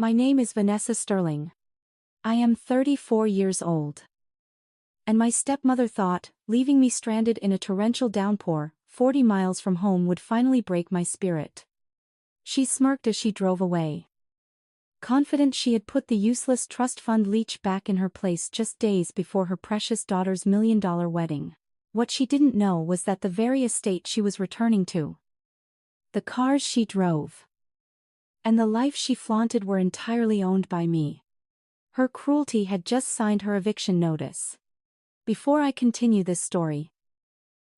My name is Vanessa Sterling. I am 34 years old. And my stepmother thought, leaving me stranded in a torrential downpour, 40 miles from home would finally break my spirit. She smirked as she drove away. Confident she had put the useless trust fund leech back in her place just days before her precious daughter's $1 million wedding. What she didn't know was that the very estate she was returning to, the cars she drove, and the life she flaunted were entirely owned by me. Her cruelty had just signed her eviction notice. Before I continue this story,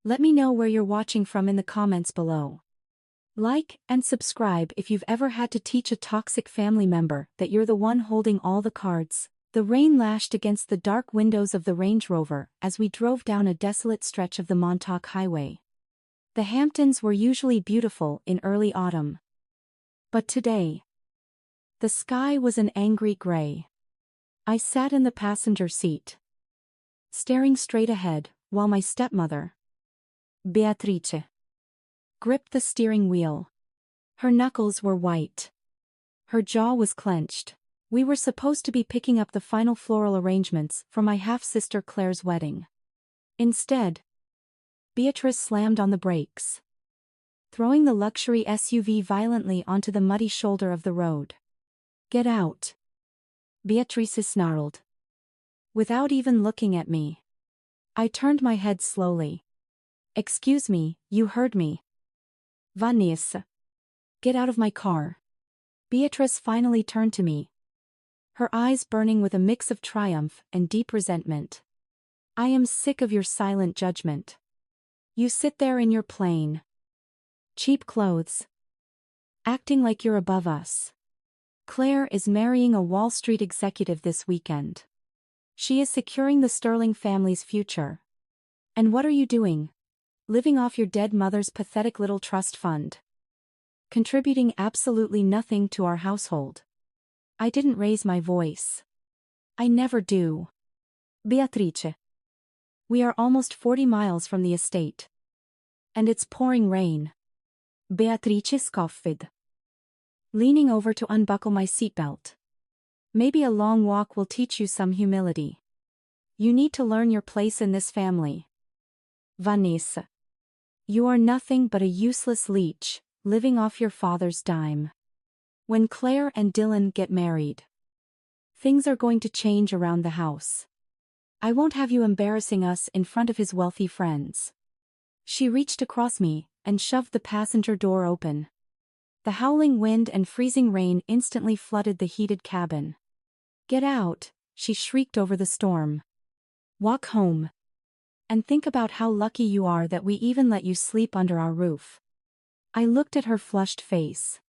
let me know where you're watching from in the comments below. Like and subscribe if you've ever had to teach a toxic family member that you're the one holding all the cards. The rain lashed against the dark windows of the Range Rover as we drove down a desolate stretch of the Montauk Highway. The Hamptons were usually beautiful in early autumn. But today, the sky was an angry gray. I sat in the passenger seat, staring straight ahead, while my stepmother, Beatrice, gripped the steering wheel. Her knuckles were white. Her jaw was clenched. We were supposed to be picking up the final floral arrangements for my half-sister Claire's wedding. Instead, Beatrice slammed on the brakes, throwing the luxury SUV violently onto the muddy shoulder of the road. "Get out," Beatrice snarled. Without even looking at me, I turned my head slowly. "Excuse me, you heard me." "Vanessa, get out of my car." Beatrice finally turned to me, her eyes burning with a mix of triumph and deep resentment. "I am sick of your silent judgment. You sit there in your plain, cheap clothes, acting like you're above us. Claire is marrying a Wall Street executive this weekend. She is securing the Sterling family's future. And what are you doing? Living off your dead mother's pathetic little trust fund, contributing absolutely nothing to our household." I didn't raise my voice. I never do. "Beatrice, we are almost 40 miles from the estate. And it's pouring rain." Beatrice scoffed, leaning over to unbuckle my seatbelt. "Maybe a long walk will teach you some humility. You need to learn your place in this family. Vanessa, you are nothing but a useless leech, living off your father's dime. When Claire and Dylan get married, things are going to change around the house. I won't have you embarrassing us in front of his wealthy friends." She reached across me and shoved the passenger door open. The howling wind and freezing rain instantly flooded the heated cabin. "Get out," she shrieked over the storm. "Walk home. And think about how lucky you are that we even let you sleep under our roof." I looked at her flushed face,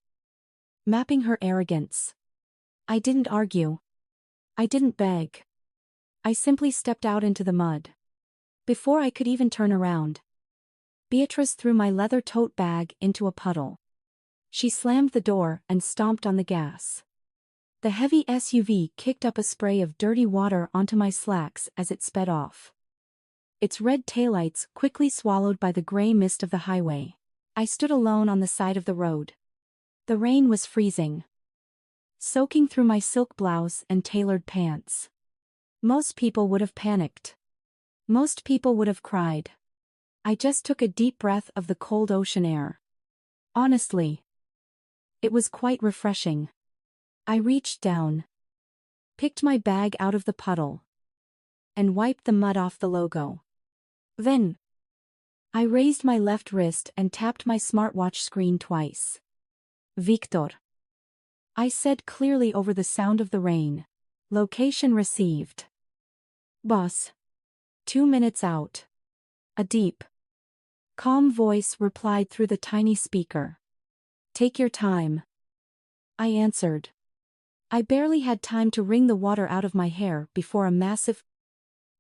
mapping her arrogance. I didn't argue. I didn't beg. I simply stepped out into the mud. Before I could even turn around, Beatrice threw my leather tote bag into a puddle. She slammed the door and stomped on the gas. The heavy SUV kicked up a spray of dirty water onto my slacks as it sped off, its red taillights quickly swallowed by the gray mist of the highway. I stood alone on the side of the road. The rain was freezing, soaking through my silk blouse and tailored pants. Most people would have panicked. Most people would have cried. I just took a deep breath of the cold ocean air. Honestly, it was quite refreshing. I reached down, picked my bag out of the puddle, and wiped the mud off the logo. Then, I raised my left wrist and tapped my smartwatch screen twice. "Victor," I said clearly over the sound of the rain. "Location received." "Boss. 2 minutes out." A deep, calm voice replied through the tiny speaker. "Take your time." I answered. I barely had time to wring the water out of my hair before a massive,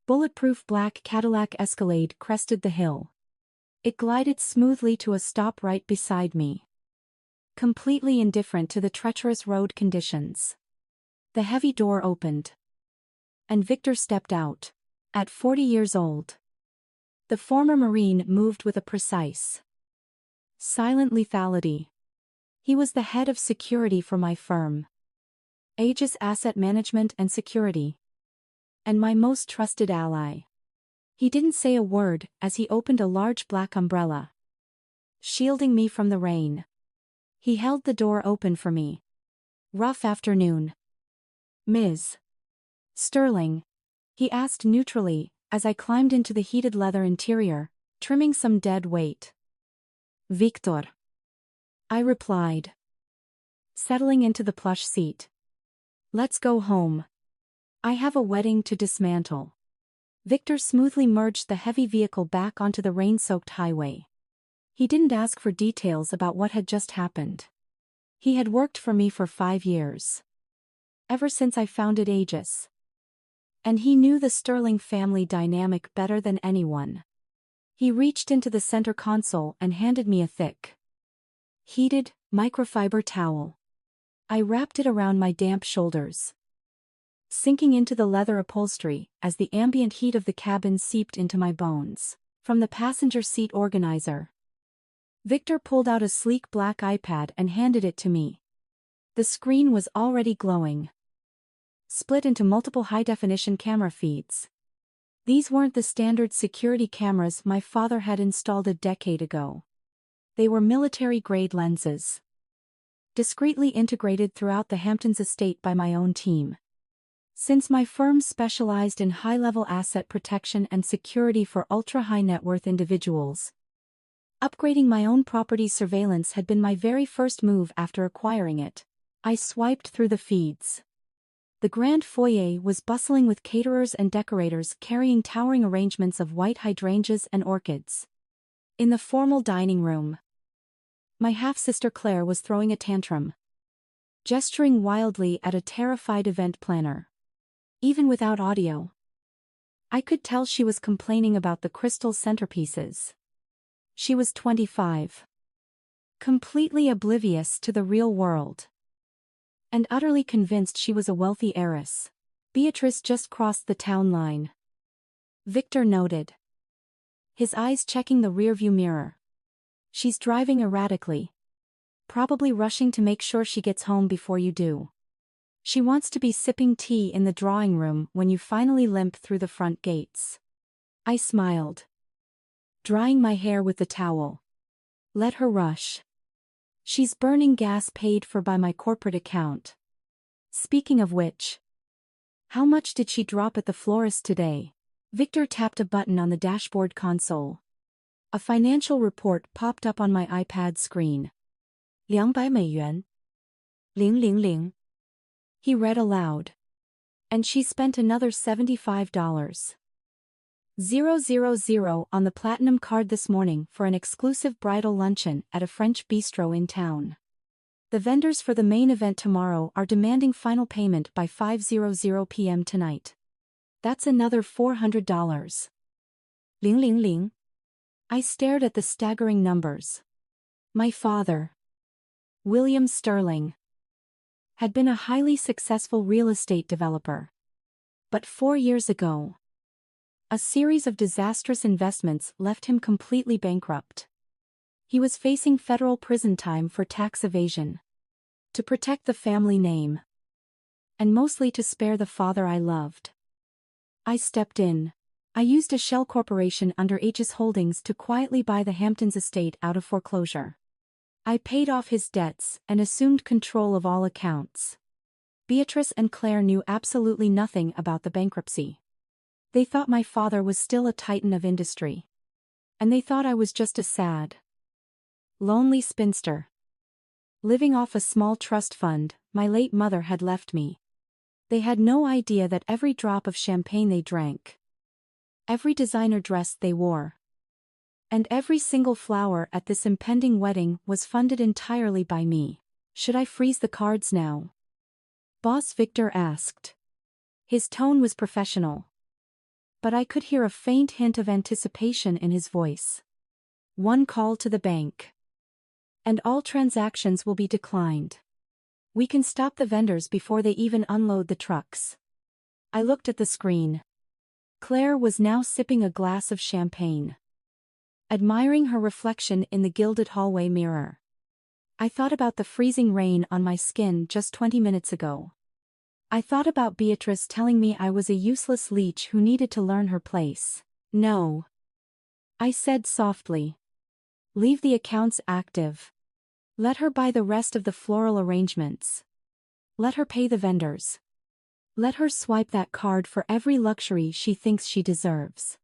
bulletproof black Cadillac Escalade crested the hill. It glided smoothly to a stop right beside me, completely indifferent to the treacherous road conditions. The heavy door opened, and Victor stepped out. At 40 years old, the former Marine moved with a precise, silent lethality. He was the head of security for my firm, Aegis Asset Management and Security. And my most trusted ally. He didn't say a word as he opened a large black umbrella, shielding me from the rain. He held the door open for me. Rough afternoon. Ms. Sterling? He asked neutrally, as I climbed into the heated leather interior, trimming some dead weight. Victor. I replied, settling into the plush seat. Let's go home. I have a wedding to dismantle. Victor smoothly merged the heavy vehicle back onto the rain-soaked highway. He didn't ask for details about what had just happened. He had worked for me for 5 years. Ever since I founded Aegis. And he knew the Sterling family dynamic better than anyone. He reached into the center console and handed me a thick, heated, microfiber towel. I wrapped it around my damp shoulders, sinking into the leather upholstery as the ambient heat of the cabin seeped into my bones. From the passenger seat organizer, Victor pulled out a sleek black iPad and handed it to me. The screen was already glowing, split into multiple high-definition camera feeds. These weren't the standard security cameras my father had installed a decade ago. They were military-grade lenses, discreetly integrated throughout the Hamptons estate by my own team. Since my firm specialized in high-level asset protection and security for ultra-high-net-worth individuals, upgrading my own property surveillance had been my very first move after acquiring it. I swiped through the feeds. The grand foyer was bustling with caterers and decorators carrying towering arrangements of white hydrangeas and orchids. In the formal dining room, my half-sister Claire was throwing a tantrum, gesturing wildly at a terrified event planner. Even without audio, I could tell she was complaining about the crystal centerpieces. She was 25. Completely oblivious to the real world. And utterly convinced she was a wealthy heiress. Beatrice just crossed the town line, Victor noted, his eyes checking the rearview mirror. She's driving erratically, probably rushing to make sure she gets home before you do. She wants to be sipping tea in the drawing room when you finally limp through the front gates. I smiled, drying my hair with the towel. Let her rush. She's burning gas paid for by my corporate account. Speaking of which, how much did she drop at the florist today? Victor tapped a button on the dashboard console. A financial report popped up on my iPad screen. 200美元. 000. He read aloud. And she spent another $75. 000 on the platinum card this morning for an exclusive bridal luncheon at a French bistro in town. The vendors for the main event tomorrow are demanding final payment by 5:00 p.m. tonight. That's another $400. 000. I stared at the staggering numbers. My father, William Sterling, had been a highly successful real estate developer. But 4 years ago, a series of disastrous investments left him completely bankrupt. He was facing federal prison time for tax evasion. To protect the family name, and mostly to spare the father I loved, I stepped in. I used a shell corporation under Aegis Holdings to quietly buy the Hamptons estate out of foreclosure. I paid off his debts and assumed control of all accounts. Beatrice and Claire knew absolutely nothing about the bankruptcy. They thought my father was still a titan of industry. And they thought I was just a sad, lonely spinster, living off a small trust fund my late mother had left me. They had no idea that every drop of champagne they drank, every designer dress they wore, and every single flower at this impending wedding was funded entirely by me. Should I freeze the cards now? Boss Victor asked. His tone was professional, but I could hear a faint hint of anticipation in his voice. One call to the bank, and all transactions will be declined. We can stop the vendors before they even unload the trucks. I looked at the screen. Claire was now sipping a glass of champagne, admiring her reflection in the gilded hallway mirror. I thought about the freezing rain on my skin just 20 minutes ago. I thought about Beatrice telling me I was a useless leech who needed to learn her place. No. I said softly. Leave the accounts active. Let her buy the rest of the floral arrangements. Let her pay the vendors. Let her swipe that card for every luxury she thinks she deserves.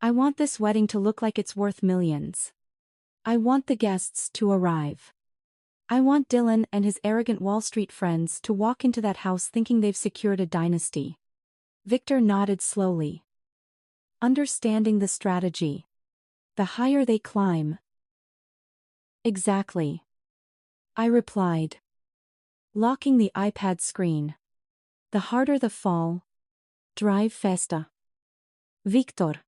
I want this wedding to look like it's worth millions. I want the guests to arrive. I want Dylan and his arrogant Wall Street friends to walk into that house thinking they've secured a dynasty. Victor nodded slowly. Understanding the strategy. The higher they climb. Exactly. I replied. Locking the iPad screen. The harder the fall. Drive festa. Victor.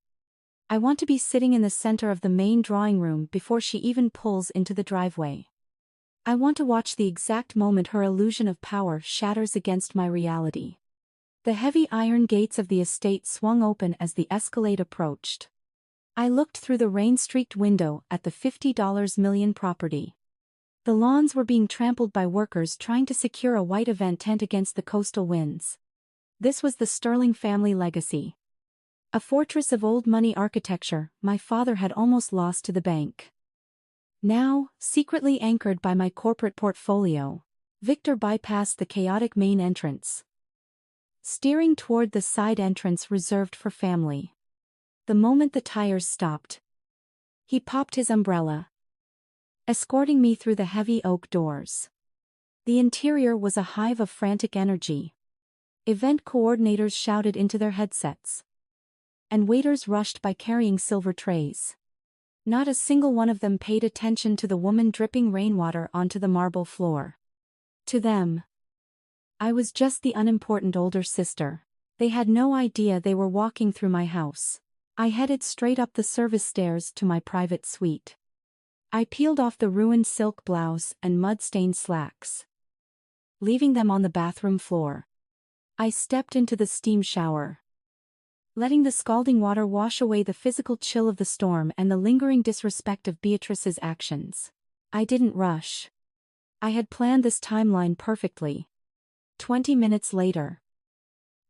I want to be sitting in the center of the main drawing room before she even pulls into the driveway. I want to watch the exact moment her illusion of power shatters against my reality. The heavy iron gates of the estate swung open as the Escalade approached. I looked through the rain-streaked window at the $50 million property. The lawns were being trampled by workers trying to secure a white event tent against the coastal winds. This was the Sterling family legacy. A fortress of old money architecture my father had almost lost to the bank. Now, secretly anchored by my corporate portfolio, Victor bypassed the chaotic main entrance, steering toward the side entrance reserved for family. The moment the tires stopped, he popped his umbrella, escorting me through the heavy oak doors. The interior was a hive of frantic energy. Event coordinators shouted into their headsets, and waiters rushed by carrying silver trays. Not a single one of them paid attention to the woman dripping rainwater onto the marble floor. To them, I was just the unimportant older sister. They had no idea they were walking through my house. I headed straight up the service stairs to my private suite. I peeled off the ruined silk blouse and mud-stained slacks, leaving them on the bathroom floor. I stepped into the steam shower, letting the scalding water wash away the physical chill of the storm and the lingering disrespect of Beatrice's actions. I didn't rush. I had planned this timeline perfectly. 20 minutes later,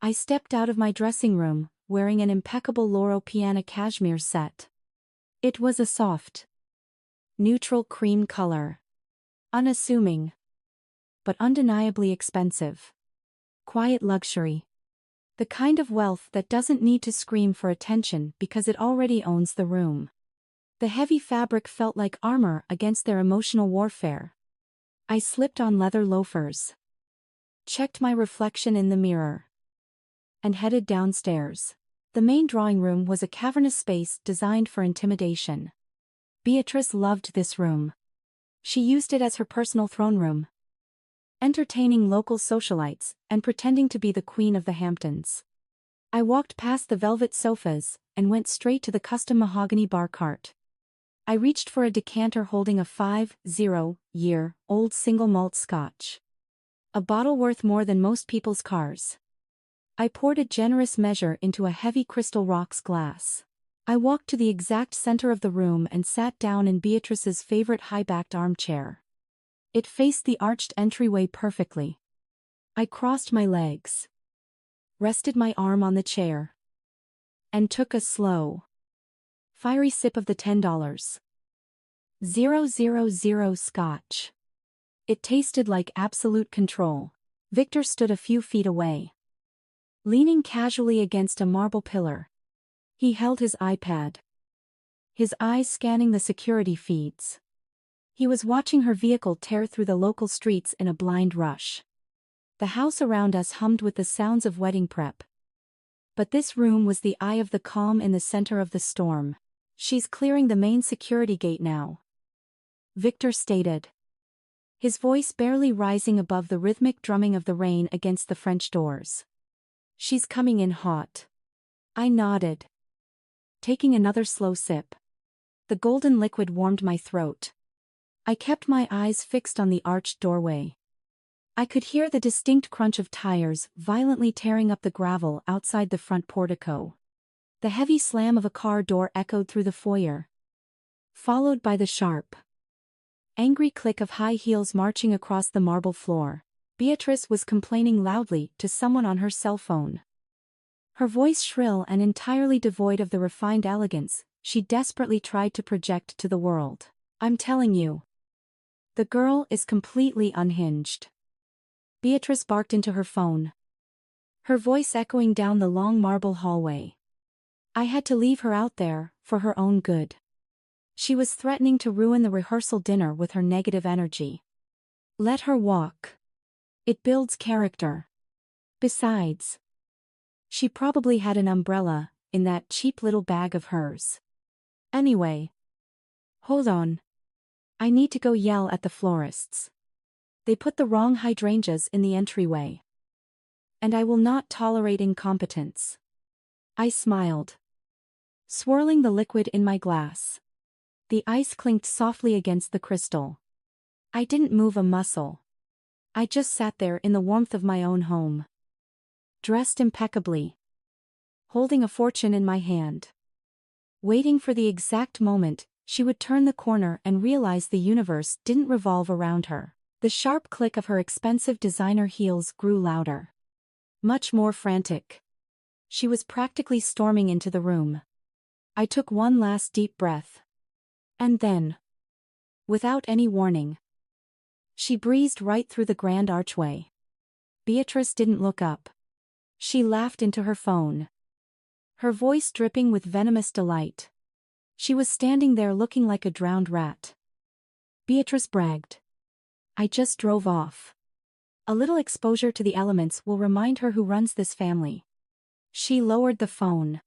I stepped out of my dressing room, wearing an impeccable Loro Piana cashmere set. It was a soft, neutral cream color. Unassuming, but undeniably expensive. Quiet luxury. The kind of wealth that doesn't need to scream for attention because it already owns the room. The heavy fabric felt like armor against their emotional warfare. I slipped on leather loafers, checked my reflection in the mirror, and headed downstairs. The main drawing room was a cavernous space designed for intimidation. Beatrice loved this room. She used it as her personal throne room, entertaining local socialites and pretending to be the queen of the Hamptons. I walked past the velvet sofas and went straight to the custom mahogany bar cart. I reached for a decanter holding a 50-year-old single malt scotch, a bottle worth more than most people's cars. I poured a generous measure into a heavy crystal rocks glass. I walked to the exact center of the room and sat down in Beatrice's favorite high-backed armchair. It faced the arched entryway perfectly. I crossed my legs, rested my arm on the chair, and took a slow, fiery sip of the $10.000 scotch. It tasted like absolute control. Victor stood a few feet away, leaning casually against a marble pillar. He held his iPad, his eyes scanning the security feeds. He was watching her vehicle tear through the local streets in a blind rush. The house around us hummed with the sounds of wedding prep. But this room was the eye of the calm in the center of the storm. She's clearing the main security gate now, Victor stated, his voice barely rising above the rhythmic drumming of the rain against the French doors. She's coming in hot. I nodded, taking another slow sip. The golden liquid warmed my throat. I kept my eyes fixed on the arched doorway. I could hear the distinct crunch of tires violently tearing up the gravel outside the front portico. The heavy slam of a car door echoed through the foyer, followed by the sharp, angry click of high heels marching across the marble floor. Beatrice was complaining loudly to someone on her cell phone. Her voice shrill and entirely devoid of the refined elegance she desperately tried to project to the world. I'm telling you. The girl is completely unhinged. Beatrice barked into her phone, her voice echoing down the long marble hallway. I had to leave her out there, for her own good. She was threatening to ruin the rehearsal dinner with her negative energy. Let her walk. It builds character. Besides, she probably had an umbrella in that cheap little bag of hers. Anyway. Hold on. I need to go yell at the florists. They put the wrong hydrangeas in the entryway. And I will not tolerate incompetence. I smiled, swirling the liquid in my glass. The ice clinked softly against the crystal. I didn't move a muscle. I just sat there in the warmth of my own home. Dressed impeccably. Holding a fortune in my hand. Waiting for the exact moment she would turn the corner and realize the universe didn't revolve around her. The sharp click of her expensive designer heels grew louder. Much more frantic. She was practically storming into the room. I took one last deep breath. And then, without any warning, she breezed right through the grand archway. Beatrice didn't look up. She laughed into her phone, her voice dripping with venomous delight. She was standing there looking like a drowned rat. Beatrice bragged. I just drove off. A little exposure to the elements will remind her who runs this family. She lowered the phone,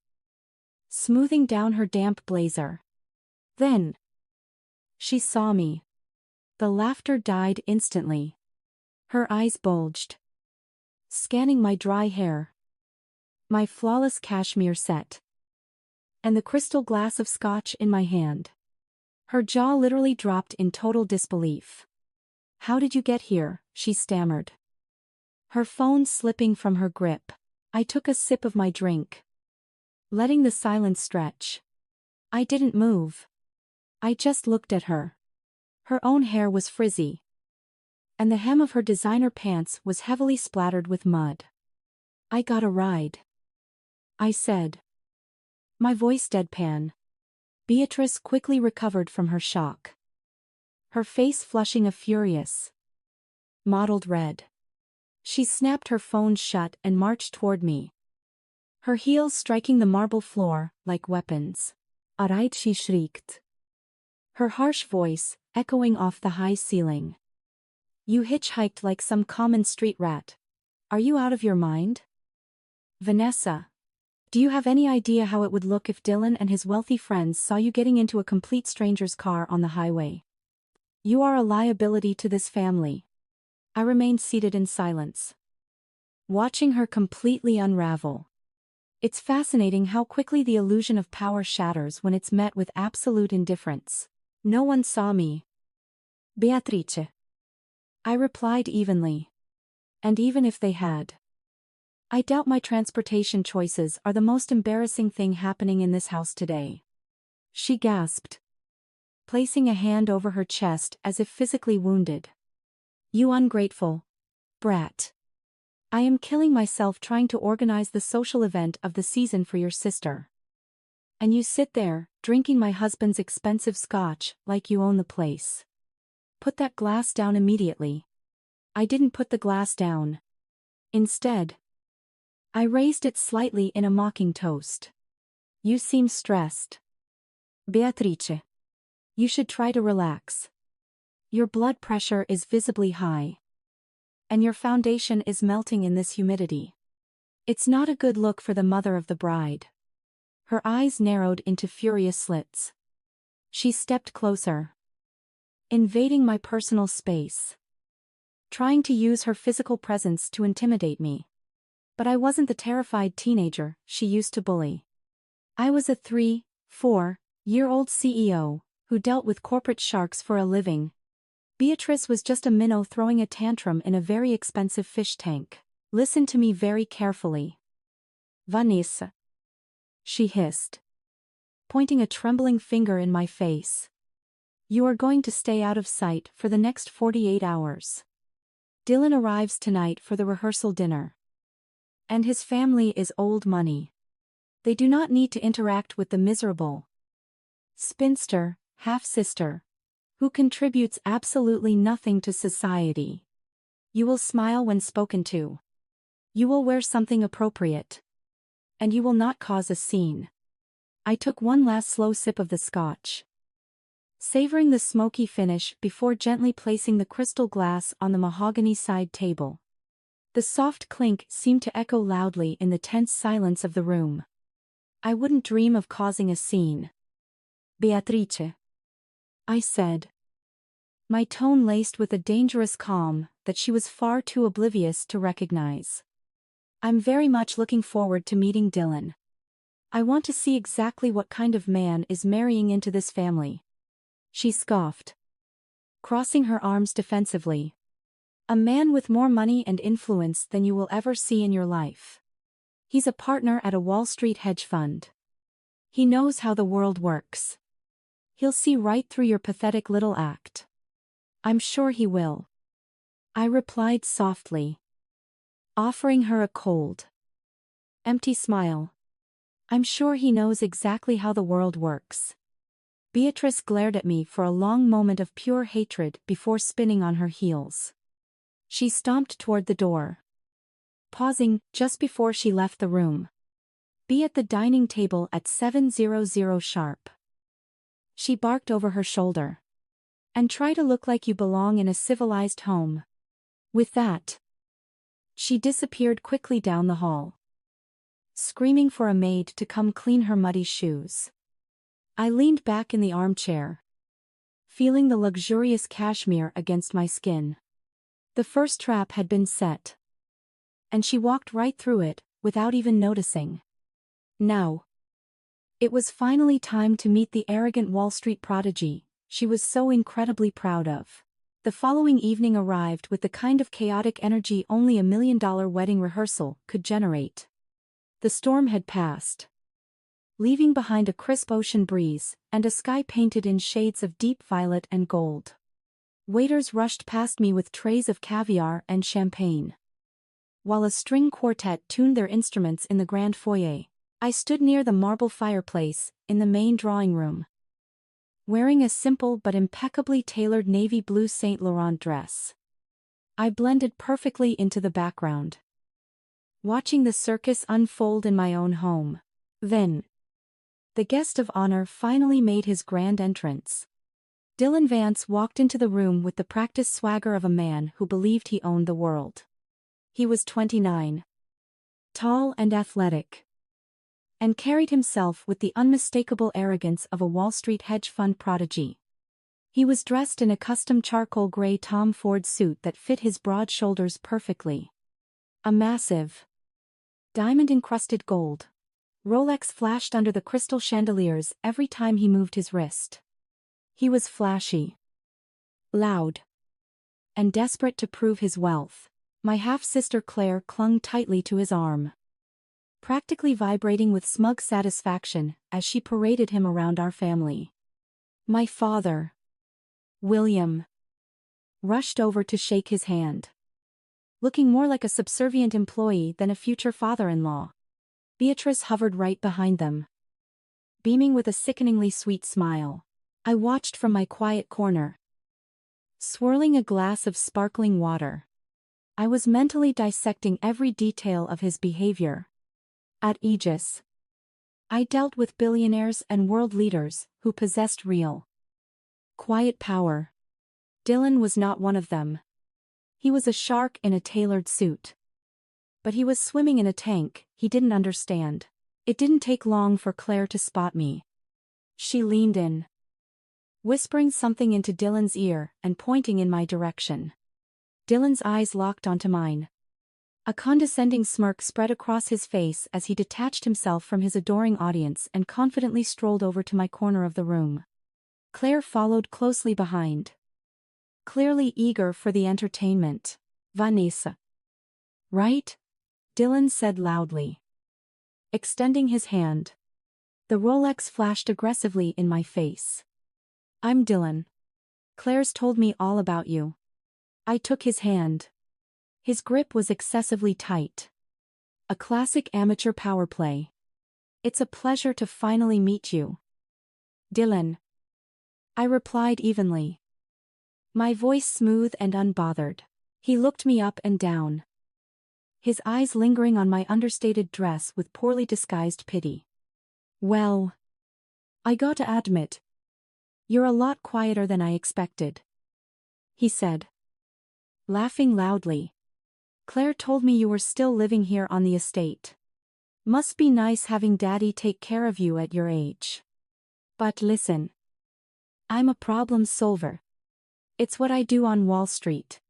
smoothing down her damp blazer. Then, she saw me. The laughter died instantly. Her eyes bulged, scanning my dry hair, my flawless cashmere set, and the crystal glass of scotch in my hand. Her jaw literally dropped in total disbelief. How did you get here? She stammered. Her phone slipping from her grip. I took a sip of my drink, letting the silence stretch. I didn't move. I just looked at her. Her own hair was frizzy, and the hem of her designer pants was heavily splattered with mud. I got a ride, I said, my voice deadpan. Beatrice quickly recovered from her shock, her face flushing a furious, mottled red. She snapped her phone shut and marched toward me, her heels striking the marble floor like weapons. Alright, she shrieked, her harsh voice echoing off the high ceiling. You hitchhiked like some common street rat. Are you out of your mind? Vanessa, do you have any idea how it would look if Dylan and his wealthy friends saw you getting into a complete stranger's car on the highway? You are a liability to this family. I remained seated in silence, watching her completely unravel. It's fascinating how quickly the illusion of power shatters when it's met with absolute indifference. No one saw me, Beatrice, I replied evenly. And even if they had, I doubt my transportation choices are the most embarrassing thing happening in this house today. She gasped, placing a hand over her chest as if physically wounded. You ungrateful brat. I am killing myself trying to organize the social event of the season for your sister. And you sit there, drinking my husband's expensive scotch like you own the place. Put that glass down immediately. I didn't put the glass down. Instead, I raised it slightly in a mocking toast. You seem stressed, Beatrice. You should try to relax. Your blood pressure is visibly high, and your foundation is melting in this humidity. It's not a good look for the mother of the bride. Her eyes narrowed into furious slits. She stepped closer, invading my personal space, trying to use her physical presence to intimidate me. But I wasn't the terrified teenager she used to bully. I was a 3-4-year-old CEO who dealt with corporate sharks for a living. Beatrice was just a minnow throwing a tantrum in a very expensive fish tank. Listen to me very carefully, Vanessa, she hissed, pointing a trembling finger in my face. You are going to stay out of sight for the next 48 hours. Dylan arrives tonight for the rehearsal dinner. And his family is old money. They do not need to interact with the miserable spinster, half-sister, who contributes absolutely nothing to society. You will smile when spoken to. You will wear something appropriate. And you will not cause a scene. I took one last slow sip of the scotch, savoring the smoky finish before gently placing the crystal glass on the mahogany side table. The soft clink seemed to echo loudly in the tense silence of the room. I wouldn't dream of causing a scene. Beatrice, I said, my tone laced with a dangerous calm that she was far too oblivious to recognize. I'm very much looking forward to meeting Dylan. I want to see exactly what kind of man is marrying into this family. She scoffed, crossing her arms defensively. A man with more money and influence than you will ever see in your life. He's a partner at a Wall Street hedge fund. He knows how the world works. He'll see right through your pathetic little act. I'm sure he will. I replied softly, offering her a cold, empty smile. I'm sure he knows exactly how the world works. Beatrice glared at me for a long moment of pure hatred before spinning on her heels. She stomped toward the door, pausing just before she left the room. Be at the dining table at 7:00 sharp. She barked over her shoulder. And try to look like you belong in a civilized home. With that, she disappeared quickly down the hall, screaming for a maid to come clean her muddy shoes. I leaned back in the armchair, feeling the luxurious cashmere against my skin. The first trap had been set, and she walked right through it, without even noticing. Now, it was finally time to meet the arrogant Wall Street prodigy she was so incredibly proud of. The following evening arrived with the kind of chaotic energy only $1 million wedding rehearsal could generate. The storm had passed, leaving behind a crisp ocean breeze and a sky painted in shades of deep violet and gold. Waiters rushed past me with trays of caviar and champagne, while a string quartet tuned their instruments in the grand foyer. I stood near the marble fireplace in the main drawing room, wearing a simple but impeccably tailored navy blue Saint Laurent dress. I blended perfectly into the background, watching the circus unfold in my own home. Then, the guest of honor finally made his grand entrance. Dylan Vance walked into the room with the practiced swagger of a man who believed he owned the world. He was 29, tall and athletic, and carried himself with the unmistakable arrogance of a Wall Street hedge fund prodigy. He was dressed in a custom charcoal gray Tom Ford suit that fit his broad shoulders perfectly. A massive, diamond-encrusted gold Rolex flashed under the crystal chandeliers every time he moved his wrist. He was flashy, loud, and desperate to prove his wealth. My half-sister Claire clung tightly to his arm, practically vibrating with smug satisfaction as she paraded him around our family. My father, William, rushed over to shake his hand, looking more like a subservient employee than a future father-in-law. Beatrice hovered right behind them, beaming with a sickeningly sweet smile. I watched from my quiet corner, swirling a glass of sparkling water. I was mentally dissecting every detail of his behavior. At Aegis, I dealt with billionaires and world leaders who possessed real, quiet power. Dylan was not one of them. He was a shark in a tailored suit. But he was swimming in a tank he didn't understand. It didn't take long for Claire to spot me. She leaned in, whispering something into Dylan's ear and pointing in my direction. Dylan's eyes locked onto mine. A condescending smirk spread across his face as he detached himself from his adoring audience and confidently strolled over to my corner of the room. Claire followed closely behind, clearly eager for the entertainment. Vanessa, right? Dylan said loudly, extending his hand. The Rolex flashed aggressively in my face. I'm Dylan. Claire's told me all about you. I took his hand, His grip was excessively tight. A classic amateur power play. "It's a pleasure to finally meet you, Dylan," I replied evenly, my voice smooth and unbothered. He looked me up and down, his eyes lingering on my understated dress with poorly disguised pity. "Well, I gotta admit, you're a lot quieter than I expected," he said, laughing loudly. "Claire told me you were still living here on the estate. Must be nice having Daddy take care of you at your age. But listen, I'm a problem solver. It's what I do on Wall Street.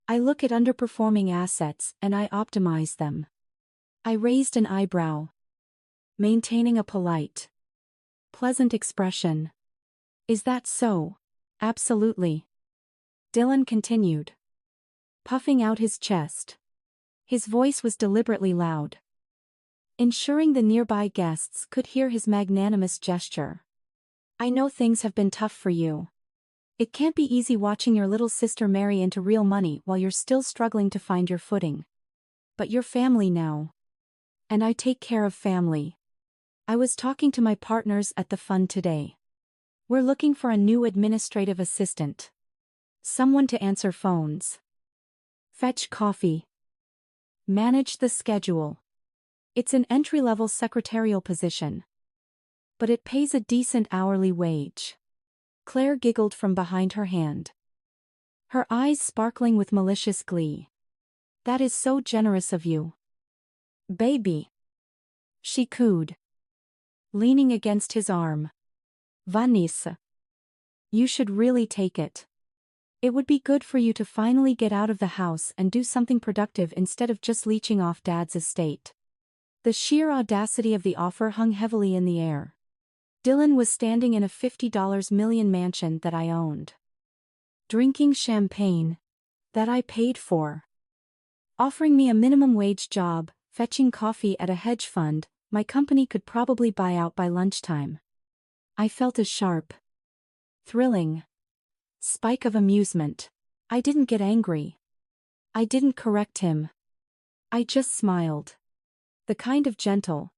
I look at underperforming assets and I optimize them." I raised an eyebrow, maintaining a polite, pleasant expression. "Is that so?" "Absolutely," Dylan continued, puffing out his chest. His voice was deliberately loud, ensuring the nearby guests could hear his magnanimous gesture. "I know things have been tough for you. It can't be easy watching your little sister marry into real money while you're still struggling to find your footing. But you're family now. And I take care of family. I was talking to my partners at the fund today. We're looking for a new administrative assistant. Someone to answer phones, fetch coffee, manage the schedule. It's an entry-level secretarial position, but it pays a decent hourly wage." Claire giggled from behind her hand, her eyes sparkling with malicious glee. "That is so generous of you, baby," she cooed, leaning against his arm. "Vanessa, you should really take it. It would be good for you to finally get out of the house and do something productive instead of just leeching off Dad's estate." The sheer audacity of the offer hung heavily in the air. Dylan was standing in a $50 million mansion that I owned, drinking champagne that I paid for, offering me a minimum wage job, fetching coffee at a hedge fund my company could probably buy out by lunchtime. I felt a sharp, thrilling spike of amusement. I didn't get angry. I didn't correct him. I just smiled. The kind of gentle,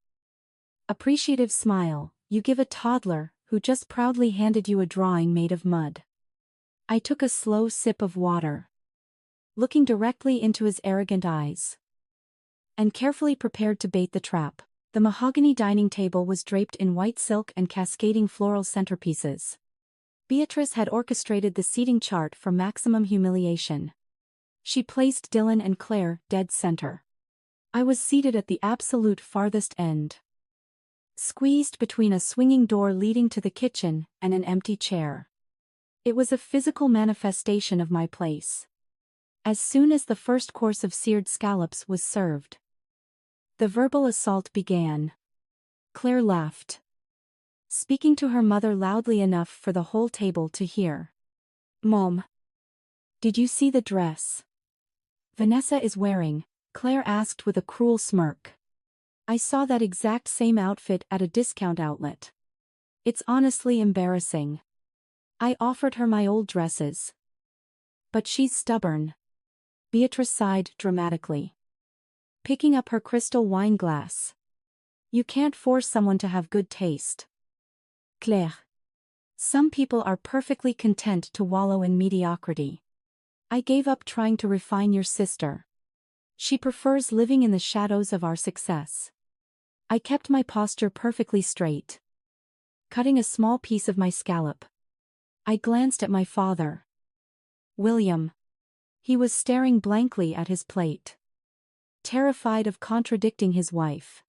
appreciative smile you give a toddler who just proudly handed you a drawing made of mud. I took a slow sip of water, looking directly into his arrogant eyes, and carefully prepared to bait the trap. The mahogany dining table was draped in white silk and cascading floral centerpieces. Beatrice had orchestrated the seating chart for maximum humiliation. She placed Dylan and Claire dead center. I was seated at the absolute farthest end, squeezed between a swinging door leading to the kitchen and an empty chair. It was a physical manifestation of my place. As soon as the first course of seared scallops was served, the verbal assault began. Claire laughed, speaking to her mother loudly enough for the whole table to hear. "Mom, did you see the dress Vanessa is wearing?" Claire asked with a cruel smirk. "I saw that exact same outfit at a discount outlet. It's honestly embarrassing. I offered her my old dresses, but she's stubborn." Beatrice sighed dramatically, picking up her crystal wine glass. "You can't force someone to have good taste, Claire. Some people are perfectly content to wallow in mediocrity. I gave up trying to refine your sister. She prefers living in the shadows of our success." I kept my posture perfectly straight, cutting a small piece of my scallop. I glanced at my father, William. He was staring blankly at his plate, terrified of contradicting his wife.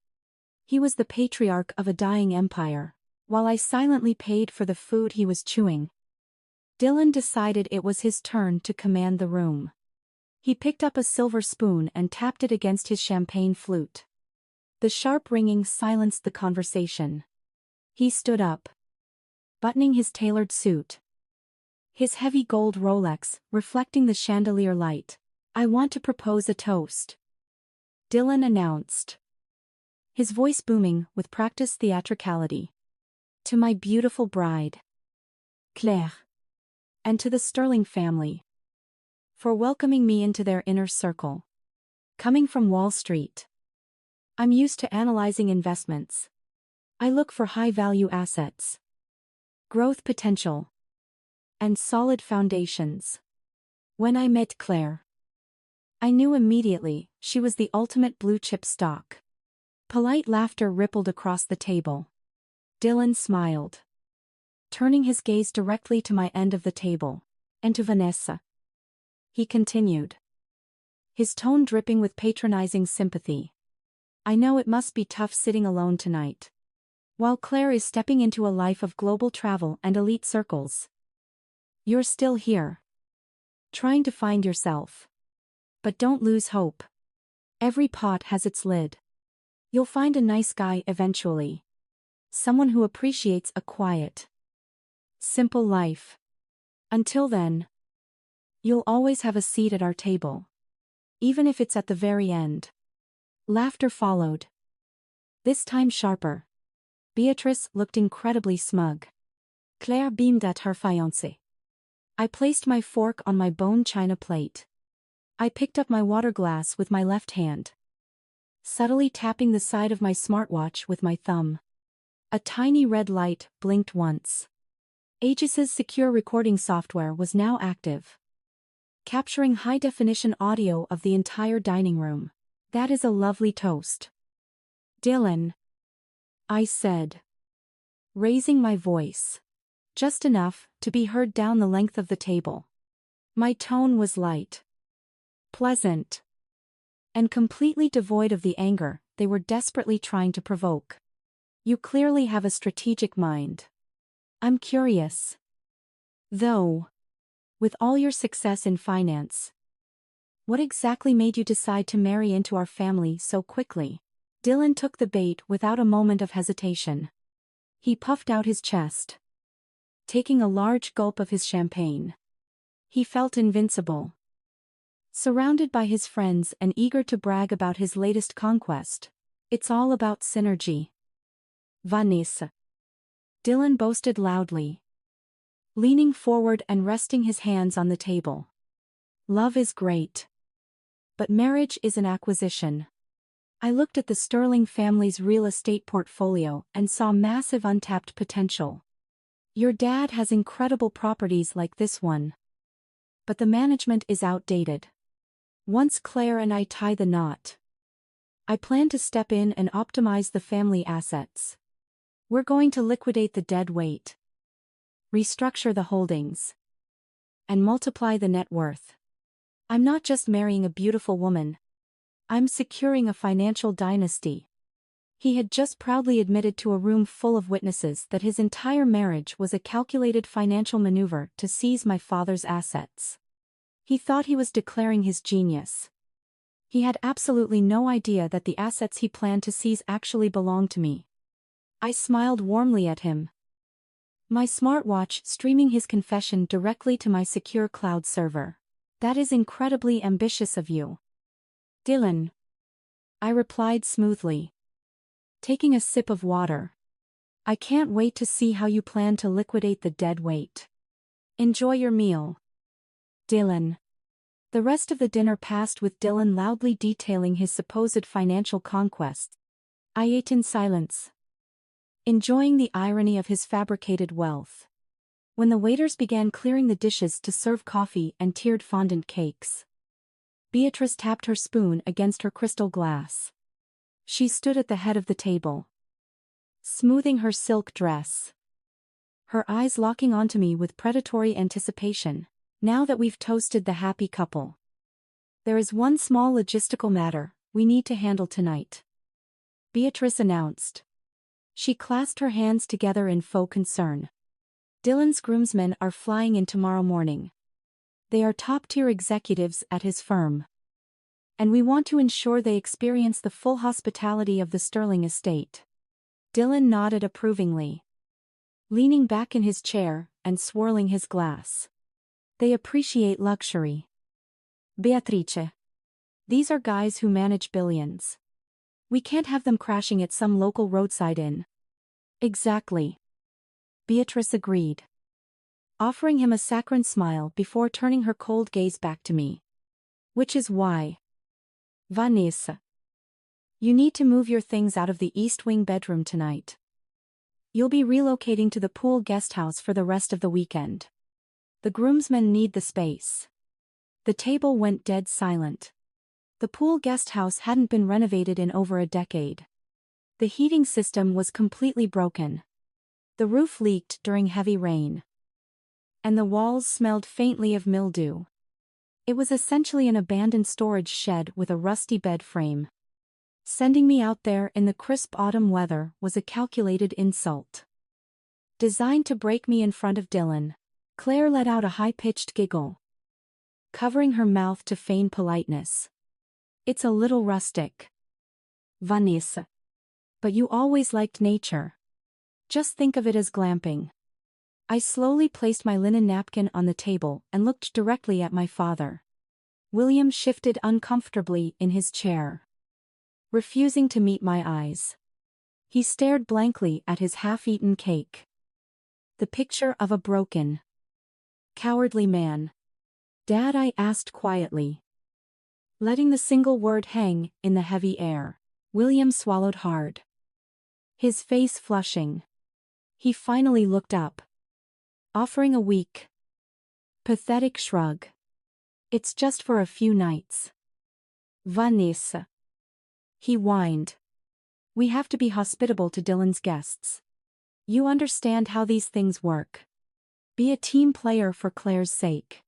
He was the patriarch of a dying empire, while I silently paid for the food he was chewing. Dylan decided it was his turn to command the room. He picked up a silver spoon and tapped it against his champagne flute. The sharp ringing silenced the conversation. He stood up, buttoning his tailored suit, his heavy gold Rolex reflecting the chandelier light. "I want to propose a toast," Dylan announced, his voice booming with practiced theatricality. "To my beautiful bride, Claire, and to the Sterling family, for welcoming me into their inner circle. Coming from Wall Street, I'm used to analyzing investments. I look for high-value assets, growth potential, and solid foundations. When I met Claire, I knew immediately she was the ultimate blue-chip stock. Polite laughter rippled across the table. Dylan smiled, turning his gaze directly to my end of the table, and to Vanessa. He continued, his tone dripping with patronizing sympathy. I know it must be tough sitting alone tonight, while Claire is stepping into a life of global travel and elite circles. You're still here, trying to find yourself. But don't lose hope. Every pot has its lid. You'll find a nice guy eventually. Someone who appreciates a quiet, simple life. Until then, you'll always have a seat at our table, even if it's at the very end. Laughter followed, this time sharper. Beatrice looked incredibly smug. Claire beamed at her fiancé. I placed my fork on my bone china plate. I picked up my water glass with my left hand, subtly tapping the side of my smartwatch with my thumb. A tiny red light blinked once. Aegis's secure recording software was now active, capturing high-definition audio of the entire dining room. That is a lovely toast, Dylan, I said, raising my voice, just enough to be heard down the length of the table. My tone was light, pleasant, and completely devoid of the anger they were desperately trying to provoke. You clearly have a strategic mind. I'm curious, though, with all your success in finance, what exactly made you decide to marry into our family so quickly? Dylan took the bait without a moment of hesitation. He puffed out his chest, taking a large gulp of his champagne. He felt invincible, surrounded by his friends and eager to brag about his latest conquest. It's all about synergy, Vanessa, Dylan boasted loudly, leaning forward and resting his hands on the table. Love is great, but marriage is an acquisition. I looked at the Sterling family's real estate portfolio and saw massive untapped potential. Your dad has incredible properties like this one, but the management is outdated. Once Claire and I tie the knot, I plan to step in and optimize the family assets. We're going to liquidate the dead weight, restructure the holdings, and multiply the net worth. I'm not just marrying a beautiful woman, I'm securing a financial dynasty. He had just proudly admitted to a room full of witnesses that his entire marriage was a calculated financial maneuver to seize my father's assets. He thought he was declaring his genius. He had absolutely no idea that the assets he planned to seize actually belonged to me. I smiled warmly at him, my smartwatch streaming his confession directly to my secure cloud server. That is incredibly ambitious of you, Dylan, I replied smoothly, taking a sip of water. I can't wait to see how you plan to liquidate the dead weight. Enjoy your meal, Dylan. The rest of the dinner passed with Dylan loudly detailing his supposed financial conquests. I ate in silence, enjoying the irony of his fabricated wealth. When the waiters began clearing the dishes to serve coffee and tiered fondant cakes, Beatrice tapped her spoon against her crystal glass. She stood at the head of the table, smoothing her silk dress, her eyes locking onto me with predatory anticipation. Now that we've toasted the happy couple, there is one small logistical matter we need to handle tonight, Beatrice announced. She clasped her hands together in faux concern. Dylan's groomsmen are flying in tomorrow morning. They are top-tier executives at his firm, and we want to ensure they experience the full hospitality of the Sterling estate. Dylan nodded approvingly, leaning back in his chair and swirling his glass. They appreciate luxury, Beatrice. These are guys who manage billions. We can't have them crashing at some local roadside inn. Exactly, Beatrice agreed. offering him a saccharine smile before turning her cold gaze back to me. Which is why, Vanessa, you need to move your things out of the East Wing bedroom tonight. You'll be relocating to the pool guest house for the rest of the weekend. The groomsmen need the space. The table went dead silent. The pool guest house hadn't been renovated in over a decade. The heating system was completely broken. The roof leaked during heavy rain. And the walls smelled faintly of mildew. It was essentially an abandoned storage shed with a rusty bed frame. Sending me out there in the crisp autumn weather was a calculated insult. Designed to break me in front of Dylan, Claire let out a high-pitched giggle, covering her mouth to feign politeness. It's a little rustic, Vanessa. But you always liked nature. Just think of it as glamping. I slowly placed my linen napkin on the table and looked directly at my father. William shifted uncomfortably in his chair, refusing to meet my eyes. He stared blankly at his half-eaten cake. The picture of a broken, cowardly man. Dad, I asked quietly, letting the single word hang in the heavy air. William swallowed hard, his face flushing. He finally looked up, offering a weak, pathetic shrug. It's just for a few nights, Vanessa, he whined. We have to be hospitable to Dylan's guests. You understand how these things work. Be a team player for Claire's sake.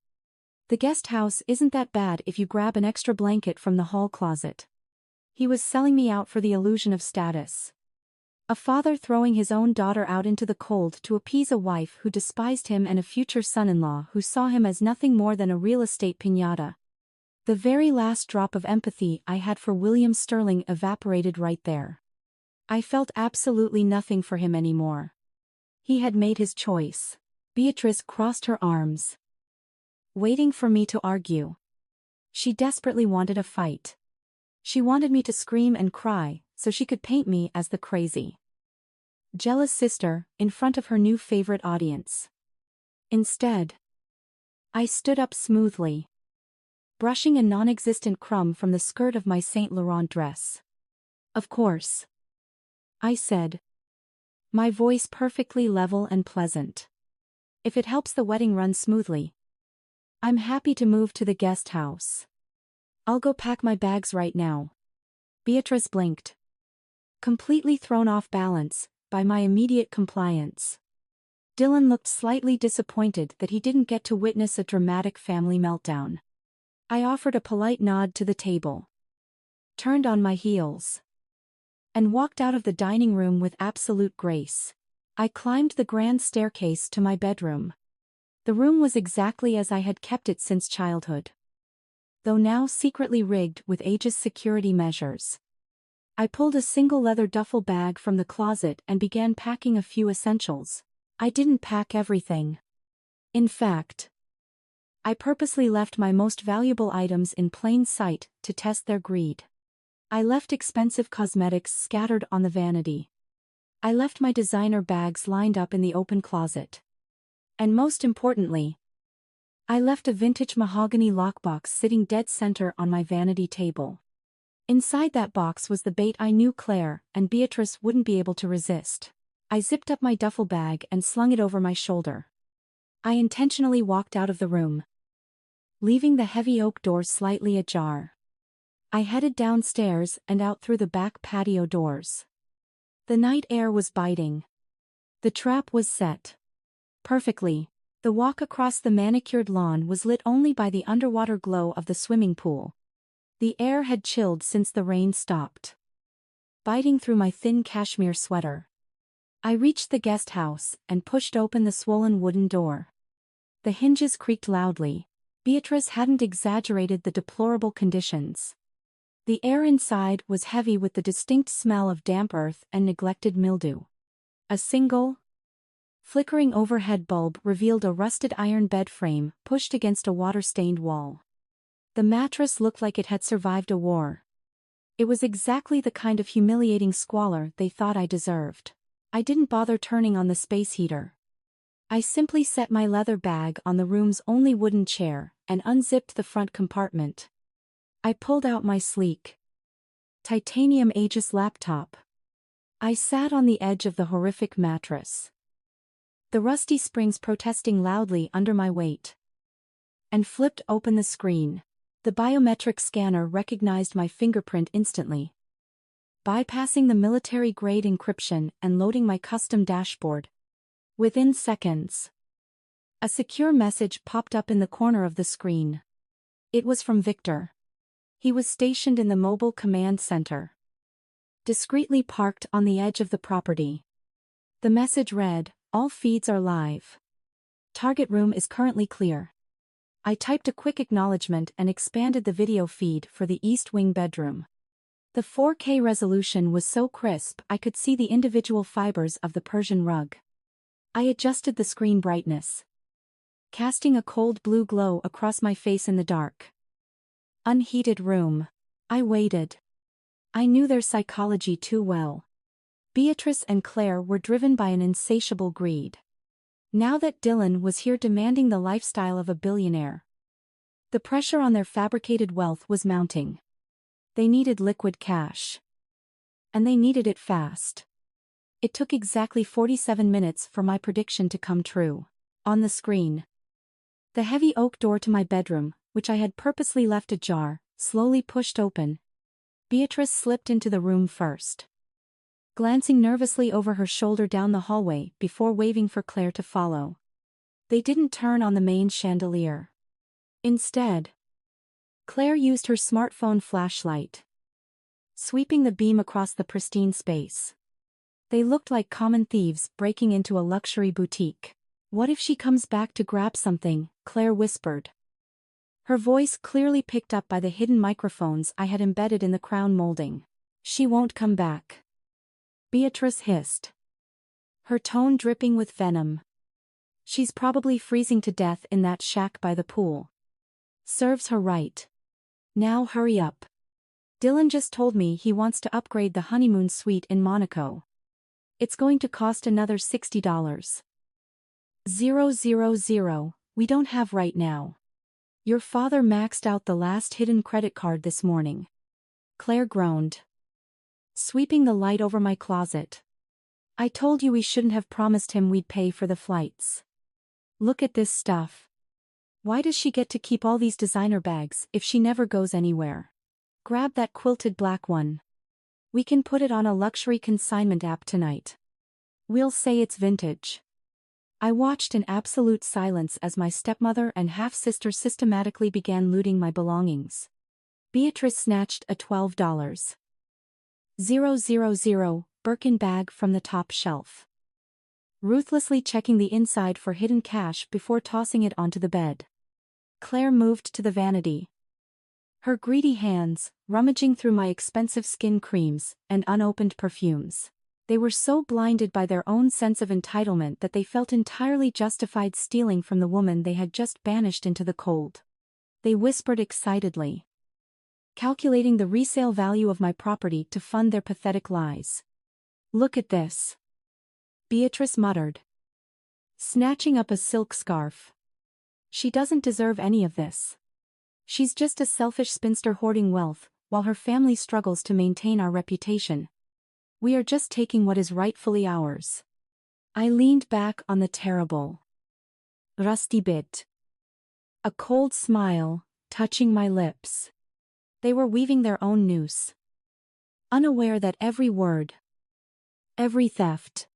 The guest house isn't that bad if you grab an extra blanket from the hall closet. He was selling me out for the illusion of status. A father throwing his own daughter out into the cold to appease a wife who despised him and a future son-in-law who saw him as nothing more than a real estate piñata. The very last drop of empathy I had for William Sterling evaporated right there. I felt absolutely nothing for him anymore. He had made his choice. Beatrice crossed her arms, waiting for me to argue. She desperately wanted a fight. She wanted me to scream and cry, so she could paint me as the crazy, jealous sister in front of her new favorite audience. Instead, I stood up smoothly, brushing a non-existent crumb from the skirt of my Saint Laurent dress. Of course, I said, my voice perfectly level and pleasant. If it helps the wedding run smoothly, I'm happy to move to the guest house. I'll go pack my bags right now. Beatrice blinked, completely thrown off balance by my immediate compliance. Dylan looked slightly disappointed that he didn't get to witness a dramatic family meltdown. I offered a polite nod to the table, turned on my heels, and walked out of the dining room with absolute grace. I climbed the grand staircase to my bedroom. The room was exactly as I had kept it since childhood, though now secretly rigged with age's security measures. I pulled a single leather duffel bag from the closet and began packing a few essentials. I didn't pack everything. In fact, I purposely left my most valuable items in plain sight to test their greed. I left expensive cosmetics scattered on the vanity. I left my designer bags lined up in the open closet. And most importantly, I left a vintage mahogany lockbox sitting dead center on my vanity table. Inside that box was the bait I knew Claire and Beatrice wouldn't be able to resist. I zipped up my duffel bag and slung it over my shoulder. I intentionally walked out of the room, leaving the heavy oak doors slightly ajar. I headed downstairs and out through the back patio doors. The night air was biting. The trap was set perfectly. The walk across the manicured lawn was lit only by the underwater glow of the swimming pool. The air had chilled since the rain stopped, biting through my thin cashmere sweater. I reached the guest house and pushed open the swollen wooden door. The hinges creaked loudly. Beatrice hadn't exaggerated the deplorable conditions. The air inside was heavy with the distinct smell of damp earth and neglected mildew. A single, flickering overhead bulb revealed a rusted iron bed frame pushed against a water-stained wall. The mattress looked like it had survived a war. It was exactly the kind of humiliating squalor they thought I deserved. I didn't bother turning on the space heater. I simply set my leather bag on the room's only wooden chair and unzipped the front compartment. I pulled out my sleek titanium Aegis laptop. I sat on the edge of the horrific mattress, the rusty springs protesting loudly under my weight, and flipped open the screen. The biometric scanner recognized my fingerprint instantly. Bypassing the military-grade encryption and loading my custom dashboard. Within seconds, a secure message popped up in the corner of the screen. It was from Victor. He was stationed in the mobile command center, discreetly parked on the edge of the property. The message read, "All feeds are live. Target room is currently clear." I typed a quick acknowledgement and expanded the video feed for the East Wing bedroom. The 4K resolution was so crisp I could see the individual fibers of the Persian rug. I adjusted the screen brightness, casting a cold blue glow across my face in the dark. Unheated room. I waited. I knew their psychology too well. Beatrice and Claire were driven by an insatiable greed. Now that Dylan was here demanding the lifestyle of a billionaire, the pressure on their fabricated wealth was mounting. They needed liquid cash. And they needed it fast. It took exactly 47 minutes for my prediction to come true. On the screen, the heavy oak door to my bedroom, which I had purposely left ajar, slowly pushed open. Beatrice slipped into the room first, glancing nervously over her shoulder down the hallway before waving for Claire to follow. They didn't turn on the main chandelier. Instead, Claire used her smartphone flashlight, sweeping the beam across the pristine space. They looked like common thieves breaking into a luxury boutique. "What if she comes back to grab something?" Claire whispered, her voice clearly picked up by the hidden microphones I had embedded in the crown molding. "She won't come back," Beatrice hissed, her tone dripping with venom. "She's probably freezing to death in that shack by the pool. Serves her right. Now hurry up. Dylan just told me he wants to upgrade the honeymoon suite in Monaco. It's going to cost another $60. 000, we don't have right now. Your father maxed out the last hidden credit card this morning." Claire groaned, sweeping the light over my closet. "I told you we shouldn't have promised him we'd pay for the flights. Look at this stuff. Why does she get to keep all these designer bags if she never goes anywhere? Grab that quilted black one. We can put it on a luxury consignment app tonight. We'll say it's vintage." I watched in absolute silence as my stepmother and half-sister systematically began looting my belongings. Beatrice snatched a $12. 000 Birkin bag from the top shelf, ruthlessly checking the inside for hidden cash before tossing it onto the bed. Claire moved to the vanity, her greedy hands rummaging through my expensive skin creams and unopened perfumes. They were so blinded by their own sense of entitlement that they felt entirely justified stealing from the woman they had just banished into the cold. They whispered excitedly, calculating the resale value of my property to fund their pathetic lies. "Look at this," Beatrice muttered, snatching up a silk scarf. "She doesn't deserve any of this. She's just a selfish spinster hoarding wealth, while her family struggles to maintain our reputation. We are just taking what is rightfully ours." I leaned back on the terrible, rusty bit, a cold smile touching my lips. They were weaving their own noose, unaware that every word, every theft,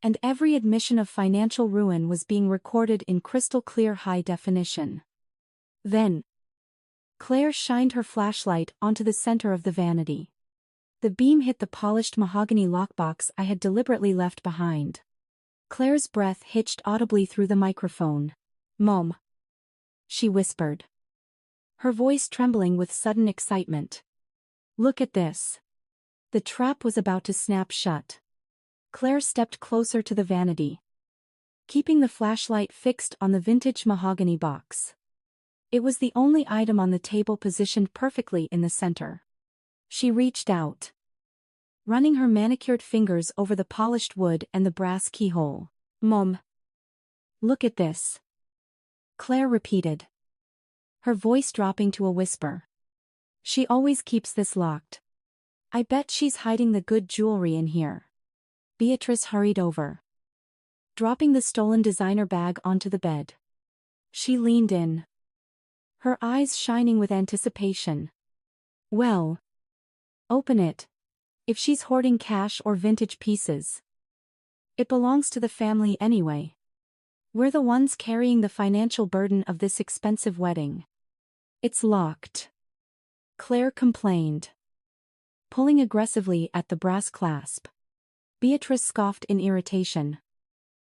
and every admission of financial ruin was being recorded in crystal-clear high definition. Then, Claire shined her flashlight onto the center of the vanity. The beam hit the polished mahogany lockbox I had deliberately left behind. Claire's breath hitched audibly through the microphone. "Mom," she whispered, her voice trembling with sudden excitement. "Look at this." The trap was about to snap shut. Claire stepped closer to the vanity, keeping the flashlight fixed on the vintage mahogany box. It was the only item on the table positioned perfectly in the center. She reached out, running her manicured fingers over the polished wood and the brass keyhole. "Mom," Look at this. Claire repeated, her voice dropping to a whisper. She always keeps this locked. I bet she's hiding the good jewelry in here. Beatrice hurried over, dropping the stolen designer bag onto the bed. She leaned in, her eyes shining with anticipation. Well, open it. If she's hoarding cash or vintage pieces. It belongs to the family anyway. We're the ones carrying the financial burden of this expensive wedding. It's locked, Claire complained, pulling aggressively at the brass clasp. Beatrice scoffed in irritation.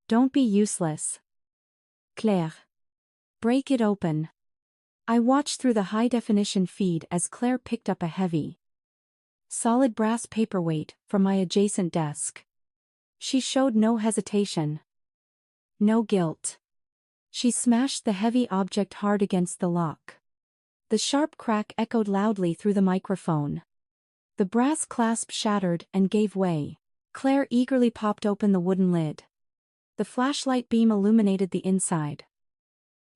Don't be useless, Claire. Break it open. I watched through the high-definition feed as Claire picked up a heavy, solid brass paperweight from my adjacent desk. She showed no hesitation, no guilt. She smashed the heavy object hard against the lock. The sharp crack echoed loudly through the microphone. The brass clasp shattered and gave way. Claire eagerly popped open the wooden lid. The flashlight beam illuminated the inside.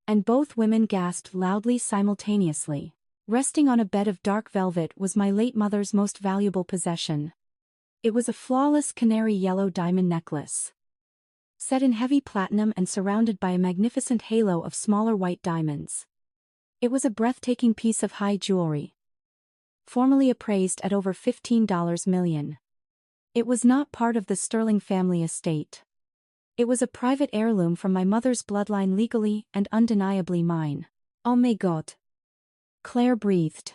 And both women gasped loudly simultaneously. Resting on a bed of dark velvet was my late mother's most valuable possession. It was a flawless canary yellow diamond necklace, set in heavy platinum and surrounded by a magnificent halo of smaller white diamonds. It was a breathtaking piece of high jewelry, formerly appraised at over $15 million. It was not part of the Sterling family estate. It was a private heirloom from my mother's bloodline, legally and undeniably mine. Oh my God, Claire breathed,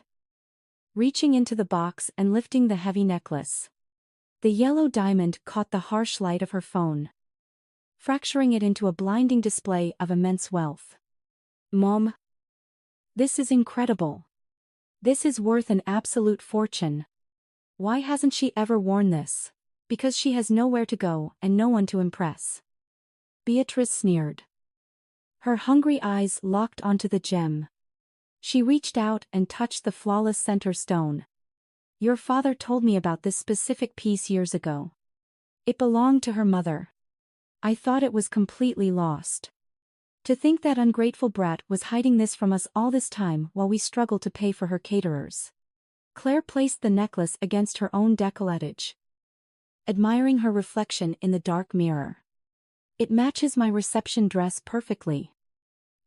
reaching into the box and lifting the heavy necklace. The yellow diamond caught the harsh light of her phone, fracturing it into a blinding display of immense wealth. Mom, this is incredible. This is worth an absolute fortune. Why hasn't she ever worn this? Because she has nowhere to go and no one to impress. Beatrice sneered, her hungry eyes locked onto the gem. She reached out and touched the flawless center stone. Your father told me about this specific piece years ago. It belonged to her mother. I thought it was completely lost. To think that ungrateful brat was hiding this from us all this time while we struggled to pay for her caterers. Claire placed the necklace against her own décolletage, admiring her reflection in the dark mirror. It matches my reception dress perfectly.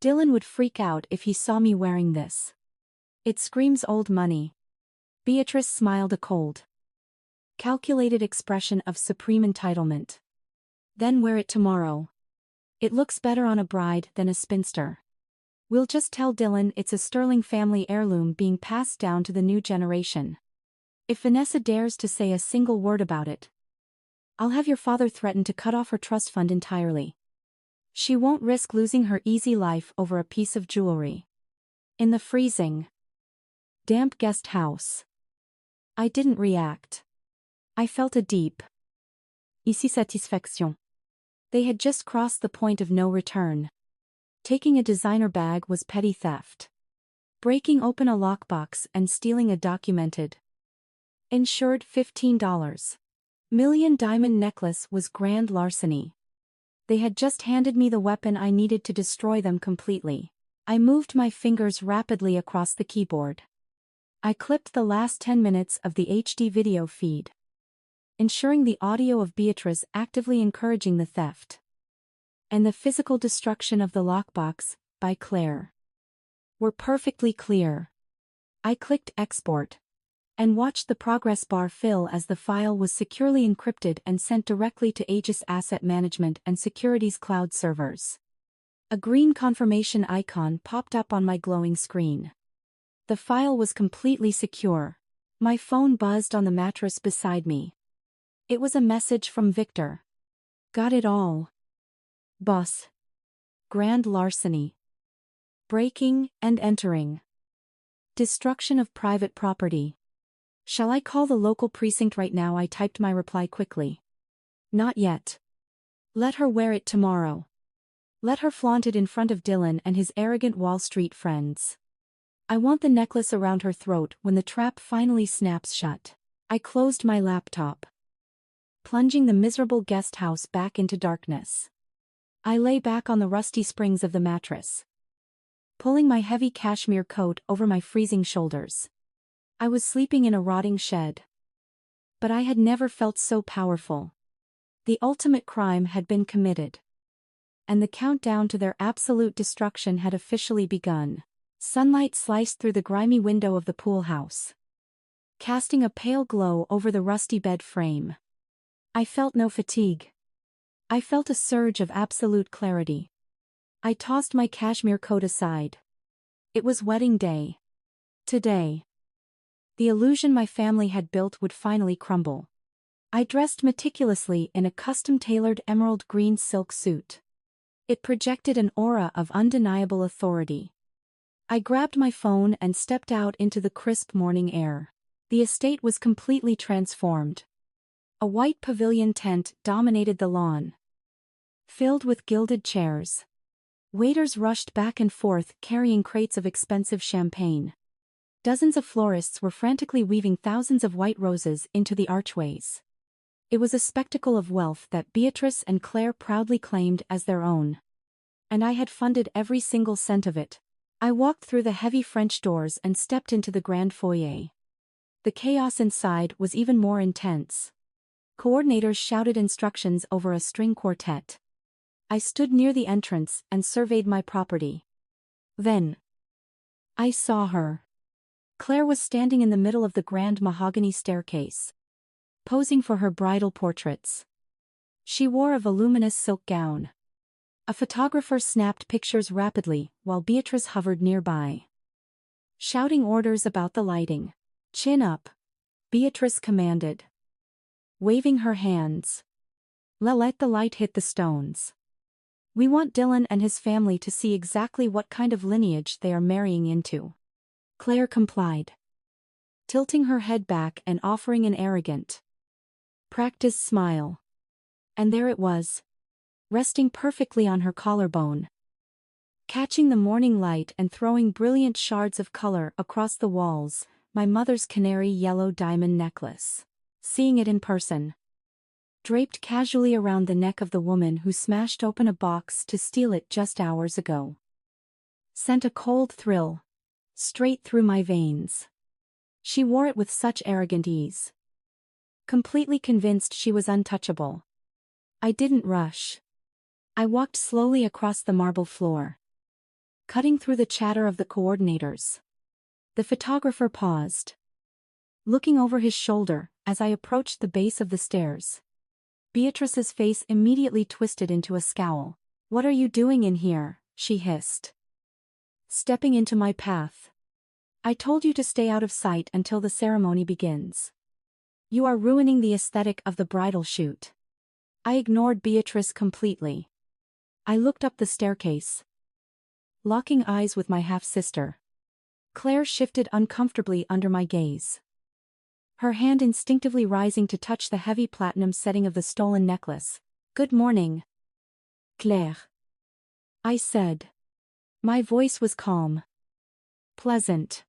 Dylan would freak out if he saw me wearing this. It screams old money. Beatrice smiled a cold, calculated expression of supreme entitlement. Then wear it tomorrow. It looks better on a bride than a spinster. We'll just tell Dylan it's a Sterling family heirloom being passed down to the new generation. If Vanessa dares to say a single word about it, I'll have your father threaten to cut off her trust fund entirely. She won't risk losing her easy life over a piece of jewelry. In the freezing, damp guest house, I didn't react. I felt a deep, ici satisfaction. They had just crossed the point of no return. Taking a designer bag was petty theft. Breaking open a lockbox and stealing a documented, insured $15 million diamond necklace was grand larceny. They had just handed me the weapon I needed to destroy them completely. I moved my fingers rapidly across the keyboard. I clipped the last 10 minutes of the HD video feed, ensuring the audio of Beatrice actively encouraging the theft, and the physical destruction of the lockbox, by Claire, were perfectly clear. I clicked export, and watched the progress bar fill as the file was securely encrypted and sent directly to Aegis Asset Management and Securities Cloud servers. A green confirmation icon popped up on my glowing screen. The file was completely secure. My phone buzzed on the mattress beside me. It was a message from Victor. Got it all, boss. Grand larceny. Breaking and entering. Destruction of private property. Shall I call the local precinct right now? I typed my reply quickly. Not yet. Let her wear it tomorrow. Let her flaunt it in front of Dylan and his arrogant Wall Street friends. I want the necklace around her throat when the trap finally snaps shut. I closed my laptop, plunging the miserable guest house back into darkness. I lay back on the rusty springs of the mattress, pulling my heavy cashmere coat over my freezing shoulders. I was sleeping in a rotting shed. But I had never felt so powerful. The ultimate crime had been committed. And the countdown to their absolute destruction had officially begun. Sunlight sliced through the grimy window of the pool house, casting a pale glow over the rusty bed frame. I felt no fatigue. I felt a surge of absolute clarity. I tossed my cashmere coat aside. It was wedding day. Today. The illusion my family had built would finally crumble. I dressed meticulously in a custom-tailored emerald green silk suit. It projected an aura of undeniable authority. I grabbed my phone and stepped out into the crisp morning air. The estate was completely transformed. A white pavilion tent dominated the lawn, filled with gilded chairs. Waiters rushed back and forth carrying crates of expensive champagne. Dozens of florists were frantically weaving thousands of white roses into the archways. It was a spectacle of wealth that Beatrice and Claire proudly claimed as their own. And I had funded every single cent of it. I walked through the heavy French doors and stepped into the grand foyer. The chaos inside was even more intense. Coordinators shouted instructions over a string quartet. I stood near the entrance and surveyed my property. Then I saw her. Claire was standing in the middle of the grand mahogany staircase, posing for her bridal portraits. She wore a voluminous silk gown. A photographer snapped pictures rapidly while Beatrice hovered nearby, shouting orders about the lighting. "Chin up," Beatrice commanded, waving her hands. "Let the light hit the stones. We want Dylan and his family to see exactly what kind of lineage they are marrying into." Claire complied, tilting her head back and offering an arrogant, practiced smile. And there it was, resting perfectly on her collarbone, catching the morning light and throwing brilliant shards of color across the walls, my mother's canary yellow diamond necklace. Seeing it in person, draped casually around the neck of the woman who smashed open a box to steal it just hours ago, sent a cold thrill straight through my veins. She wore it with such arrogant ease, completely convinced she was untouchable. I didn't rush. I walked slowly across the marble floor, cutting through the chatter of the coordinators. The photographer paused, looking over his shoulder as I approached the base of the stairs. Beatrice's face immediately twisted into a scowl. "What are you doing in here?" she hissed, stepping into my path. "I told you to stay out of sight until the ceremony begins. You are ruining the aesthetic of the bridal shoot." I ignored Beatrice completely. I looked up the staircase, locking eyes with my half-sister. Claire shifted uncomfortably under my gaze, her hand instinctively rising to touch the heavy platinum setting of the stolen necklace. "Good morning, Claire," I said. My voice was calm, pleasant,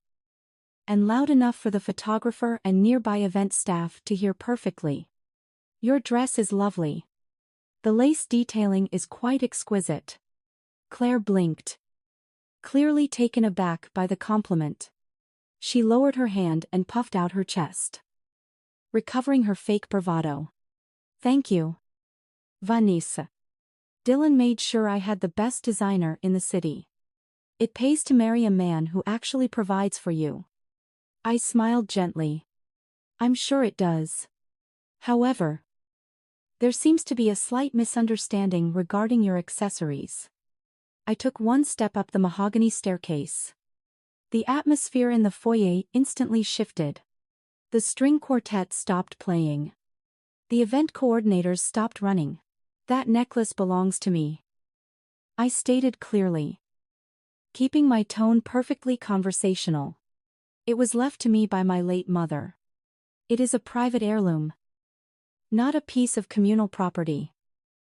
and loud enough for the photographer and nearby event staff to hear perfectly. "Your dress is lovely. The lace detailing is quite exquisite." Claire blinked, clearly taken aback by the compliment. She lowered her hand and puffed out her chest, recovering her fake bravado. "Thank you, Vanessa. Dylan made sure I had the best designer in the city. It pays to marry a man who actually provides for you." I smiled gently. "I'm sure it does. However, there seems to be a slight misunderstanding regarding your accessories." I took one step up the mahogany staircase. The atmosphere in the foyer instantly shifted. The string quartet stopped playing. The event coordinators stopped running. "That necklace belongs to me," I stated clearly, keeping my tone perfectly conversational. "It was left to me by my late mother. It is a private heirloom, not a piece of communal property.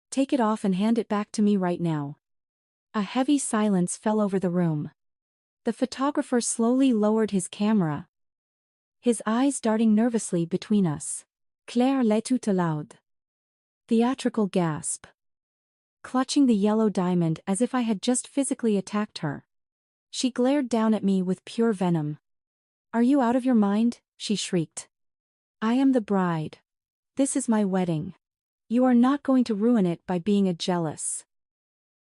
Take it off and hand it back to me right now." A heavy silence fell over the room. The photographer slowly lowered his camera, his eyes darting nervously between us. "Claire let out a loud, theatrical gasp. clutching the yellow diamond as if I had just physically attacked her. She glared down at me with pure venom. "Are you out of your mind?" she shrieked. "I am the bride. This is my wedding. You are not going to ruin it by being a jealous,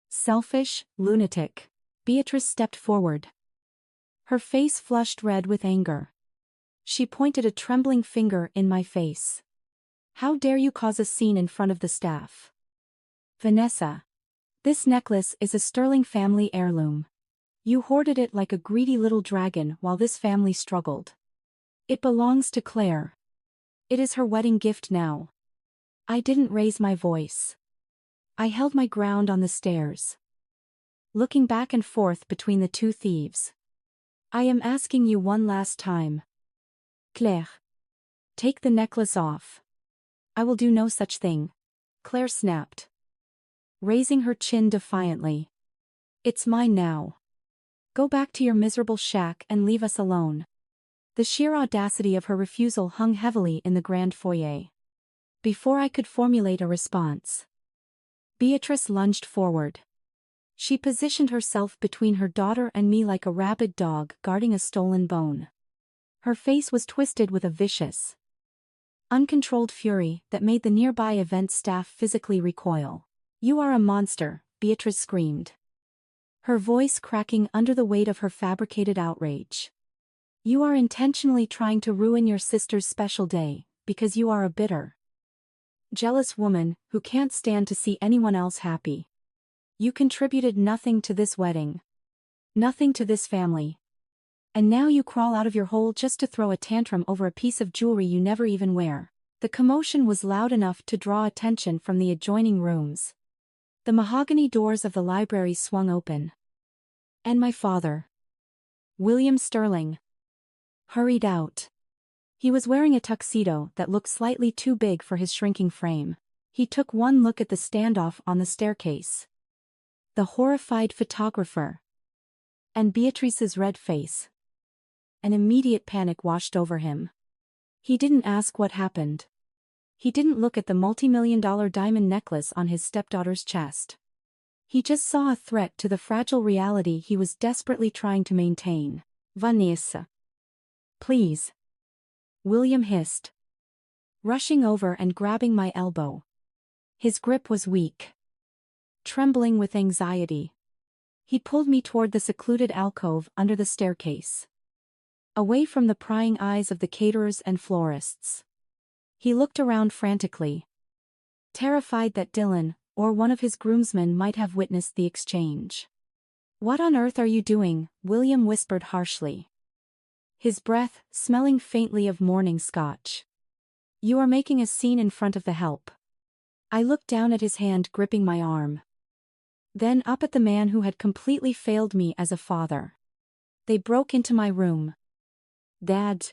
selfish lunatic." Beatrice stepped forward. Her face flushed red with anger. She pointed a trembling finger in my face. "How dare you cause a scene in front of the staff? Vanessa. This necklace is a Sterling family heirloom. You hoarded it like a greedy little dragon while this family struggled. It belongs to Claire. It is her wedding gift now." I didn't raise my voice. I held my ground on the stairs, looking back and forth between the two thieves. "I am asking you one last time. Claire. Take the necklace off." "I will do no such thing," Claire snapped, raising her chin defiantly. "It's mine now. Go back to your miserable shack and leave us alone." The sheer audacity of her refusal hung heavily in the grand foyer. Before I could formulate a response, Beatrice lunged forward. She positioned herself between her daughter and me like a rabid dog guarding a stolen bone. Her face was twisted with a vicious, uncontrolled fury that made the nearby event staff physically recoil. "You are a monster," Beatrice screamed, her voice cracking under the weight of her fabricated outrage. "You are intentionally trying to ruin your sister's special day, because you are a bitter, jealous woman who can't stand to see anyone else happy. You contributed nothing to this wedding, nothing to this family. And now you crawl out of your hole just to throw a tantrum over a piece of jewelry you never even wear." The commotion was loud enough to draw attention from the adjoining rooms. The mahogany doors of the library swung open, and my father, William Sterling, hurried out. He was wearing a tuxedo that looked slightly too big for his shrinking frame. He took one look at the standoff on the staircase, the horrified photographer, and Beatrice's red face. An immediate panic washed over him. He didn't ask what happened. He didn't look at the multi-million-dollar diamond necklace on his stepdaughter's chest. He just saw a threat to the fragile reality he was desperately trying to maintain. "Vanessa. Please," William hissed, rushing over and grabbing my elbow. His grip was weak. Trembling with anxiety, he pulled me toward the secluded alcove under the staircase, away from the prying eyes of the caterers and florists. He looked around frantically, terrified that Dylan, or one of his groomsmen, might have witnessed the exchange. "What on earth are you doing?" William whispered harshly, his breath smelling faintly of morning scotch. "You are making a scene in front of the help." I looked down at his hand gripping my arm, then up at the man who had completely failed me as a father. "They broke into my room, Dad,"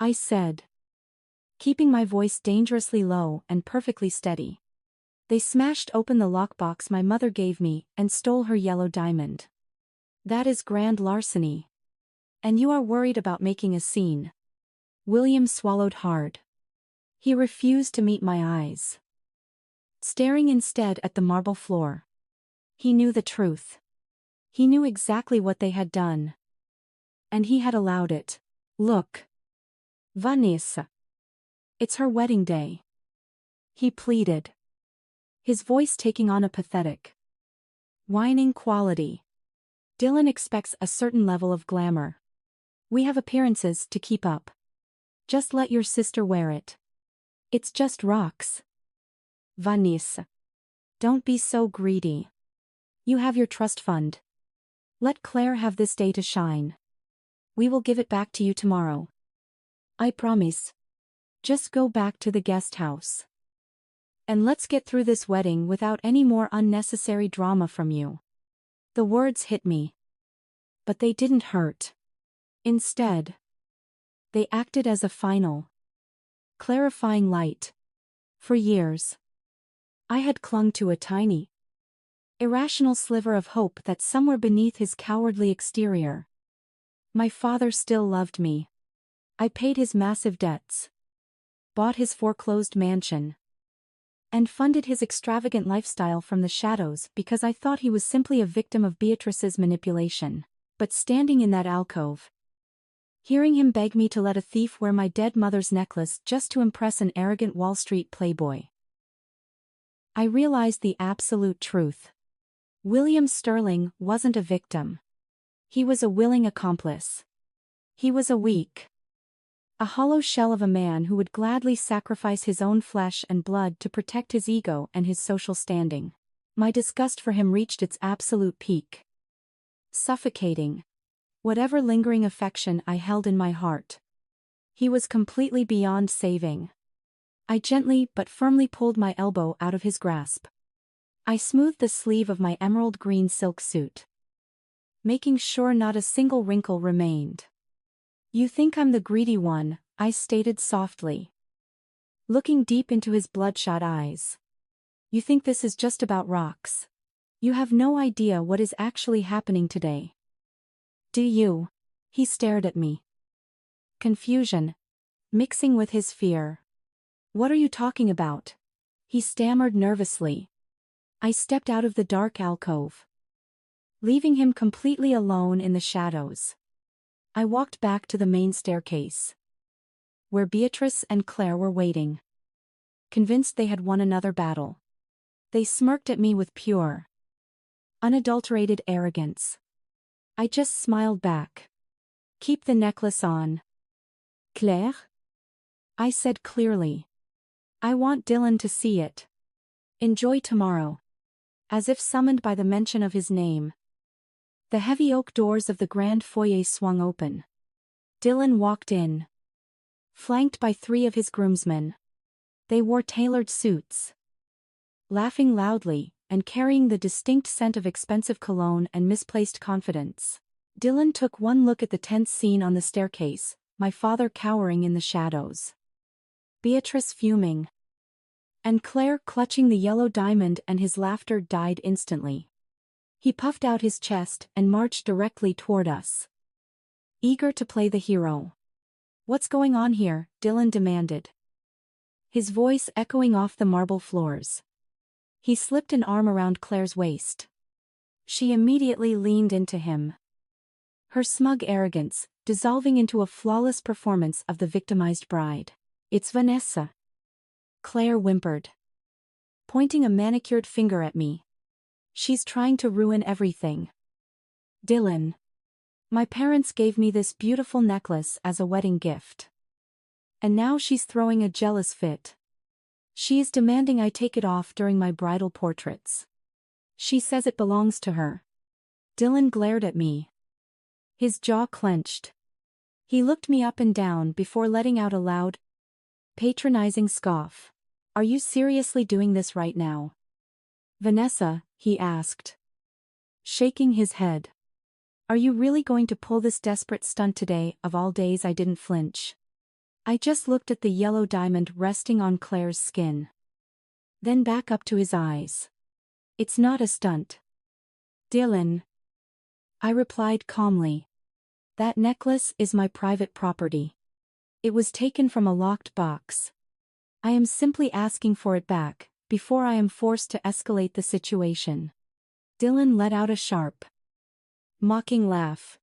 I said, keeping my voice dangerously low and perfectly steady. "They smashed open the lockbox my mother gave me and stole her yellow diamond. That is grand larceny. And you are worried about making a scene." William swallowed hard. He refused to meet my eyes, staring instead at the marble floor. He knew the truth. He knew exactly what they had done. And he had allowed it. "Look, Vanessa. It's her wedding day," he pleaded, his voice taking on a pathetic, whining quality. "Dylan expects a certain level of glamour. We have appearances to keep up. Just let your sister wear it. It's just rocks. Vanessa. Don't be so greedy. You have your trust fund. Let Claire have this day to shine. We will give it back to you tomorrow. I promise. Just go back to the guest house. And let's get through this wedding without any more unnecessary drama from you." The words hit me, but they didn't hurt. Instead, they acted as a final, clarifying light. For years, I had clung to a tiny, irrational sliver of hope that somewhere beneath his cowardly exterior, my father still loved me. I paid his massive debts, bought his foreclosed mansion, and funded his extravagant lifestyle from the shadows because I thought he was simply a victim of Beatrice's manipulation. But standing in that alcove, hearing him beg me to let a thief wear my dead mother's necklace just to impress an arrogant Wall Street playboy, I realized the absolute truth. William Sterling wasn't a victim. He was a willing accomplice. He was a hollow shell of a man who would gladly sacrifice his own flesh and blood to protect his ego and his social standing. My disgust for him reached its absolute peak. Suffocating whatever lingering affection I held in my heart. He was completely beyond saving. I gently but firmly pulled my elbow out of his grasp. I smoothed the sleeve of my emerald green silk suit, making sure not a single wrinkle remained. "You think I'm the greedy one," I stated softly, looking deep into his bloodshot eyes. "You think this is just about rocks. You have no idea what is actually happening today. Do you?" He stared at me. Confusion mixing with his fear. "What are you talking about?" he stammered nervously. I stepped out of the dark alcove, leaving him completely alone in the shadows. I walked back to the main staircase, where Beatrice and Claire were waiting, convinced they had won another battle. They smirked at me with pure, unadulterated arrogance. I just smiled back. "Keep the necklace on, Claire," I said clearly. "I want Dylan to see it. Enjoy tomorrow." As if summoned by the mention of his name, the heavy oak doors of the grand foyer swung open. Dylan walked in, flanked by 3 of his groomsmen. They wore tailored suits, laughing loudly, and carrying the distinct scent of expensive cologne and misplaced confidence. Dylan took one look at the tense scene on the staircase, my father cowering in the shadows, Beatrice fuming, and Claire clutching the yellow diamond, and his laughter died instantly. He puffed out his chest and marched directly toward us, eager to play the hero. "What's going on here?" Dylan demanded, his voice echoing off the marble floors. He slipped an arm around Claire's waist. She immediately leaned into him, her smug arrogance dissolving into a flawless performance of the victimized bride. "It's Vanessa," Claire whimpered, pointing a manicured finger at me. "She's trying to ruin everything." "Dylan, my parents gave me this beautiful necklace as a wedding gift. And now she's throwing a jealous fit. She is demanding I take it off during my bridal portraits. She says it belongs to her." Dylan glared at me, his jaw clenched. He looked me up and down before letting out a loud, patronizing scoff. "Are you seriously doing this right now, Vanessa?" he asked, shaking his head. "Are you really going to pull this desperate stunt today of all days?" I didn't flinch. I just looked at the yellow diamond resting on Claire's skin, then back up to his eyes. "It's not a stunt, Dylan," I replied calmly. "That necklace is my private property. It was taken from a locked box. I am simply asking for it back, before I am forced to escalate the situation." Dylan let out a sharp, mocking laugh,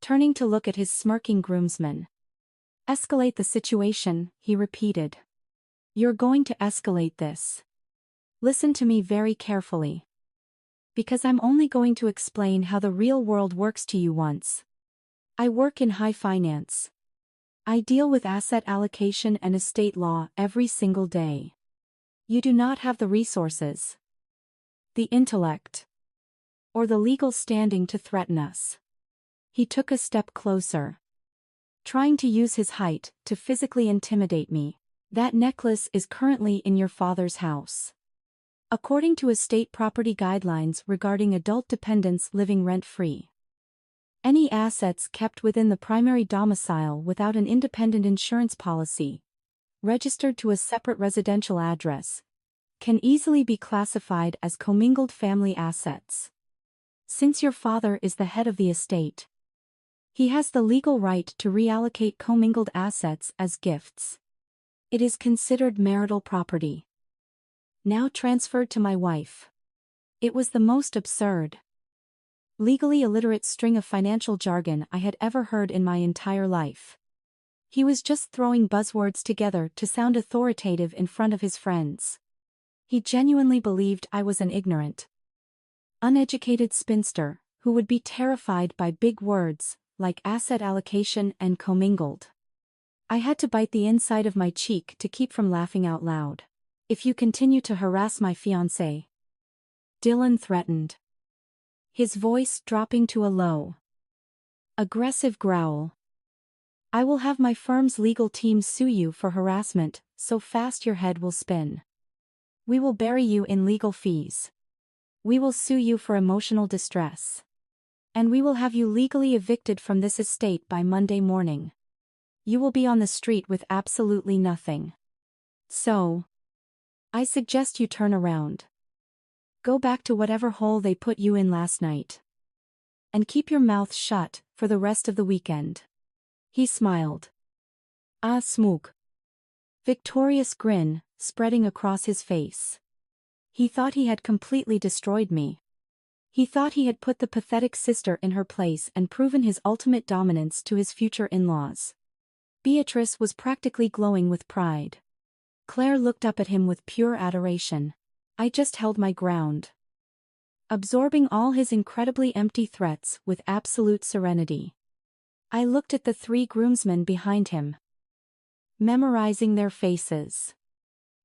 turning to look at his smirking groomsmen. "Escalate the situation," he repeated. "You're going to escalate this. Listen to me very carefully, because I'm only going to explain how the real world works to you once. I work in high finance. I deal with asset allocation and estate law every single day. You do not have the resources, the intellect, or the legal standing to threaten us." He took a step closer, trying to use his height to physically intimidate me. "That necklace is currently in your father's house. According to estate property guidelines regarding adult dependents living rent-free, any assets kept within the primary domicile without an independent insurance policy, registered to a separate residential address, can easily be classified as commingled family assets. Since your father is the head of the estate, he has the legal right to reallocate commingled assets as gifts. It is considered marital property. now transferred to my wife. It was the most absurd, legally illiterate string of financial jargon I had ever heard in my entire life. He was just throwing buzzwords together to sound authoritative in front of his friends. He genuinely believed I was an ignorant, uneducated spinster who would be terrified by big words like asset allocation and commingled. I had to bite the inside of my cheek to keep from laughing out loud. "If you continue to harass my fiancé," Dylan threatened, his voice dropping to a low, aggressive growl, "I will have my firm's legal team sue you for harassment so fast your head will spin. We will bury you in legal fees. We will sue you for emotional distress. And we will have you legally evicted from this estate by Monday morning. You will be on the street with absolutely nothing. So, I suggest you turn around. Go back to whatever hole they put you in last night. And keep your mouth shut for the rest of the weekend." He smiled. A smug, victorious grin spreading across his face. He thought he had completely destroyed me. He thought he had put the pathetic sister in her place and proven his ultimate dominance to his future in-laws. Beatrice was practically glowing with pride. Claire looked up at him with pure adoration. I just held my ground, absorbing all his incredibly empty threats with absolute serenity. I looked at the 3 groomsmen behind him, memorizing their faces.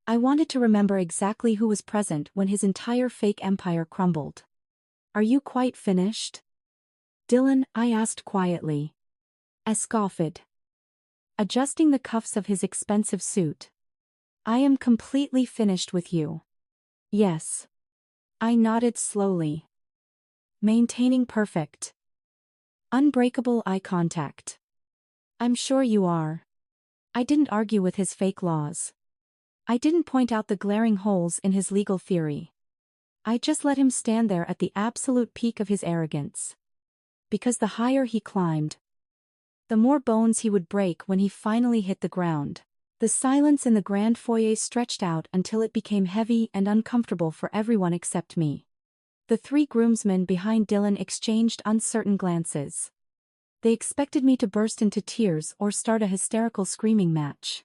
I wanted to remember exactly who was present when his entire fake empire crumbled. "Are you quite finished, Dylan?" I asked quietly. Scoffed, adjusting the cuffs of his expensive suit. "I am completely finished with you." "Yes." I nodded slowly, maintaining perfect, unbreakable eye contact. "I'm sure you are." I didn't argue with his fake laws. I didn't point out the glaring holes in his legal theory. I just let him stand there at the absolute peak of his arrogance. Because the higher he climbed, the more bones he would break when he finally hit the ground. The silence in the grand foyer stretched out until it became heavy and uncomfortable for everyone except me. The 3 groomsmen behind Dylan exchanged uncertain glances. They expected me to burst into tears or start a hysterical screaming match.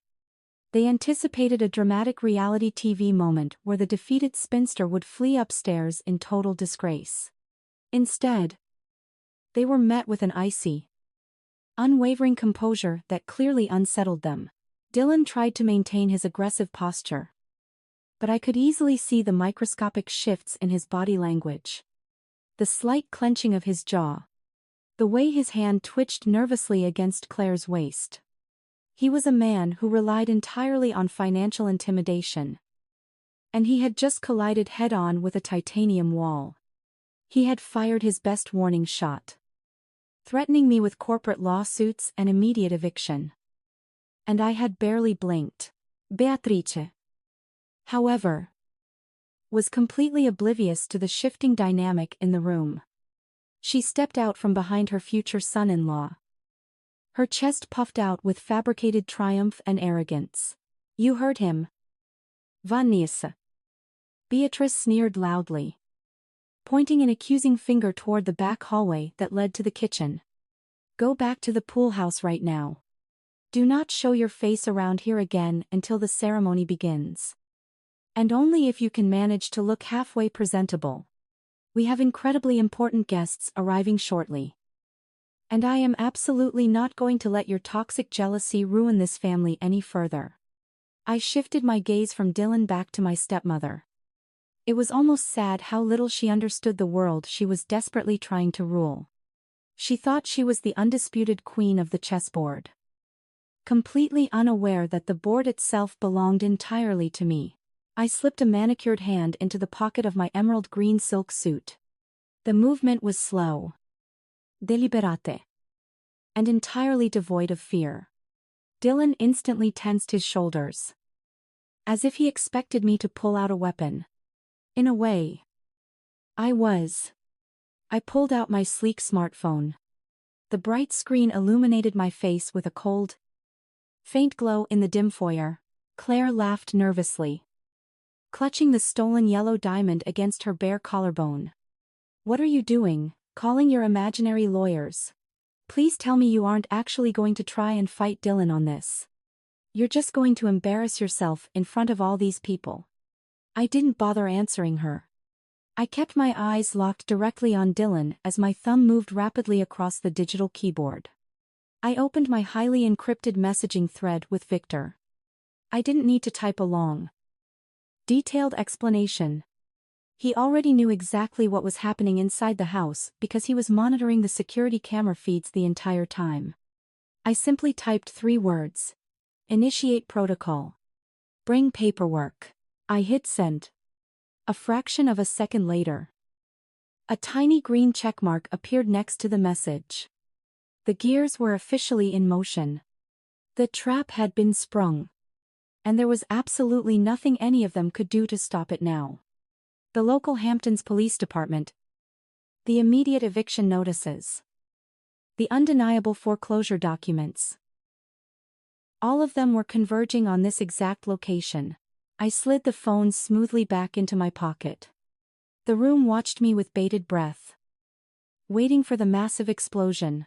They anticipated a dramatic reality TV moment where the defeated spinster would flee upstairs in total disgrace. Instead, they were met with an icy, unwavering composure that clearly unsettled them. Dylan tried to maintain his aggressive posture, but I could easily see the microscopic shifts in his body language. The slight clenching of his jaw, the way his hand twitched nervously against Claire's waist. He was a man who relied entirely on financial intimidation. And he had just collided head-on with a titanium wall. He had fired his best warning shot, threatening me with corporate lawsuits and immediate eviction. And I had barely blinked. Beatrice, however, was completely oblivious to the shifting dynamic in the room. She stepped out from behind her future son-in-law, her chest puffed out with fabricated triumph and arrogance. "You heard him, Vanessa." Beatrice sneered loudly, pointing an accusing finger toward the back hallway that led to the kitchen. "Go back to the pool house right now. Do not show your face around here again until the ceremony begins. And only if you can manage to look halfway presentable. We have incredibly important guests arriving shortly. And I am absolutely not going to let your toxic jealousy ruin this family any further." I shifted my gaze from Dylan back to my stepmother. It was almost sad how little she understood the world she was desperately trying to rule. She thought she was the undisputed queen of the chessboard, completely unaware that the board itself belonged entirely to me. I slipped a manicured hand into the pocket of my emerald green silk suit. The movement was slow, deliberate, and entirely devoid of fear. Dylan instantly tensed his shoulders, as if he expected me to pull out a weapon. In a way, I was. I pulled out my sleek smartphone. The bright screen illuminated my face with a cold, faint glow in the dim foyer. Claire laughed nervously, clutching the stolen yellow diamond against her bare collarbone. "What are you doing, calling your imaginary lawyers? Please tell me you aren't actually going to try and fight Dylan on this. You're just going to embarrass yourself in front of all these people." I didn't bother answering her. I kept my eyes locked directly on Dylan as my thumb moved rapidly across the digital keyboard. I opened my highly encrypted messaging thread with Victor. I didn't need to type a long, detailed explanation. He already knew exactly what was happening inside the house because he was monitoring the security camera feeds the entire time. I simply typed 3 words. Initiate protocol. Bring paperwork. I hit send. A fraction of a second later, a tiny green checkmark appeared next to the message. The gears were officially in motion. The trap had been sprung. And there was absolutely nothing any of them could do to stop it now. The local Hamptons Police Department. The immediate eviction notices. The undeniable foreclosure documents. All of them were converging on this exact location. I slid the phone smoothly back into my pocket. The room watched me with bated breath, waiting for the massive explosion.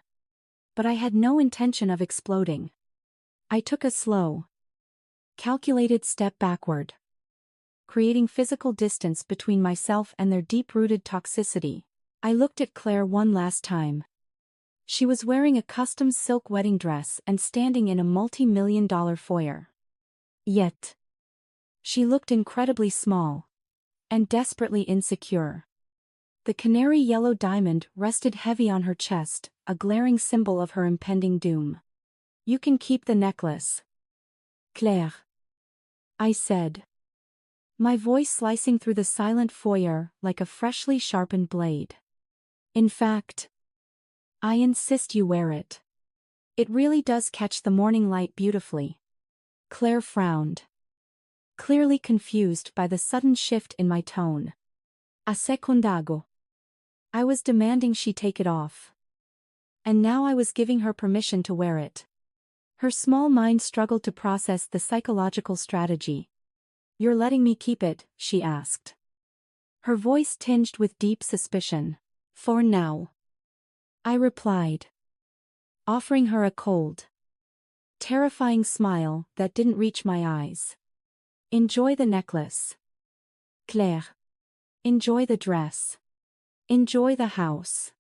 But I had no intention of exploding. I took a slow, calculated step backward, creating physical distance between myself and their deep-rooted toxicity. I looked at Claire one last time. She was wearing a custom silk wedding dress and standing in a multi-million-dollar foyer. Yet, she looked incredibly small and desperately insecure. The canary yellow diamond rested heavy on her chest, a glaring symbol of her impending doom. "You can keep the necklace, Claire," I said, my voice slicing through the silent foyer like a freshly sharpened blade. "In fact, I insist you wear it. It really does catch the morning light beautifully." Claire frowned, clearly confused by the sudden shift in my tone. A secundago. I was demanding she take it off. And now I was giving her permission to wear it. Her small mind struggled to process the psychological strategy. "You're letting me keep it?" she asked. Her voice tinged with deep suspicion. "For now," I replied, offering her a cold, terrifying smile that didn't reach my eyes. "Enjoy the necklace, Claire. Enjoy the dress. Enjoy the house.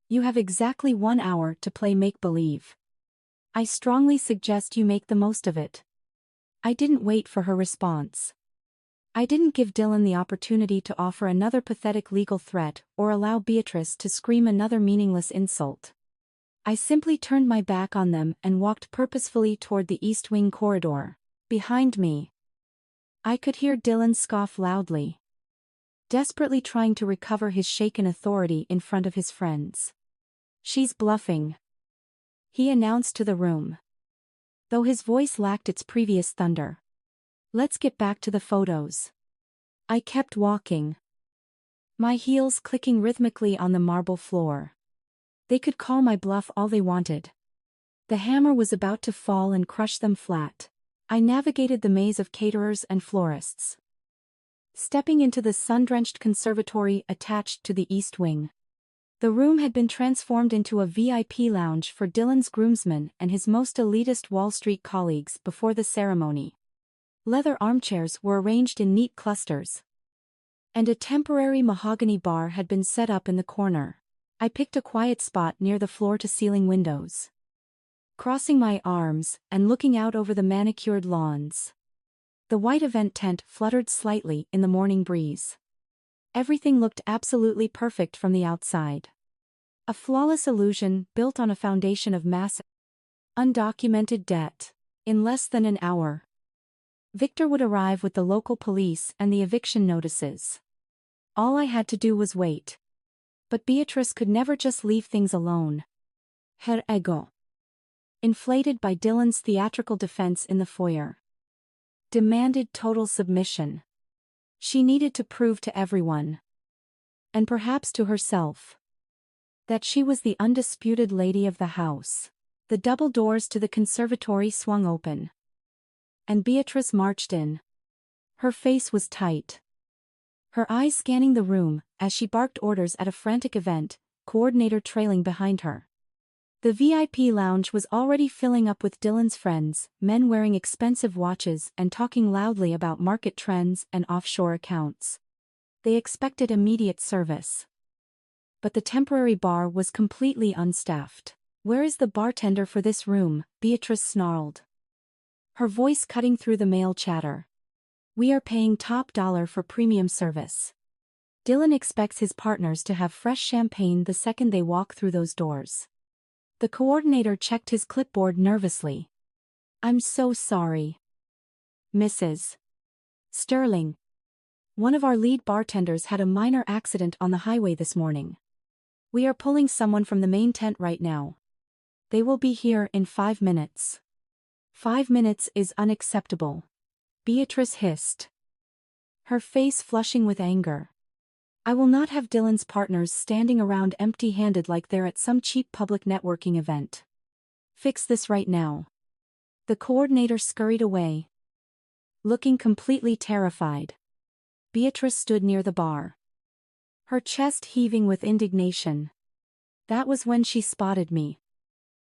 You have exactly 1 hour to play make-believe. I strongly suggest you make the most of it." I didn't wait for her response. I didn't give Dylan the opportunity to offer another pathetic legal threat or allow Beatrice to scream another meaningless insult. I simply turned my back on them and walked purposefully toward the East Wing corridor. Behind me, I could hear Dylan scoff loudly, desperately trying to recover his shaken authority in front of his friends. "She's bluffing," he announced to the room, though his voice lacked its previous thunder. "Let's get back to the photos." I kept walking, my heels clicking rhythmically on the marble floor. They could call my bluff all they wanted. The hammer was about to fall and crush them flat. I navigated the maze of caterers and florists, stepping into the sun-drenched conservatory attached to the East Wing. The room had been transformed into a VIP lounge for Dylan's groomsmen and his most elitist Wall Street colleagues before the ceremony. Leather armchairs were arranged in neat clusters, and a temporary mahogany bar had been set up in the corner. I picked a quiet spot near the floor-to-ceiling windows, crossing my arms and looking out over the manicured lawns. The white event tent fluttered slightly in the morning breeze. Everything looked absolutely perfect from the outside. A flawless illusion built on a foundation of massive, undocumented debt. In less than an hour, Victor would arrive with the local police and the eviction notices. All I had to do was wait. But Beatrice could never just leave things alone. Her ego, inflated by Dylan's theatrical defense in the foyer, demanded total submission. She needed to prove to everyone, and perhaps to herself, that she was the undisputed lady of the house. The double doors to the conservatory swung open, and Beatrice marched in, Her face was tight, her eyes scanning the room as she barked orders at a frantic event coordinator trailing behind her. The VIP lounge was already filling up with Dylan's friends, men wearing expensive watches and talking loudly about market trends and offshore accounts. They expected immediate service. But the temporary bar was completely unstaffed. "Where is the bartender for this room?" Beatrice snarled, her voice cutting through the male chatter. "We are paying top dollar for premium service. Dylan expects his partners to have fresh champagne the second they walk through those doors." The coordinator checked his clipboard nervously. "I'm so sorry, Mrs. Sterling. One of our lead bartenders had a minor accident on the highway this morning. We are pulling someone from the main tent right now. They will be here in 5 minutes. 5 minutes is unacceptable," Beatrice hissed, her face flushing with anger. "I will not have Dylan's partners standing around empty-handed like they're at some cheap public networking event. Fix this right now." The coordinator scurried away, looking completely terrified. Beatrice stood near the bar, her chest heaving with indignation. That was when she spotted me,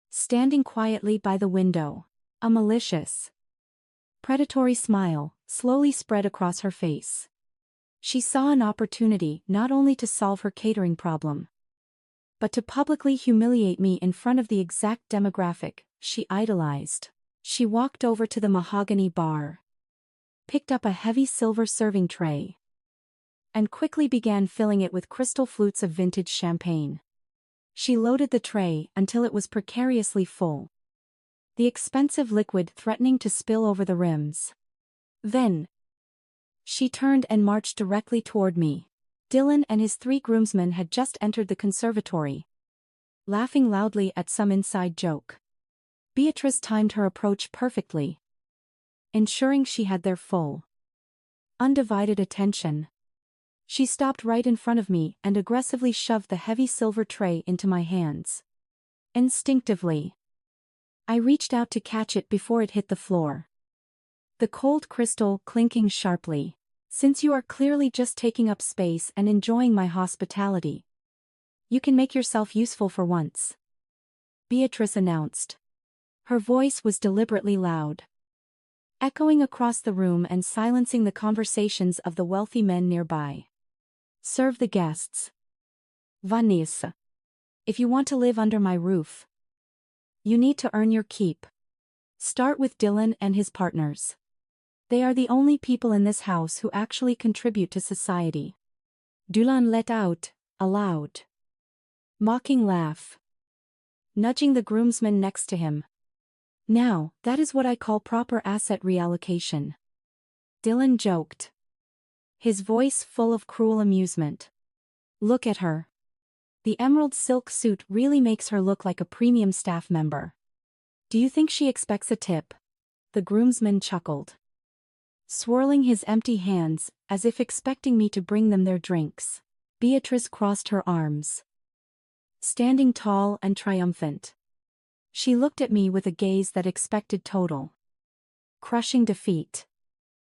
standing quietly by the window. A malicious, predatory smile slowly spread across her face. She saw an opportunity not only to solve her catering problem, but to publicly humiliate me in front of the exact demographic she idolized. She walked over to the mahogany bar, picked up a heavy silver serving tray, and quickly began filling it with crystal flutes of vintage champagne. She loaded the tray until it was precariously full, the expensive liquid threatening to spill over the rims. Then she turned and marched directly toward me. Dylan and his 3 groomsmen had just entered the conservatory, laughing loudly at some inside joke. Beatrice timed her approach perfectly, ensuring she had their full, undivided attention. She stopped right in front of me and aggressively shoved the heavy silver tray into my hands. Instinctively, I reached out to catch it before it hit the floor, the cold crystal clinking sharply. "Since you are clearly just taking up space and enjoying my hospitality, you can make yourself useful for once," Beatrice announced. Her voice was deliberately loud, echoing across the room and silencing the conversations of the wealthy men nearby. "Serve the guests, Vanessa. If you want to live under my roof, you need to earn your keep. Start with Dylan and his partners. They are the only people in this house who actually contribute to society." Dylan let out a loud, mocking laugh, nudging the groomsman next to him. "Now, that is what I call proper asset reallocation," Dylan joked, his voice full of cruel amusement. "Look at her. The emerald silk suit really makes her look like a premium staff member. Do you think she expects a tip?" The groomsman chuckled, swirling his empty hands as if expecting me to bring them their drinks. Beatrice crossed her arms, standing tall and triumphant. She looked at me with a gaze that expected total, crushing defeat.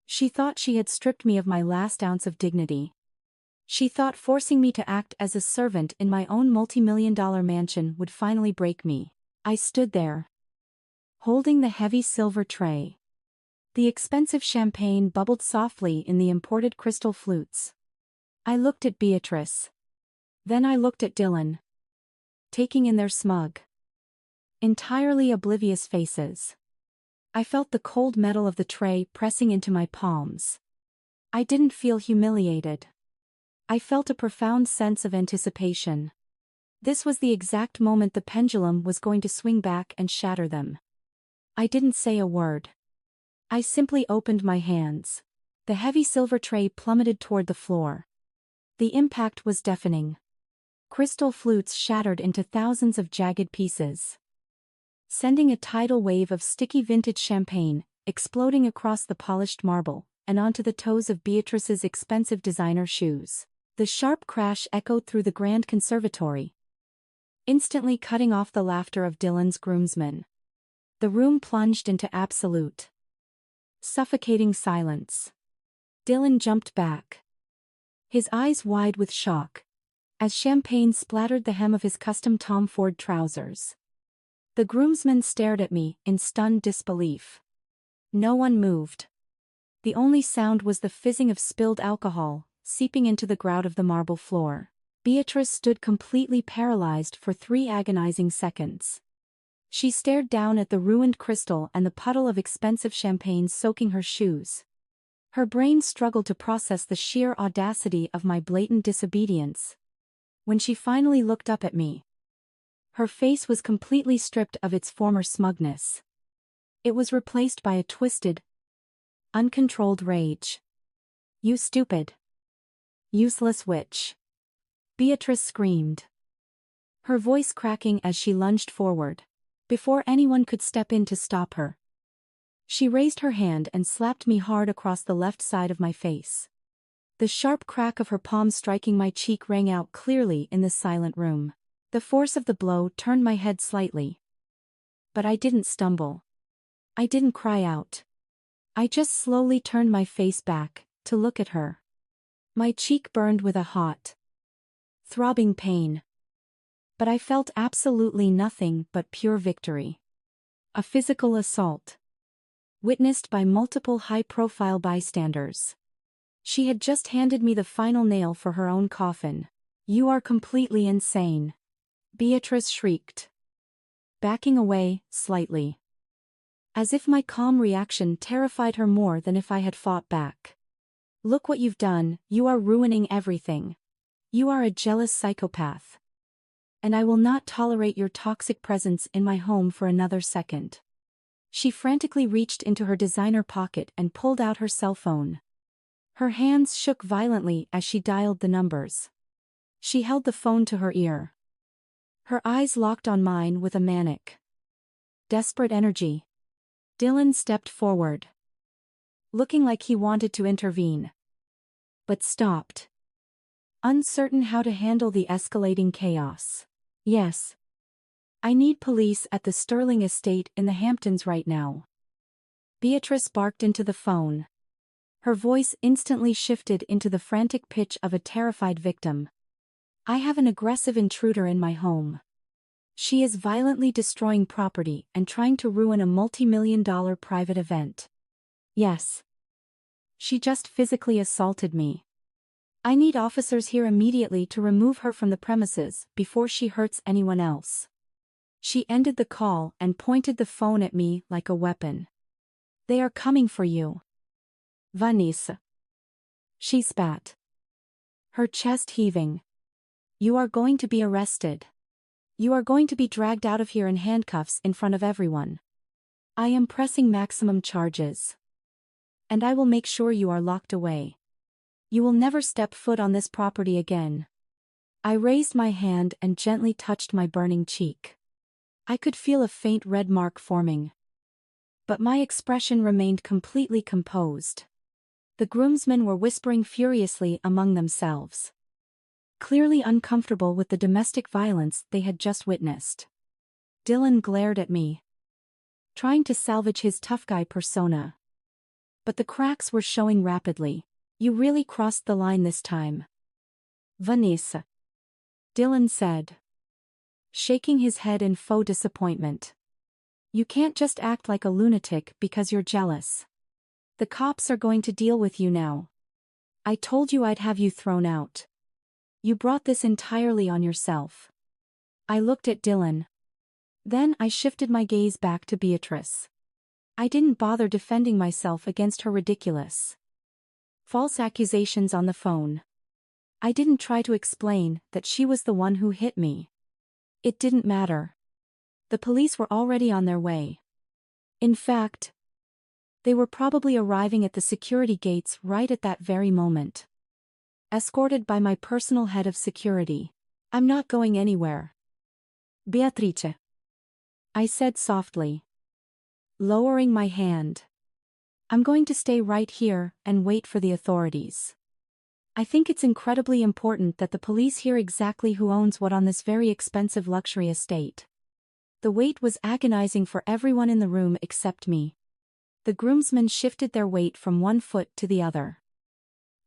She thought she had stripped me of my last ounce of dignity. She thought forcing me to act as a servant in my own multi-million-dollar mansion would finally break me. I stood there, holding the heavy silver tray. The expensive champagne bubbled softly in the imported crystal flutes. I looked at Beatrice. Then I looked at Dylan, taking in their smug, entirely oblivious faces. I felt the cold metal of the tray pressing into my palms. I didn't feel humiliated. I felt a profound sense of anticipation. This was the exact moment the pendulum was going to swing back and shatter them. I didn't say a word. I simply opened my hands. The heavy silver tray plummeted toward the floor. The impact was deafening. Crystal flutes shattered into thousands of jagged pieces, sending a tidal wave of sticky vintage champagne exploding across the polished marble and onto the toes of Beatrice's expensive designer shoes. The sharp crash echoed through the grand conservatory, instantly cutting off the laughter of Dylan's groomsmen. The room plunged into absolute, suffocating silence. Dylan jumped back, his eyes wide with shock, as champagne splattered the hem of his custom Tom Ford trousers. The groomsmen stared at me in stunned disbelief. No one moved. The only sound was the fizzing of spilled alcohol, seeping into the grout of the marble floor. Beatrice stood completely paralyzed for 3 agonizing seconds. She stared down at the ruined crystal and the puddle of expensive champagne soaking her shoes. Her brain struggled to process the sheer audacity of my blatant disobedience. When she finally looked up at me, her face was completely stripped of its former smugness. It was replaced by a twisted, uncontrolled rage. "You stupid, useless witch!" Beatrice screamed, her voice cracking as she lunged forward. Before anyone could step in to stop her, she raised her hand and slapped me hard across the left side of my face. The sharp crack of her palm striking my cheek rang out clearly in the silent room. The force of the blow turned my head slightly. But I didn't stumble. I didn't cry out. I just slowly turned my face back to look at her. My cheek burned with a hot, throbbing pain. But I felt absolutely nothing but pure victory. A physical assault, witnessed by multiple high-profile bystanders. She had just handed me the final nail for her own coffin. "You are completely insane," Beatrice shrieked, backing away slightly, as if my calm reaction terrified her more than if I had fought back. "Look what you've done, you are ruining everything. You are a jealous psychopath. And I will not tolerate your toxic presence in my home for another second." She frantically reached into her designer pocket and pulled out her cell phone. Her hands shook violently as she dialed the numbers. She held the phone to her ear, her eyes locked on mine with a manic, desperate energy. Dylan stepped forward, looking like he wanted to intervene, but stopped, uncertain how to handle the escalating chaos. "Yes. I need police at the Sterling estate in the Hamptons right now." Beatrice barked into the phone. Her voice instantly shifted into the frantic pitch of a terrified victim. "I have an aggressive intruder in my home. She is violently destroying property and trying to ruin a multi-million-dollar private event. Yes. She just physically assaulted me. I need officers here immediately to remove her from the premises before she hurts anyone else." She ended the call and pointed the phone at me like a weapon. "They are coming for you, Vanessa." She spat, her chest heaving. "You are going to be arrested. You are going to be dragged out of here in handcuffs in front of everyone. I am pressing maximum charges. And I will make sure you are locked away. You will never step foot on this property again." I raised my hand and gently touched my burning cheek. I could feel a faint red mark forming, but my expression remained completely composed. The groomsmen were whispering furiously among themselves, clearly uncomfortable with the domestic violence they had just witnessed. Dylan glared at me, trying to salvage his tough guy persona. But the cracks were showing rapidly. "You really crossed the line this time, Vanessa," Dylan said, shaking his head in faux disappointment. "You can't just act like a lunatic because you're jealous. The cops are going to deal with you now. I told you I'd have you thrown out. You brought this entirely on yourself." I looked at Dylan. Then I shifted my gaze back to Beatrice. I didn't bother defending myself against her ridiculous, false accusations on the phone. I didn't try to explain that she was the one who hit me. It didn't matter. The police were already on their way. In fact, they were probably arriving at the security gates right at that very moment, escorted by my personal head of security. "I'm not going anywhere, Beatrice," I said softly, lowering my hand. "I'm going to stay right here and wait for the authorities. I think it's incredibly important that the police hear exactly who owns what on this very expensive luxury estate." The wait was agonizing for everyone in the room except me. The groomsmen shifted their weight from one foot to the other,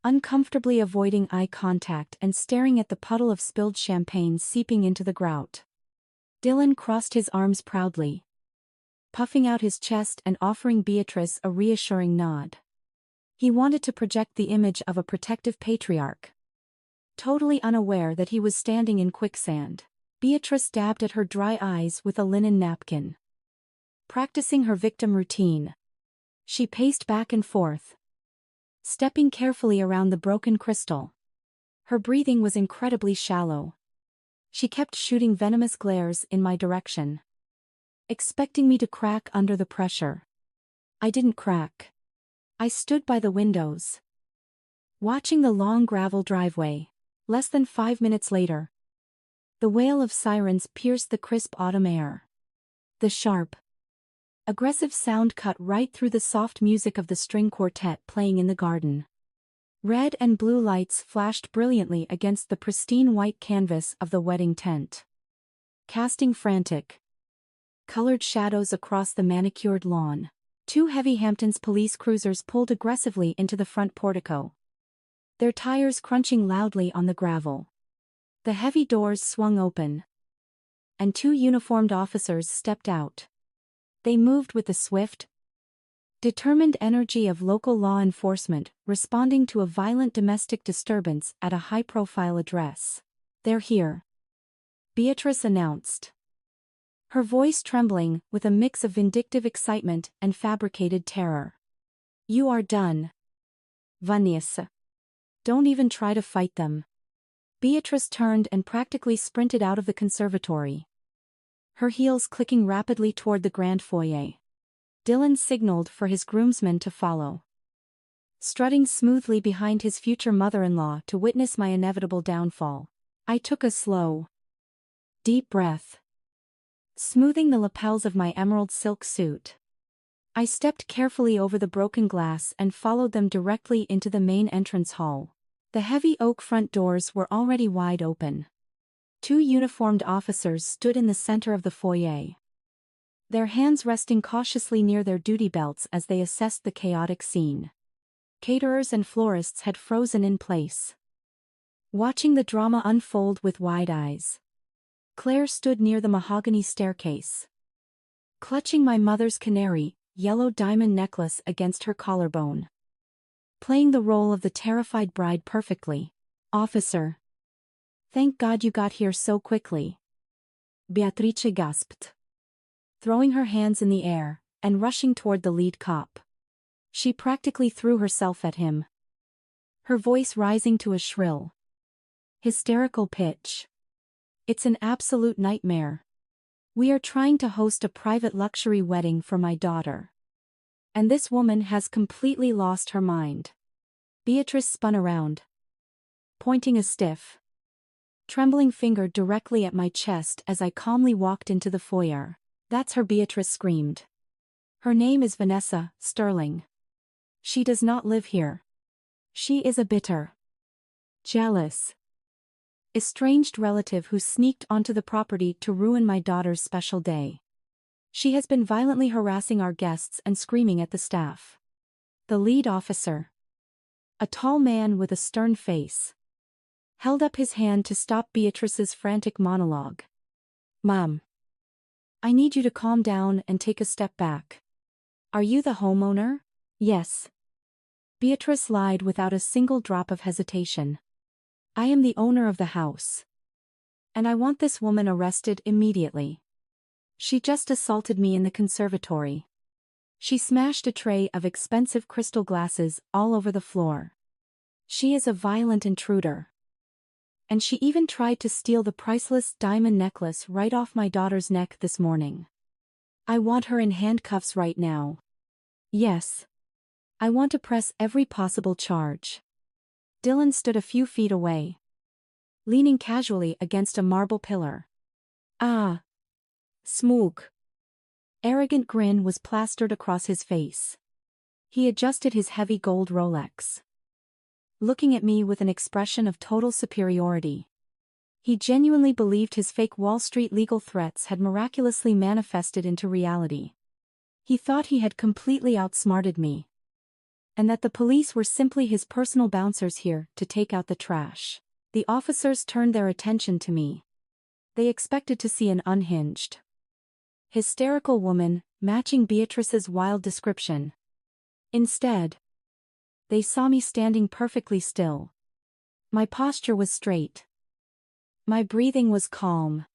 uncomfortably avoiding eye contact and staring at the puddle of spilled champagne seeping into the grout. Dylan crossed his arms proudly, puffing out his chest and offering Beatrice a reassuring nod. He wanted to project the image of a protective patriarch. Totally unaware that he was standing in quicksand, Beatrice dabbed at her dry eyes with a linen napkin. Practicing her victim routine, she paced back and forth, stepping carefully around the broken crystal. Her breathing was incredibly shallow. She kept shooting venomous glares in my direction, expecting me to crack under the pressure. I didn't crack. I stood by the windows, watching the long gravel driveway. Less than 5 minutes later, the wail of sirens pierced the crisp autumn air. The sharp, aggressive sound cut right through the soft music of the string quartet playing in the garden. Red and blue lights flashed brilliantly against the pristine white canvas of the wedding tent, casting frantic, colored shadows across the manicured lawn. 2 heavy Hamptons police cruisers pulled aggressively into the front portico, their tires crunching loudly on the gravel. The heavy doors swung open, and 2 uniformed officers stepped out. They moved with the swift, determined energy of local law enforcement responding to a violent domestic disturbance at a high-profile address. "They're here," Beatrice announced, her voice trembling with a mix of vindictive excitement and fabricated terror. "You are done, Vanessa. Don't even try to fight them." Beatrice turned and practically sprinted out of the conservatory, her heels clicking rapidly toward the grand foyer. Dylan signaled for his groomsmen to follow, strutting smoothly behind his future mother-in-law to witness my inevitable downfall. I took a slow, deep breath, smoothing the lapels of my emerald silk suit. I stepped carefully over the broken glass and followed them directly into the main entrance hall. The heavy oak front doors were already wide open. 2 uniformed officers stood in the center of the foyer, their hands resting cautiously near their duty belts as they assessed the chaotic scene. Caterers and florists had frozen in place, watching the drama unfold with wide eyes. Claire stood near the mahogany staircase, clutching my mother's canary, yellow diamond necklace against her collarbone, playing the role of the terrified bride perfectly. "Officer, thank God you got here so quickly," Beatrice gasped, throwing her hands in the air and rushing toward the lead cop. She practically threw herself at him, her voice rising to a shrill, hysterical pitch. "It's an absolute nightmare. We are trying to host a private luxury wedding for my daughter, and this woman has completely lost her mind." Beatrice spun around, pointing a stiff, trembling finger directly at my chest as I calmly walked into the foyer. "That's her," Beatrice screamed. "Her name is Vanessa Sterling. She does not live here. She is a bitter, jealous, estranged relative who sneaked onto the property to ruin my daughter's special day. She has been violently harassing our guests and screaming at the staff." The lead officer, a tall man with a stern face, held up his hand to stop Beatrice's frantic monologue. "Mom, I need you to calm down and take a step back. Are you the homeowner?" "Yes," Beatrice lied without a single drop of hesitation. "I am the owner of the house, and I want this woman arrested immediately. She just assaulted me in the conservatory. She smashed a tray of expensive crystal glasses all over the floor. She is a violent intruder. And she even tried to steal the priceless diamond necklace right off my daughter's neck this morning. I want her in handcuffs right now. Yes. I want to press every possible charge." Dylan stood a few feet away, leaning casually against a marble pillar. "Ah. Smoog." Arrogant grin was plastered across his face. He adjusted his heavy gold Rolex, looking at me with an expression of total superiority. He genuinely believed his fake Wall Street legal threats had miraculously manifested into reality. He thought he had completely outsmarted me. and that the police were simply his personal bouncers here to take out the trash. The officers turned their attention to me. They expected to see an unhinged, hysterical woman, matching Beatrice's wild description. Instead, they saw me standing perfectly still. My posture was straight. My breathing was calm.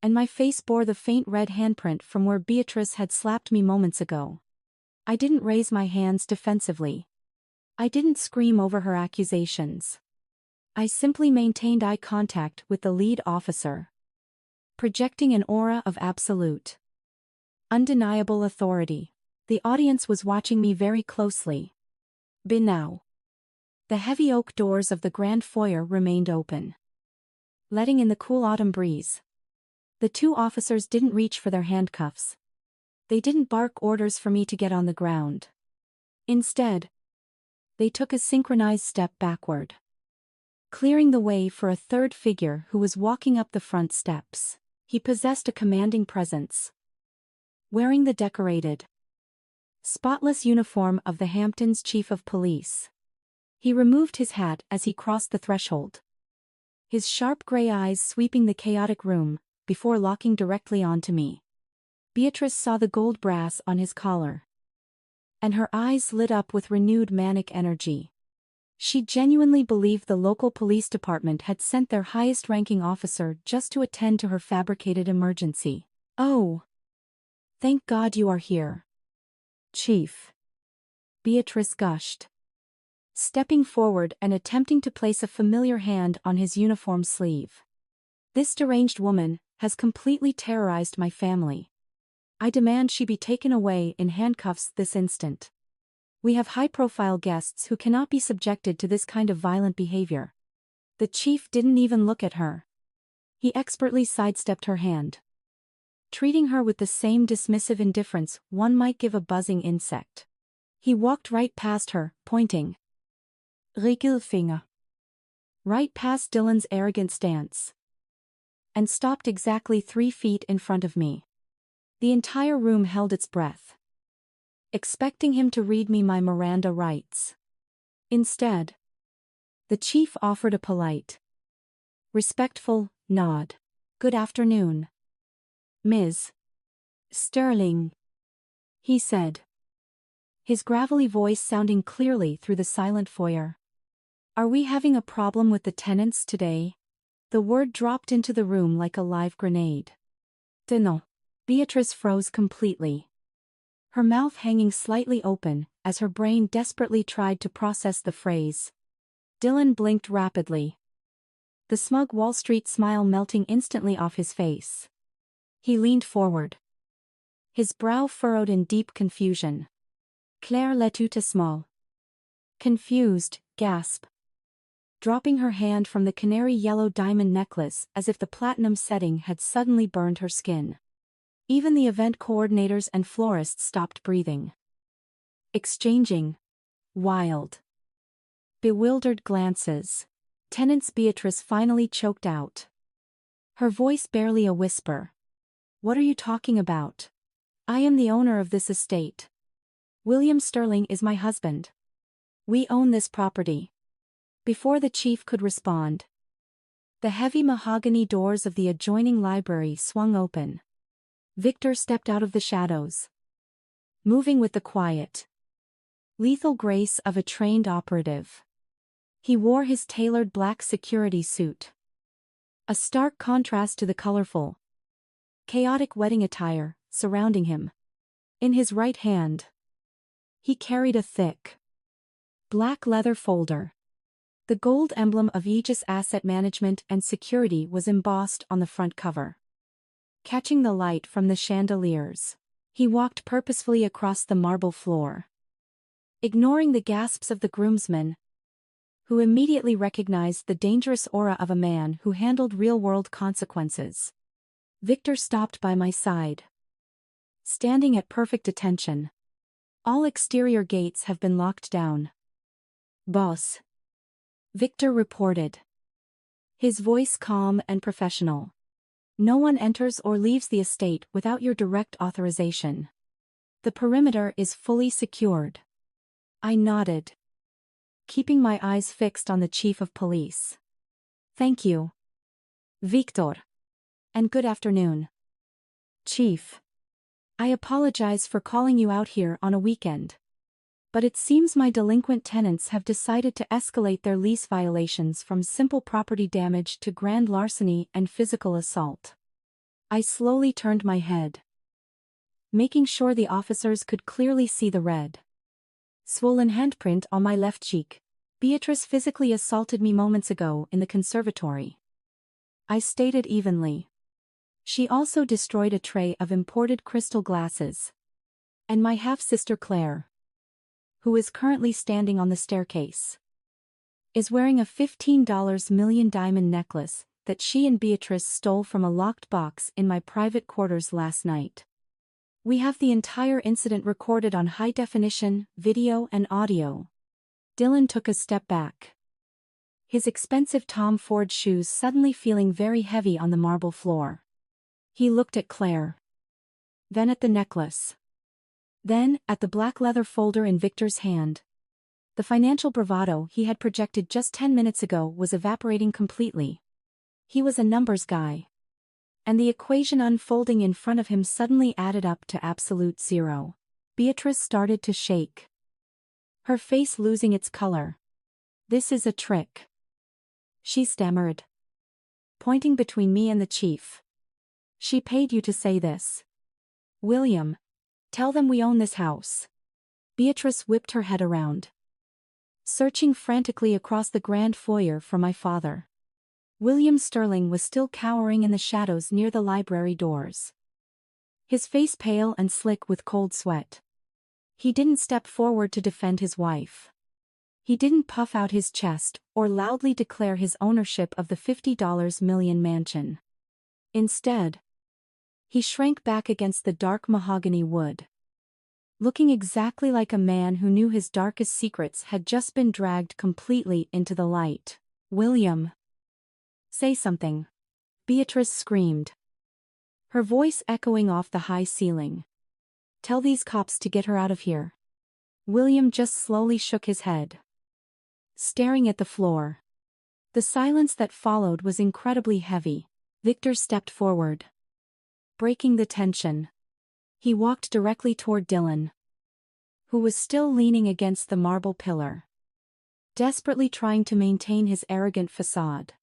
And my face bore the faint red handprint from where Beatrice had slapped me moments ago. I didn't raise my hands defensively. I didn't scream over her accusations. I simply maintained eye contact with the lead officer, projecting an aura of absolute, undeniable authority. The audience was watching me very closely. Now, the heavy oak doors of the grand foyer remained open, letting in the cool autumn breeze. The two officers didn't reach for their handcuffs. They didn't bark orders for me to get on the ground. Instead, they took a synchronized step backward, clearing the way for a third figure who was walking up the front steps. He possessed a commanding presence. Wearing the decorated, spotless uniform of the Hamptons Chief of Police, he removed his hat as he crossed the threshold, his sharp gray eyes sweeping the chaotic room, before locking directly onto me. Beatrice saw the gold brass on his collar, and her eyes lit up with renewed manic energy. She genuinely believed the local police department had sent their highest-ranking officer just to attend to her fabricated emergency. "Oh, thank God you are here, Chief," Beatrice gushed, stepping forward and attempting to place a familiar hand on his uniform sleeve. "This deranged woman has completely terrorized my family. I demand she be taken away in handcuffs this instant. We have high-profile guests who cannot be subjected to this kind of violent behavior." The chief didn't even look at her. He expertly sidestepped her hand, treating her with the same dismissive indifference one might give a buzzing insect. He walked right past her, pointing Regelfinger right past Dylan's arrogant stance, and stopped exactly 3 feet in front of me. The entire room held its breath, expecting him to read me my Miranda rights. Instead, the chief offered a polite, respectful nod. "Good afternoon, Ms. Sterling," he said, his gravelly voice sounding clearly through the silent foyer. "Are we having a problem with the tenants today?" The word dropped into the room like a live grenade. "No." Beatrice froze completely, her mouth hanging slightly open as her brain desperately tried to process the phrase. Dylan blinked rapidly, the smug Wall Street smile melting instantly off his face. He leaned forward, his brow furrowed in deep confusion. "Claire Letute small." Confused, gasp, dropping her hand from the canary-yellow diamond necklace as if the platinum setting had suddenly burned her skin. Even the event coordinators and florists stopped breathing, exchanging wild, bewildered glances. Tenants. Beatrice finally choked out, her voice barely a whisper. "What are you talking about? I am the owner of this estate. William Sterling is my husband. We own this property." Before the chief could respond, the heavy mahogany doors of the adjoining library swung open. Victor stepped out of the shadows, moving with the quiet, lethal grace of a trained operative. He wore his tailored black security suit, a stark contrast to the colorful, chaotic wedding attire surrounding him. In his right hand, he carried a thick, black leather folder. The gold emblem of Aegis Asset Management and Security was embossed on the front cover. Catching the light from the chandeliers, he walked purposefully across the marble floor, ignoring the gasps of the groomsmen, who immediately recognized the dangerous aura of a man who handled real-world consequences. Victor stopped by my side, standing at perfect attention. "All exterior gates have been locked down, boss," Victor reported, his voice calm and professional. "No one enters or leaves the estate without your direct authorization. The perimeter is fully secured." I nodded, keeping my eyes fixed on the chief of police. Thank you, Victor. And good afternoon, Chief. I apologize for calling you out here on a weekend. But it seems my delinquent tenants have decided to escalate their lease violations from simple property damage to grand larceny and physical assault. I slowly turned my head, making sure the officers could clearly see the red, swollen handprint on my left cheek. Beatrice physically assaulted me moments ago in the conservatory, I stated evenly. She also destroyed a tray of imported crystal glasses. And my half-sister Claire, who is currently standing on the staircase, is wearing a $15 million diamond necklace that she and Beatrice stole from a locked box in my private quarters last night. We have the entire incident recorded on high-definition, video and audio. Dylan took a step back, his expensive Tom Ford shoes suddenly feeling very heavy on the marble floor. He looked at Claire, then at the necklace, then at the black leather folder in Victor's hand. The financial bravado he had projected just 10 minutes ago was evaporating completely. He was a numbers guy, and the equation unfolding in front of him suddenly added up to absolute zero. Beatrice started to shake, her face losing its color. "This is a trick," she stammered, pointing between me and the chief. "She paid you to say this. William, tell them we own this house." Beatrice whipped her head around, searching frantically across the grand foyer for my father. William Sterling was still cowering in the shadows near the library doors, his face pale and slick with cold sweat. He didn't step forward to defend his wife. He didn't puff out his chest or loudly declare his ownership of the $50 million mansion. Instead, he shrank back against the dark mahogany wood, looking exactly like a man who knew his darkest secrets had just been dragged completely into the light. "William, say something," Beatrice screamed, her voice echoing off the high ceiling. "Tell these cops to get her out of here." William just slowly shook his head, staring at the floor. The silence that followed was incredibly heavy. Victor stepped forward, breaking the tension. He walked directly toward Dylan, who was still leaning against the marble pillar, desperately trying to maintain his arrogant facade.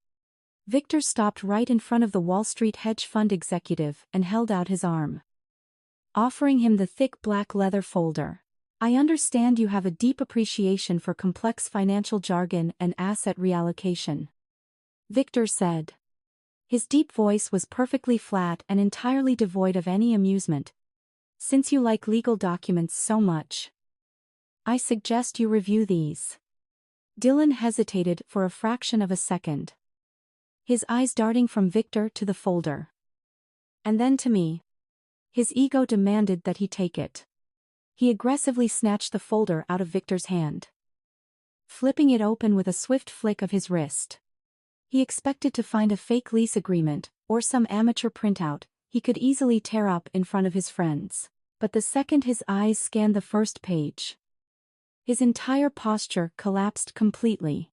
Victor stopped right in front of the Wall Street hedge fund executive and held out his arm, offering him the thick black leather folder. "I understand you have a deep appreciation for complex financial jargon and asset reallocation," Victor said. His deep voice was perfectly flat and entirely devoid of any amusement. "Since you like legal documents so much, I suggest you review these." Dylan hesitated for a fraction of a second, his eyes darting from Victor to the folder, and then to me. His ego demanded that he take it. He aggressively snatched the folder out of Victor's hand, flipping it open with a swift flick of his wrist. He expected to find a fake lease agreement, or some amateur printout he could easily tear up in front of his friends. But the second his eyes scanned the first page, his entire posture collapsed completely.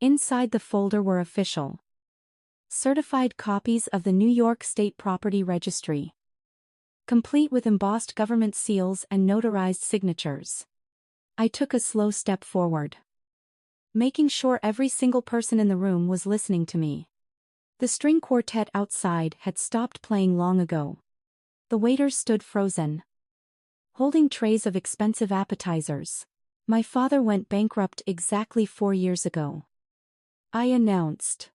Inside the folder were official, certified copies of the New York State Property Registry, complete with embossed government seals and notarized signatures. I took a slow step forward, making sure every single person in the room was listening to me. The string quartet outside had stopped playing long ago. The waiters stood frozen, holding trays of expensive appetizers. "My father went bankrupt exactly 4 years ago," I announced,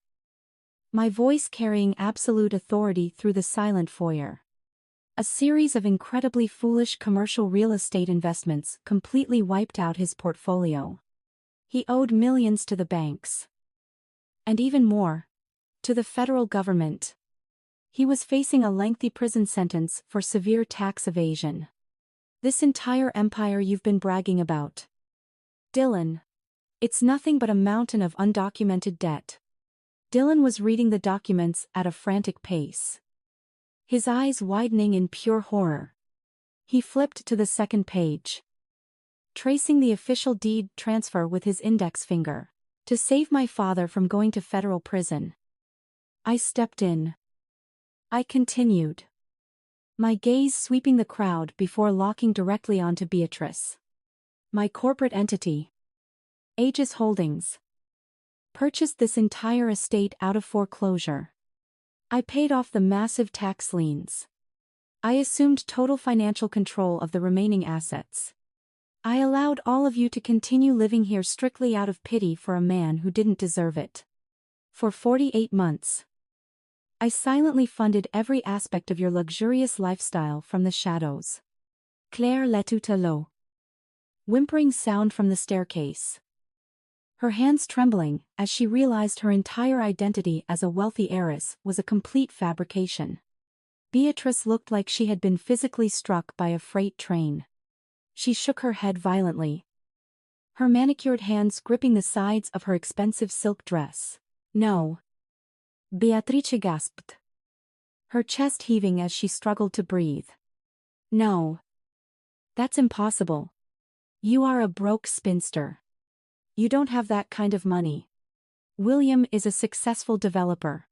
my voice carrying absolute authority through the silent foyer. A series of incredibly foolish commercial real estate investments completely wiped out his portfolio. He owed millions to the banks, and even more, to the federal government. He was facing a lengthy prison sentence for severe tax evasion. "This entire empire you've been bragging about, Dylan, it's nothing but a mountain of undocumented debt." Dylan was reading the documents at a frantic pace, his eyes widening in pure horror. He flipped to the second page, tracing the official deed transfer with his index finger. To save my father from going to federal prison. I stepped in. I continued. My gaze sweeping the crowd before locking directly onto Beatrice. My corporate entity, Aegis Holdings, purchased this entire estate out of foreclosure. I paid off the massive tax liens. I assumed total financial control of the remaining assets. I allowed all of you to continue living here strictly out of pity for a man who didn't deserve it. For 48 months. I silently funded every aspect of your luxurious lifestyle from the shadows. Claire let out a low, whimpering sound from the staircase. Her hands trembling as she realized her entire identity as a wealthy heiress was a complete fabrication. Beatrice looked like she had been physically struck by a freight train. She shook her head violently, her manicured hands gripping the sides of her expensive silk dress. No. Beatrice gasped, her chest heaving as she struggled to breathe. No. That's impossible. You are a broke spinster. You don't have that kind of money. William is a successful developer.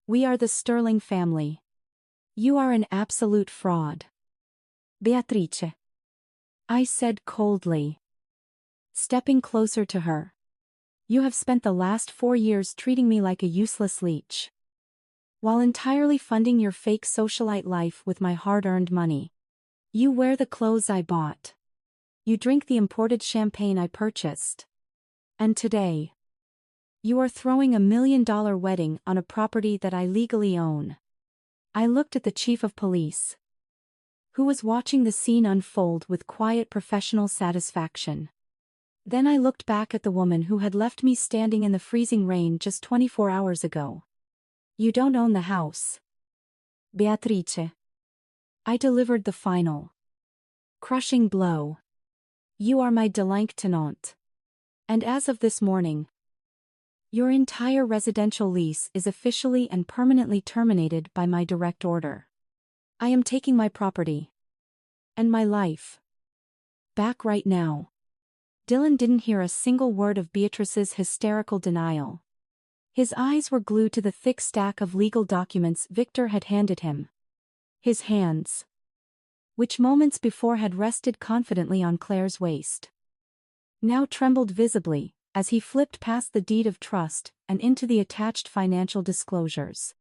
We are the Sterling family. You are an absolute fraud. Beatrice, I said coldly, stepping closer to her. You have spent the last 4 years treating me like a useless leech, while entirely funding your fake socialite life with my hard-earned money. You wear the clothes I bought. You drink the imported champagne I purchased. And today, you are throwing $1 million wedding on a property that I legally own. I looked at the chief of police, who was watching the scene unfold with quiet professional satisfaction. Then I looked back at the woman who had left me standing in the freezing rain just 24 hours ago. You don't own the house. Beatrice. I delivered the final, crushing blow. You are my delinquent. And as of this morning, your entire residential lease is officially and permanently terminated by my direct order. I am taking my property and my life back right now. Dylan didn't hear a single word of Beatrice's hysterical denial. His eyes were glued to the thick stack of legal documents Victor had handed him. His hands, which moments before had rested confidently on Claire's waist, now trembled visibly as he flipped past the deed of trust and into the attached financial disclosures.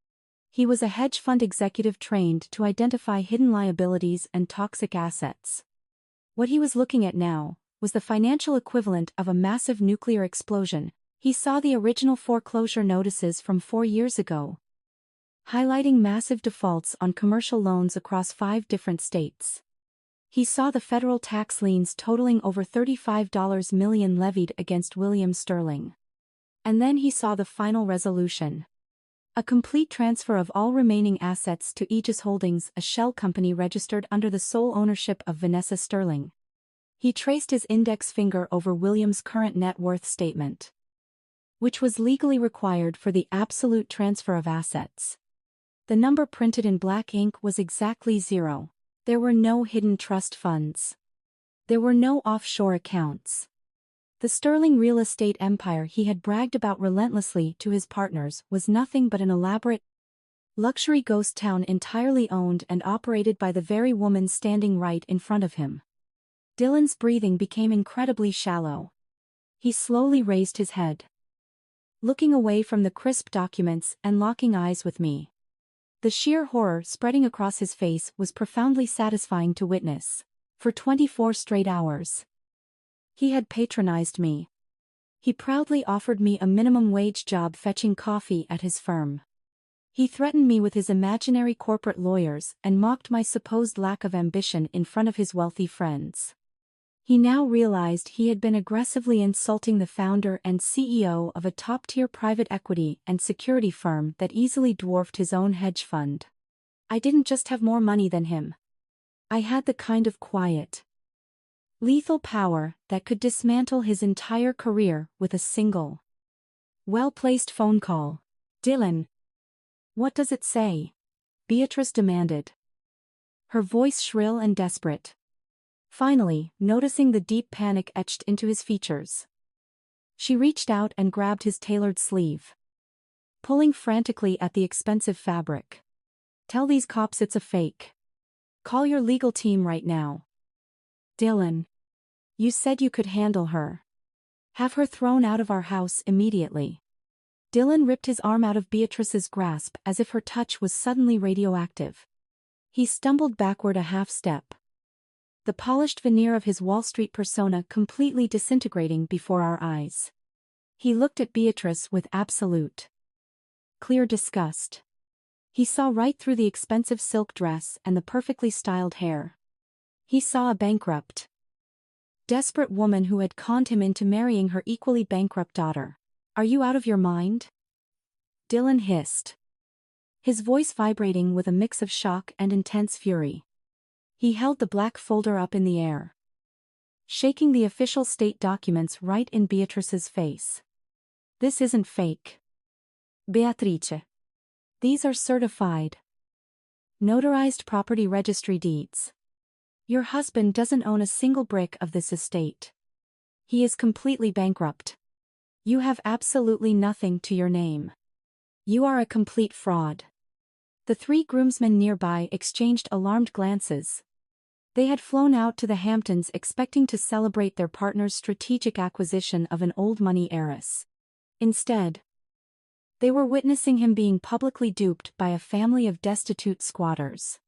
He was a hedge fund executive trained to identify hidden liabilities and toxic assets. What he was looking at now was the financial equivalent of a massive nuclear explosion. He saw the original foreclosure notices from 4 years ago, highlighting massive defaults on commercial loans across 5 different states. He saw the federal tax liens totaling over $35 million levied against William Sterling. And then he saw the final resolution. A complete transfer of all remaining assets to Aegis Holdings, a shell company registered under the sole ownership of Vanessa Sterling. He traced his index finger over William's current net worth statement, which was legally required for the absolute transfer of assets. The number printed in black ink was exactly 0. There were no hidden trust funds. There were no offshore accounts. The Sterling real estate empire he had bragged about relentlessly to his partners was nothing but an elaborate luxury ghost town entirely owned and operated by the very woman standing right in front of him. Dylan's breathing became incredibly shallow. He slowly raised his head, looking away from the crisp documents and locking eyes with me. The sheer horror spreading across his face was profoundly satisfying to witness. For 24 straight hours, he had patronized me. He proudly offered me a minimum wage job fetching coffee at his firm. He threatened me with his imaginary corporate lawyers and mocked my supposed lack of ambition in front of his wealthy friends. He now realized he had been aggressively insulting the founder and CEO of a top-tier private equity and security firm that easily dwarfed his own hedge fund. I didn't just have more money than him. I had the kind of quiet, lethal power that could dismantle his entire career with a single, well-placed phone call. Dylan. What does it say? Beatrice demanded, her voice shrill and desperate. Finally, noticing the deep panic etched into his features, she reached out and grabbed his tailored sleeve, pulling frantically at the expensive fabric. Tell these cops it's a fake. Call your legal team right now. Dylan. You said you could handle her. Have her thrown out of our house immediately. Dylan ripped his arm out of Beatrice's grasp as if her touch was suddenly radioactive. He stumbled backward a half step, the polished veneer of his Wall Street persona completely disintegrating before our eyes. He looked at Beatrice with absolute, clear disgust. He saw right through the expensive silk dress and the perfectly styled hair. He saw a bankrupt, desperate woman who had conned him into marrying her equally bankrupt daughter. Are you out of your mind? Dylan hissed, his voice vibrating with a mix of shock and intense fury. He held the black folder up in the air, shaking the official state documents right in Beatrice's face. This isn't fake. Beatrice. These are certified, notarized property registry deeds. Your husband doesn't own a single brick of this estate. He is completely bankrupt. You have absolutely nothing to your name. You are a complete fraud. The three groomsmen nearby exchanged alarmed glances. They had flown out to the Hamptons expecting to celebrate their partner's strategic acquisition of an old money heiress. Instead, they were witnessing him being publicly duped by a family of destitute squatters.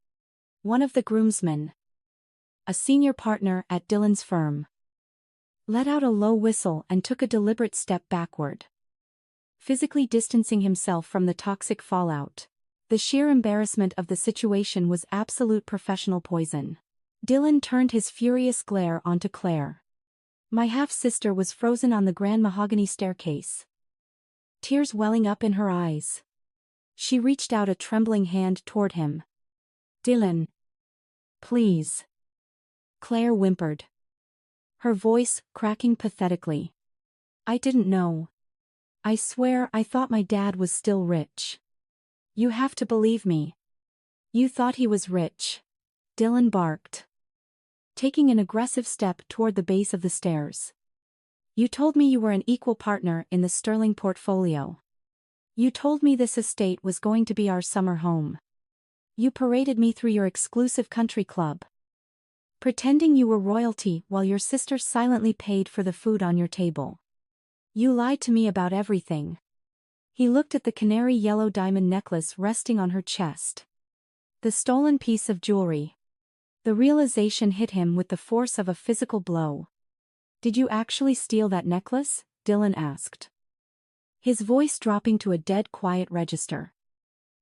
One of the groomsmen, a senior partner at Dylan's firm, let out a low whistle and took a deliberate step backward, physically distancing himself from the toxic fallout. The sheer embarrassment of the situation was absolute professional poison. Dylan turned his furious glare onto Claire. My half-sister was frozen on the grand mahogany staircase, tears welling up in her eyes. She reached out a trembling hand toward him. Dylan. Please. Claire whimpered, her voice cracking pathetically. I didn't know. I swear I thought my dad was still rich. You have to believe me. You thought he was rich. Dylan barked, taking an aggressive step toward the base of the stairs. You told me you were an equal partner in the Sterling portfolio. You told me this estate was going to be our summer home. You paraded me through your exclusive country club, pretending you were royalty while your sister silently paid for the food on your table. You lied to me about everything. He looked at the canary yellow diamond necklace resting on her chest, the stolen piece of jewelry. The realization hit him with the force of a physical blow. Did you actually steal that necklace? Dylan asked, his voice dropping to a dead quiet register.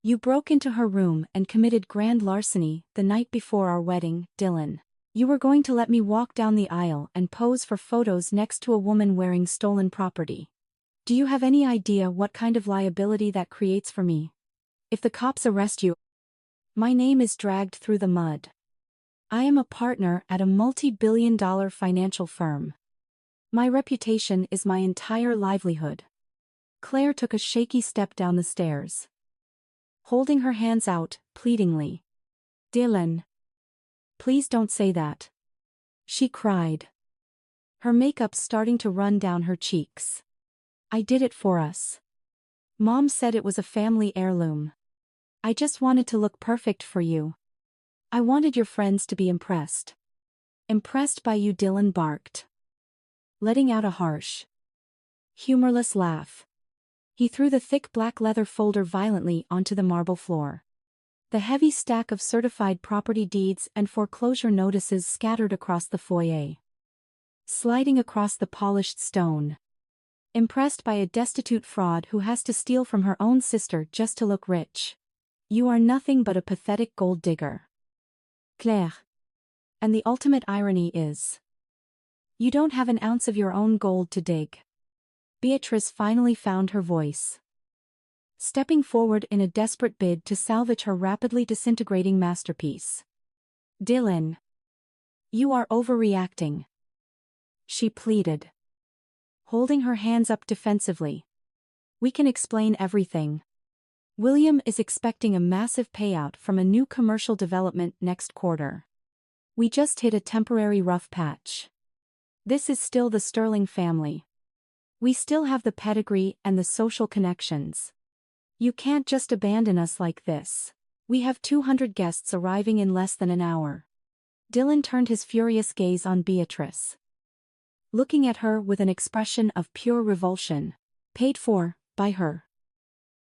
You broke into her room and committed grand larceny the night before our wedding, Dylan. You were going to let me walk down the aisle and pose for photos next to a woman wearing stolen property. Do you have any idea what kind of liability that creates for me? If the cops arrest you, my name is dragged through the mud. I am a partner at a multi-billion-dollar financial firm. My reputation is my entire livelihood. Claire took a shaky step down the stairs, holding her hands out, pleadingly. Dylan. Please don't say that. She cried, her makeup starting to run down her cheeks. I did it for us. Mom said it was a family heirloom. I just wanted to look perfect for you. I wanted your friends to be impressed. Impressed by you, Dylan barked, letting out a harsh, humorless laugh. He threw the thick black leather folder violently onto the marble floor. The heavy stack of certified property deeds and foreclosure notices scattered across the foyer, sliding across the polished stone. Impressed by a destitute fraud who has to steal from her own sister just to look rich. You are nothing but a pathetic gold digger, Claire. And the ultimate irony is, you don't have an ounce of your own gold to dig. Beatrice finally found her voice, stepping forward in a desperate bid to salvage her rapidly disintegrating masterpiece. Dylan. You are overreacting, she pleaded, holding her hands up defensively. We can explain everything. William is expecting a massive payout from a new commercial development next quarter. We just hit a temporary rough patch. This is still the Sterling family. We still have the pedigree and the social connections. You can't just abandon us like this. We have 200 guests arriving in less than an hour. Dylan turned his furious gaze on Beatrice, looking at her with an expression of pure revulsion. Paid for, by her,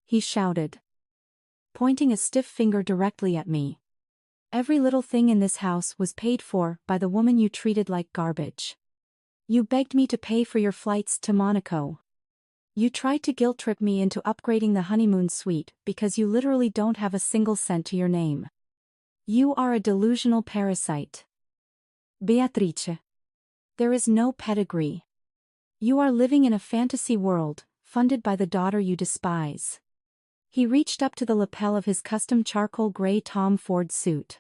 he shouted, pointing a stiff finger directly at me. Every little thing in this house was paid for by the woman you treated like garbage. You begged me to pay for your flights to Monaco. You tried to guilt-trip me into upgrading the honeymoon suite because you literally don't have a single cent to your name. You are a delusional parasite. Beatrice. There is no pedigree. You are living in a fantasy world, funded by the daughter you despise. He reached up to the lapel of his custom charcoal gray Tom Ford suit.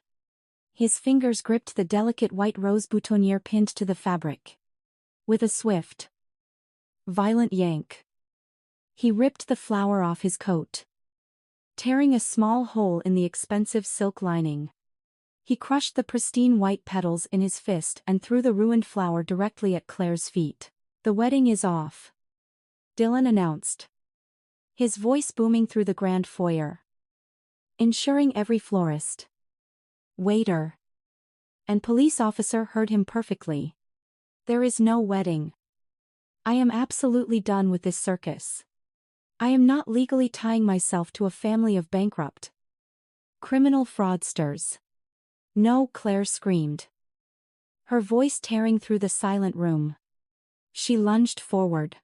His fingers gripped the delicate white rose boutonniere pinned to the fabric. With a swift, violent yank, he ripped the flower off his coat, tearing a small hole in the expensive silk lining. He crushed the pristine white petals in his fist and threw the ruined flower directly at Claire's feet. The wedding is off, Dylan announced, his voice booming through the grand foyer, ensuring every florist, waiter, and police officer heard him perfectly. There is no wedding. I am absolutely done with this circus. I am not legally tying myself to a family of bankrupt, criminal fraudsters. No, Claire screamed, her voice tearing through the silent room. She lunged forward,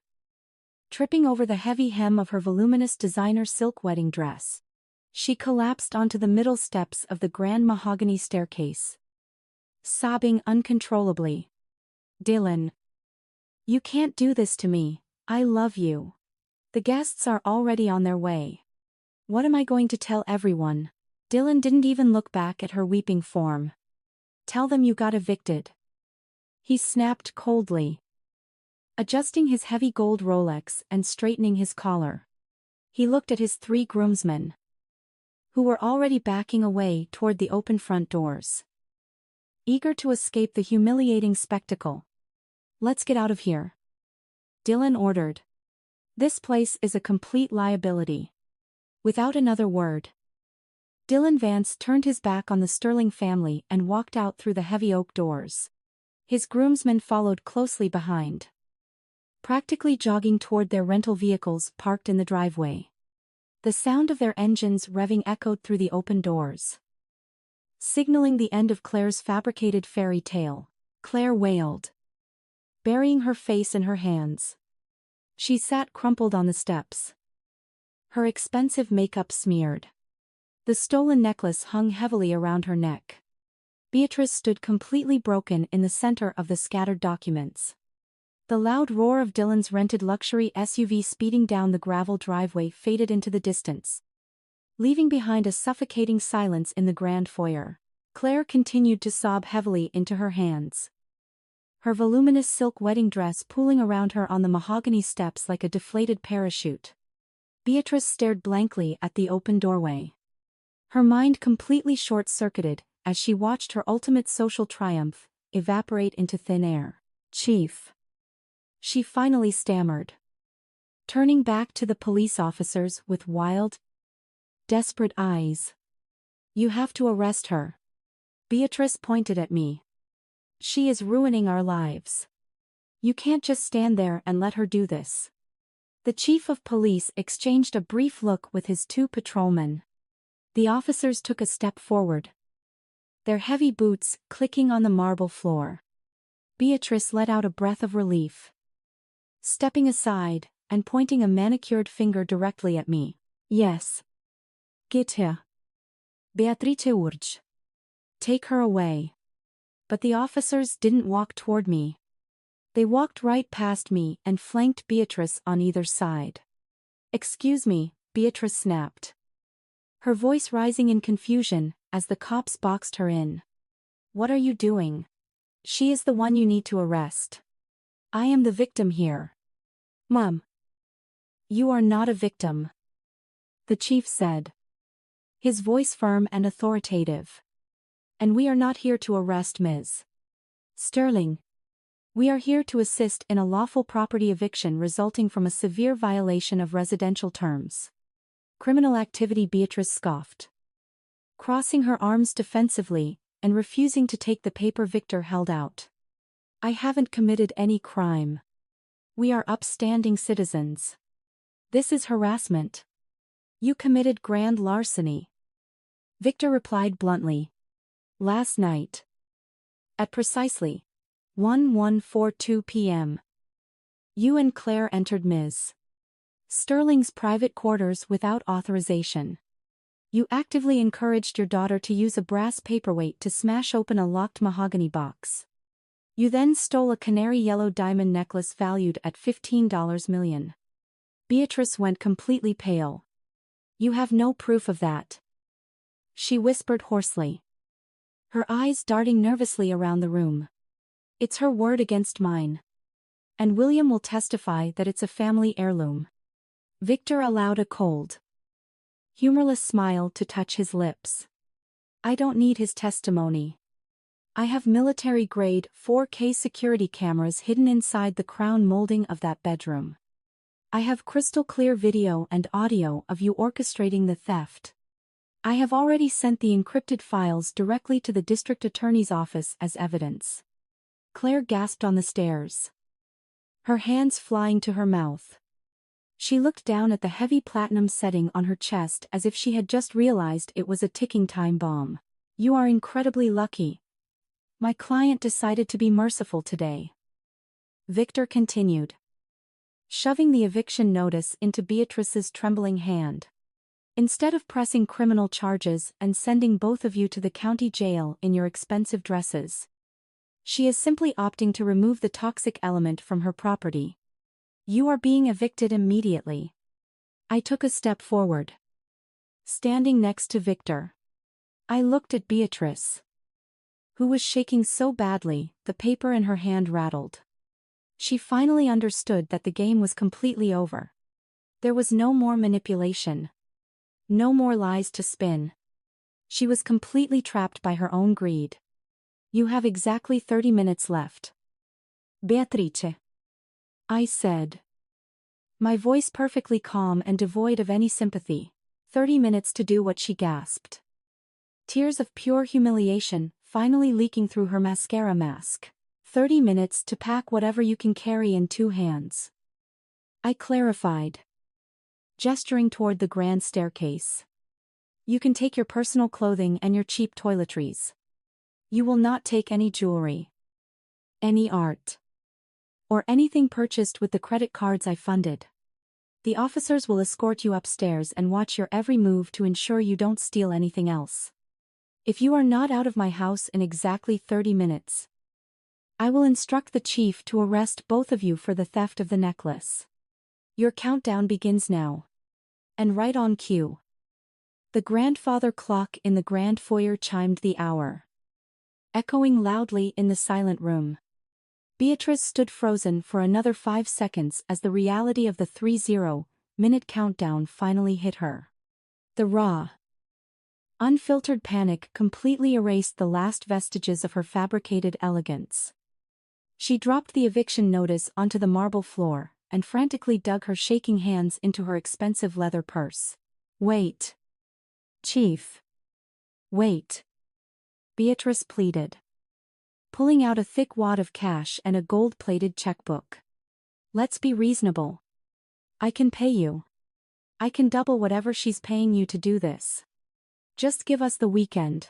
tripping over the heavy hem of her voluminous designer silk wedding dress. She collapsed onto the middle steps of the grand mahogany staircase, sobbing uncontrollably. Dylan. You can't do this to me, I love you. The guests are already on their way. What am I going to tell everyone? Dylan didn't even look back at her weeping form. Tell them you got evicted, he snapped coldly, adjusting his heavy gold Rolex and straightening his collar. He looked at his 3 groomsmen, who were already backing away toward the open front doors, eager to escape the humiliating spectacle. Let's get out of here, Dylan ordered. This place is a complete liability. Without another word, Dylan Vance turned his back on the Sterling family and walked out through the heavy oak doors. His groomsmen followed closely behind, practically jogging toward their rental vehicles parked in the driveway. The sound of their engines revving echoed through the open doors, signaling the end of Claire's fabricated fairy tale. Claire wailed, burying her face in her hands. She sat crumpled on the steps, her expensive makeup smeared. The stolen necklace hung heavily around her neck. Beatrice stood completely broken in the center of the scattered documents. The loud roar of Dylan's rented luxury SUV speeding down the gravel driveway faded into the distance, leaving behind a suffocating silence in the grand foyer. Claire continued to sob heavily into her hands, her voluminous silk wedding dress pooling around her on the mahogany steps like a deflated parachute. Beatrice stared blankly at the open doorway, her mind completely short-circuited as she watched her ultimate social triumph evaporate into thin air. Chief, she finally stammered, turning back to the police officers with wild, desperate eyes. You have to arrest her. Beatrice pointed at me. She is ruining our lives. You can't just stand there and let her do this. The chief of police exchanged a brief look with his 2 patrolmen. The officers took a step forward, their heavy boots clicking on the marble floor. Beatrice let out a breath of relief, stepping aside and pointing a manicured finger directly at me. Yes. Get here. Beatrice urge. Take her away. But the officers didn't walk toward me. They walked right past me and flanked Beatrice on either side. Excuse me, Beatrice snapped, her voice rising in confusion as the cops boxed her in. What are you doing? She is the one you need to arrest. I am the victim here. Mom. You are not a victim, the chief said, his voice firm and authoritative. And we are not here to arrest Ms. Sterling. We are here to assist in a lawful property eviction resulting from a severe violation of residential terms. Criminal activity, Beatrice scoffed, crossing her arms defensively and refusing to take the paper Victor held out. I haven't committed any crime. We are upstanding citizens. This is harassment. You committed grand larceny. Victor replied bluntly. Last night. At precisely 11:42 p.m. You and Claire entered Ms. Sterling's private quarters without authorization. You actively encouraged your daughter to use a brass paperweight to smash open a locked mahogany box. You then stole a canary yellow diamond necklace valued at $15 million. Beatrice went completely pale. You have no proof of that. She whispered hoarsely, her eyes darting nervously around the room. It's her word against mine. And William will testify that it's a family heirloom. Victor allowed a cold, humorless smile to touch his lips. I don't need his testimony. I have military-grade 4K security cameras hidden inside the crown molding of that bedroom. I have crystal-clear video and audio of you orchestrating the theft. I have already sent the encrypted files directly to the district attorney's office as evidence. Claire gasped on the stairs, her hands flying to her mouth. She looked down at the heavy platinum setting on her chest as if she had just realized it was a ticking time bomb. You are incredibly lucky. My client decided to be merciful today. Victor continued, shoving the eviction notice into Beatrice's trembling hand. Instead of pressing criminal charges and sending both of you to the county jail in your expensive dresses, she is simply opting to remove the toxic element from her property. You are being evicted immediately. I took a step forward, standing next to Victor. I looked at Beatrice, who was shaking so badly the paper in her hand rattled. She finally understood that the game was completely over. There was no more manipulation. No more lies to spin. She was completely trapped by her own greed. You have exactly 30 minutes left. Beatrice, I said, my voice perfectly calm and devoid of any sympathy. 30 minutes to do what? She gasped, tears of pure humiliation finally leaking through her mascara mask. 30 minutes to pack whatever you can carry in 2 hands. I clarified, gesturing toward the grand staircase. You can take your personal clothing and your cheap toiletries. You will not take any jewelry, any art, or anything purchased with the credit cards I funded. The officers will escort you upstairs and watch your every move to ensure you don't steal anything else. If you are not out of my house in exactly 30 minutes, I will instruct the chief to arrest both of you for the theft of the necklace. Your countdown begins now. And right on cue. The grandfather clock in the grand foyer chimed the hour, echoing loudly in the silent room. Beatrice stood frozen for another 5 seconds as the reality of the 30-minute countdown finally hit her. The raw, unfiltered panic completely erased the last vestiges of her fabricated elegance. She dropped the eviction notice onto the marble floor and frantically dug her shaking hands into her expensive leather purse. Wait. Chief. Wait. Beatrice pleaded, pulling out a thick wad of cash and a gold-plated checkbook. Let's be reasonable. I can pay you. I can double whatever she's paying you to do this. Just give us the weekend.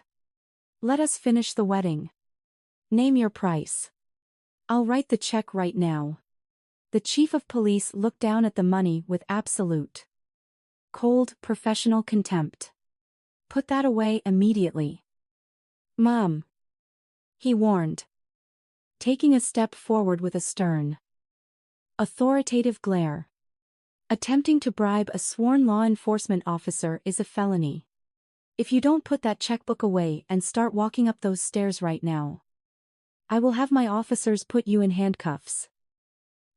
Let us finish the wedding. Name your price. I'll write the check right now. The chief of police looked down at the money with absolute, cold, professional contempt. Put that away immediately. Mom, he warned, taking a step forward with a stern, authoritative glare. Attempting to bribe a sworn law enforcement officer is a felony. If you don't put that checkbook away and start walking up those stairs right now, I will have my officers put you in handcuffs.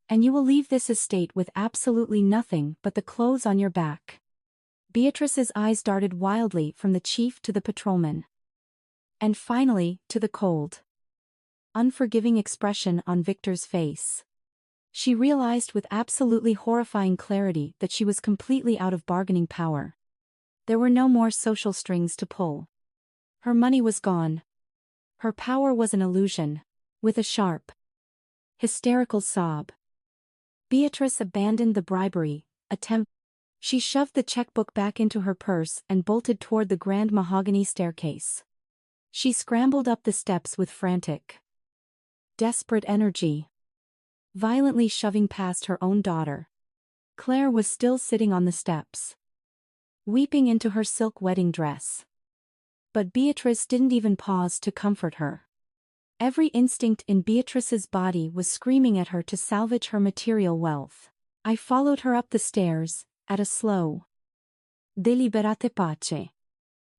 And you will leave this estate with absolutely nothing but the clothes on your back. Beatrice's eyes darted wildly from the chief to the patrolman. And finally, to the cold, unforgiving expression on Victor's face. She realized with absolutely horrifying clarity that she was completely out of bargaining power. There were no more social strings to pull. Her money was gone. Her power was an illusion. With a sharp, hysterical sob, Beatrice abandoned the bribery attempt. She shoved the checkbook back into her purse and bolted toward the grand mahogany staircase. She scrambled up the steps with frantic, desperate energy, violently shoving past her own daughter. Claire was still sitting on the steps, weeping into her silk wedding dress. But Beatrice didn't even pause to comfort her. Every instinct in Beatrice's body was screaming at her to salvage her material wealth. I followed her up the stairs, at a slow, deliberate pace.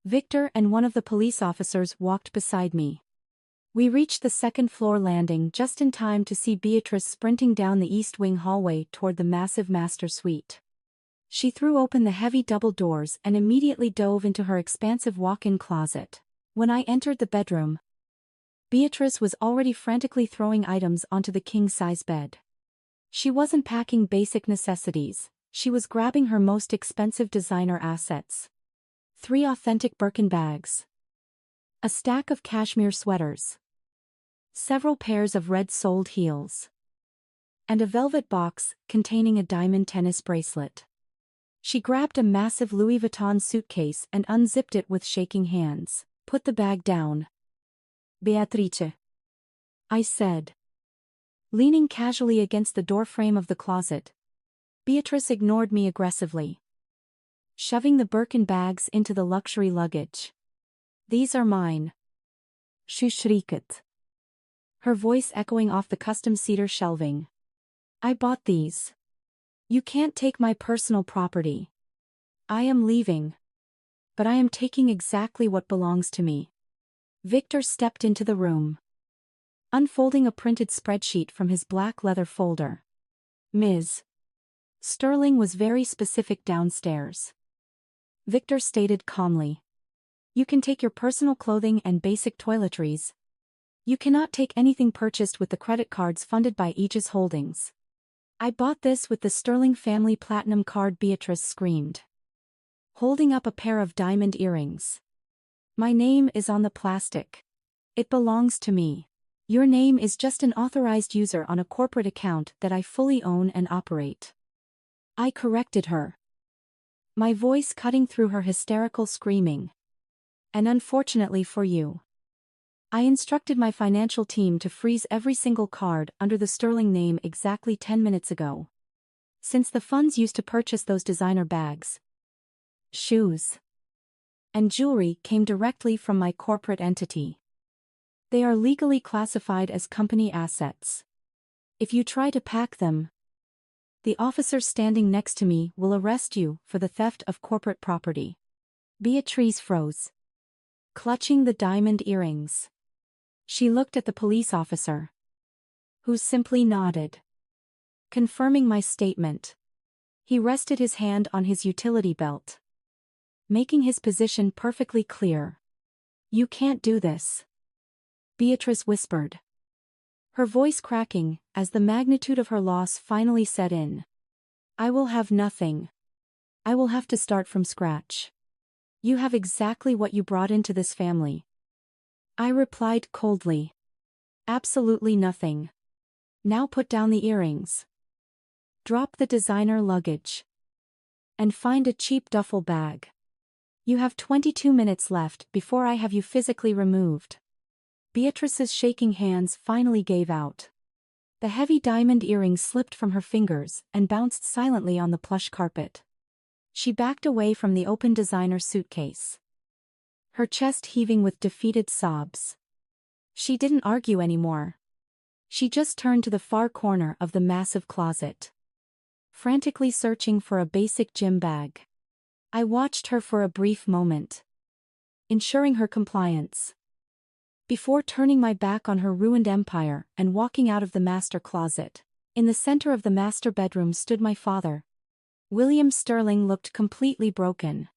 Victor and one of the police officers walked beside me. We reached the second-floor landing just in time to see Beatrice sprinting down the east wing hallway toward the massive master suite. She threw open the heavy double doors and immediately dove into her expansive walk-in closet. When I entered the bedroom, Beatrice was already frantically throwing items onto the king-size bed. She wasn't packing basic necessities, she was grabbing her most expensive designer assets. 3 authentic Birkin bags, a stack of cashmere sweaters, several pairs of red-soled heels, and a velvet box containing a diamond tennis bracelet. She grabbed a massive Louis Vuitton suitcase and unzipped it with shaking hands. Put the bag down, Beatrice, I said. Leaning casually against the doorframe of the closet, Beatrice ignored me aggressively, shoving the Birkin bags into the luxury luggage. These are mine, she shrieked, her voice echoing off the custom cedar shelving. I bought these. You can't take my personal property. I am leaving. But I am taking exactly what belongs to me. Victor stepped into the room, unfolding a printed spreadsheet from his black leather folder. Ms. Sterling was very specific downstairs, Victor stated calmly. You can take your personal clothing and basic toiletries. You cannot take anything purchased with the credit cards funded by Aegis Holdings. I bought this with the Sterling family platinum card, Beatrice screamed, holding up a pair of diamond earrings. My name is on the plastic. It belongs to me. Your name is just an authorized user on a corporate account that I fully own and operate. I corrected her, my voice cutting through her hysterical screaming. And unfortunately for you, I instructed my financial team to freeze every single card under the Sterling name exactly 10 minutes ago. Since the funds used to purchase those designer bags, shoes, and jewelry came directly from my corporate entity. They are legally classified as company assets. If you try to pack them, the officer standing next to me will arrest you for the theft of corporate property. Beatrice froze, clutching the diamond earrings. She looked at the police officer, who simply nodded, confirming my statement. He rested his hand on his utility belt, making his position perfectly clear. You can't do this, Beatrice whispered, her voice cracking as the magnitude of her loss finally set in. I will have nothing. I will have to start from scratch. You have exactly what you brought into this family. I replied coldly. Absolutely nothing. Now put down the earrings. Drop the designer luggage. And find a cheap duffel bag. You have 22 minutes left before I have you physically removed. Beatrice's shaking hands finally gave out. The heavy diamond earrings slipped from her fingers and bounced silently on the plush carpet. She backed away from the open designer suitcase, her chest heaving with defeated sobs. She didn't argue anymore. She just turned to the far corner of the massive closet, frantically searching for a basic gym bag. I watched her for a brief moment, ensuring her compliance, before turning my back on her ruined empire and walking out of the master closet. In the center of the master bedroom stood my father. William Sterling looked completely broken.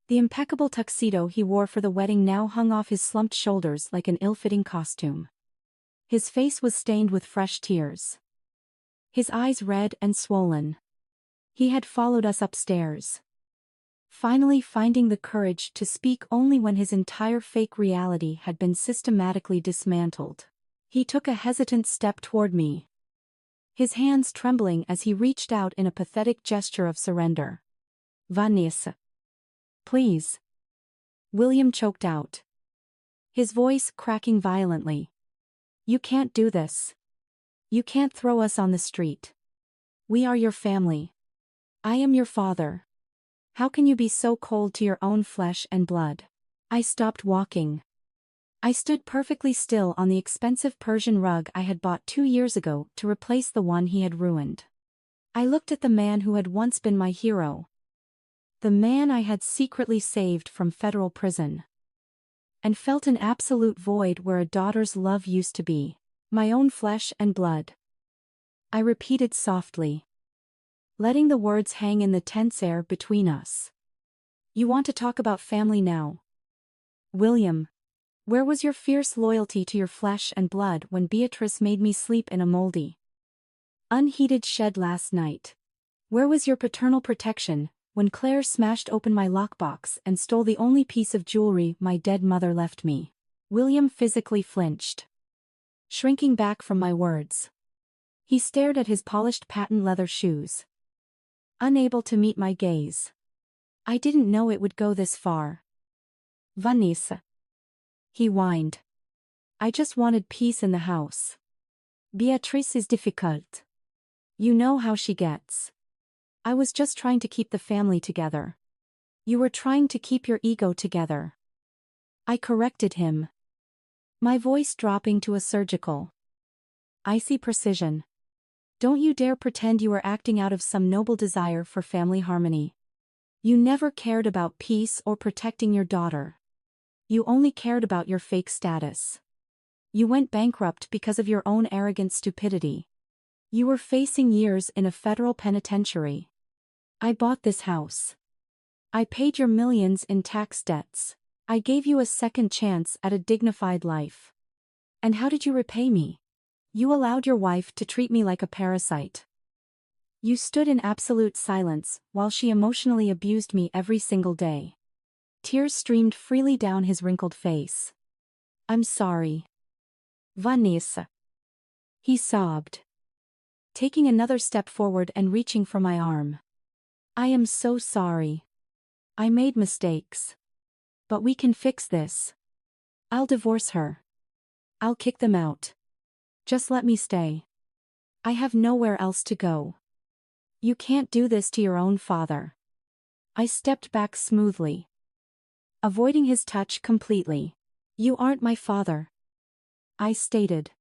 The impeccable tuxedo he wore for the wedding now hung off his slumped shoulders like an ill-fitting costume. His face was stained with fresh tears. His eyes red and swollen. He had followed us upstairs, finally finding the courage to speak only when his entire fake reality had been systematically dismantled. He took a hesitant step toward me, his hands trembling as he reached out in a pathetic gesture of surrender. "Vanessa. Please." William choked out, his voice cracking violently. "You can't do this. You can't throw us on the street. We are your family. I am your father. How can you be so cold to your own flesh and blood?" I stopped walking. I stood perfectly still on the expensive Persian rug I had bought 2 years ago to replace the one he had ruined. I looked at the man who had once been my hero, the man I had secretly saved from federal prison, and felt an absolute void where a daughter's love used to be, my own flesh and blood. I repeated softly, letting the words hang in the tense air between us. "You want to talk about family now? William, where was your fierce loyalty to your flesh and blood when Beatrice made me sleep in a moldy, unheated shed last night? Where was your paternal protection when Claire smashed open my lockbox and stole the only piece of jewelry my dead mother left me?" William physically flinched, shrinking back from my words. He stared at his polished patent leather shoes, unable to meet my gaze. "I didn't know it would go this far. Vanessa," he whined. "I just wanted peace in the house. Beatrice is difficult. You know how she gets. I was just trying to keep the family together. You were trying to keep your ego together." I corrected him, my voice dropping to a surgical, icy precision. "Don't you dare pretend you were acting out of some noble desire for family harmony. You never cared about peace or protecting your daughter. You only cared about your fake status. You went bankrupt because of your own arrogant stupidity. You were facing years in a federal penitentiary. I bought this house. I paid your millions in tax debts. I gave you a second chance at a dignified life. And how did you repay me? You allowed your wife to treat me like a parasite. You stood in absolute silence while she emotionally abused me every single day." Tears streamed freely down his wrinkled face. "I'm sorry, Vanessa," he sobbed, taking another step forward and reaching for my arm. "I am so sorry. I made mistakes. But we can fix this. I'll divorce her. I'll kick them out. Just let me stay. I have nowhere else to go. You can't do this to your own father." I stepped back smoothly, avoiding his touch completely. "You aren't my father," I stated,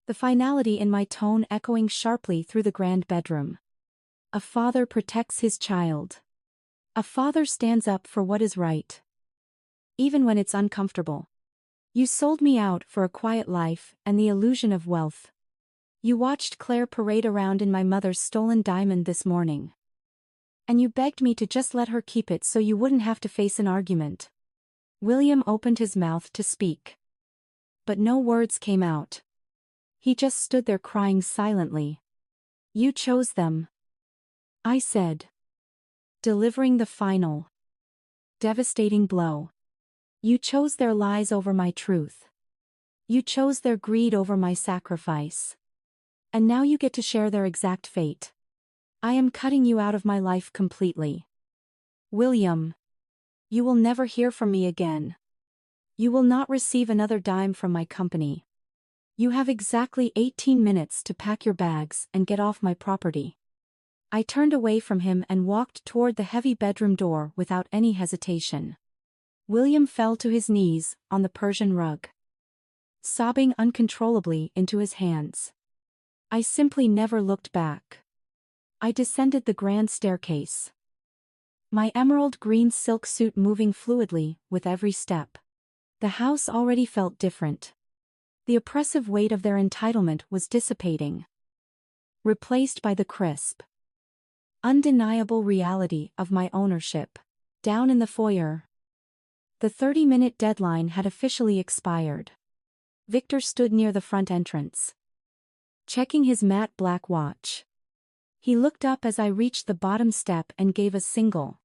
the finality in my tone echoing sharply through the grand bedroom. "A father protects his child. A father stands up for what is right, even when it's uncomfortable. You sold me out for a quiet life and the illusion of wealth. You watched Claire parade around in my mother's stolen diamond this morning. And you begged me to just let her keep it so you wouldn't have to face an argument." William opened his mouth to speak, but no words came out. He just stood there crying silently. "You chose them," I said, delivering the final, devastating blow. "You chose their lies over my truth. You chose their greed over my sacrifice. And now you get to share their exact fate. I am cutting you out of my life completely. William, you will never hear from me again. You will not receive another dime from my company. You have exactly 18 minutes to pack your bags and get off my property." I turned away from him and walked toward the heavy bedroom door without any hesitation. William fell to his knees on the Persian rug, sobbing uncontrollably into his hands. I simply never looked back. I descended the grand staircase, my emerald green silk suit moving fluidly with every step. The house already felt different. The oppressive weight of their entitlement was dissipating, replaced by the crisp, undeniable reality of my ownership. Down in the foyer. The 30-minute deadline had officially expired. Victor stood near the front entrance, checking his matte black watch. He looked up as I reached the bottom step and gave a single,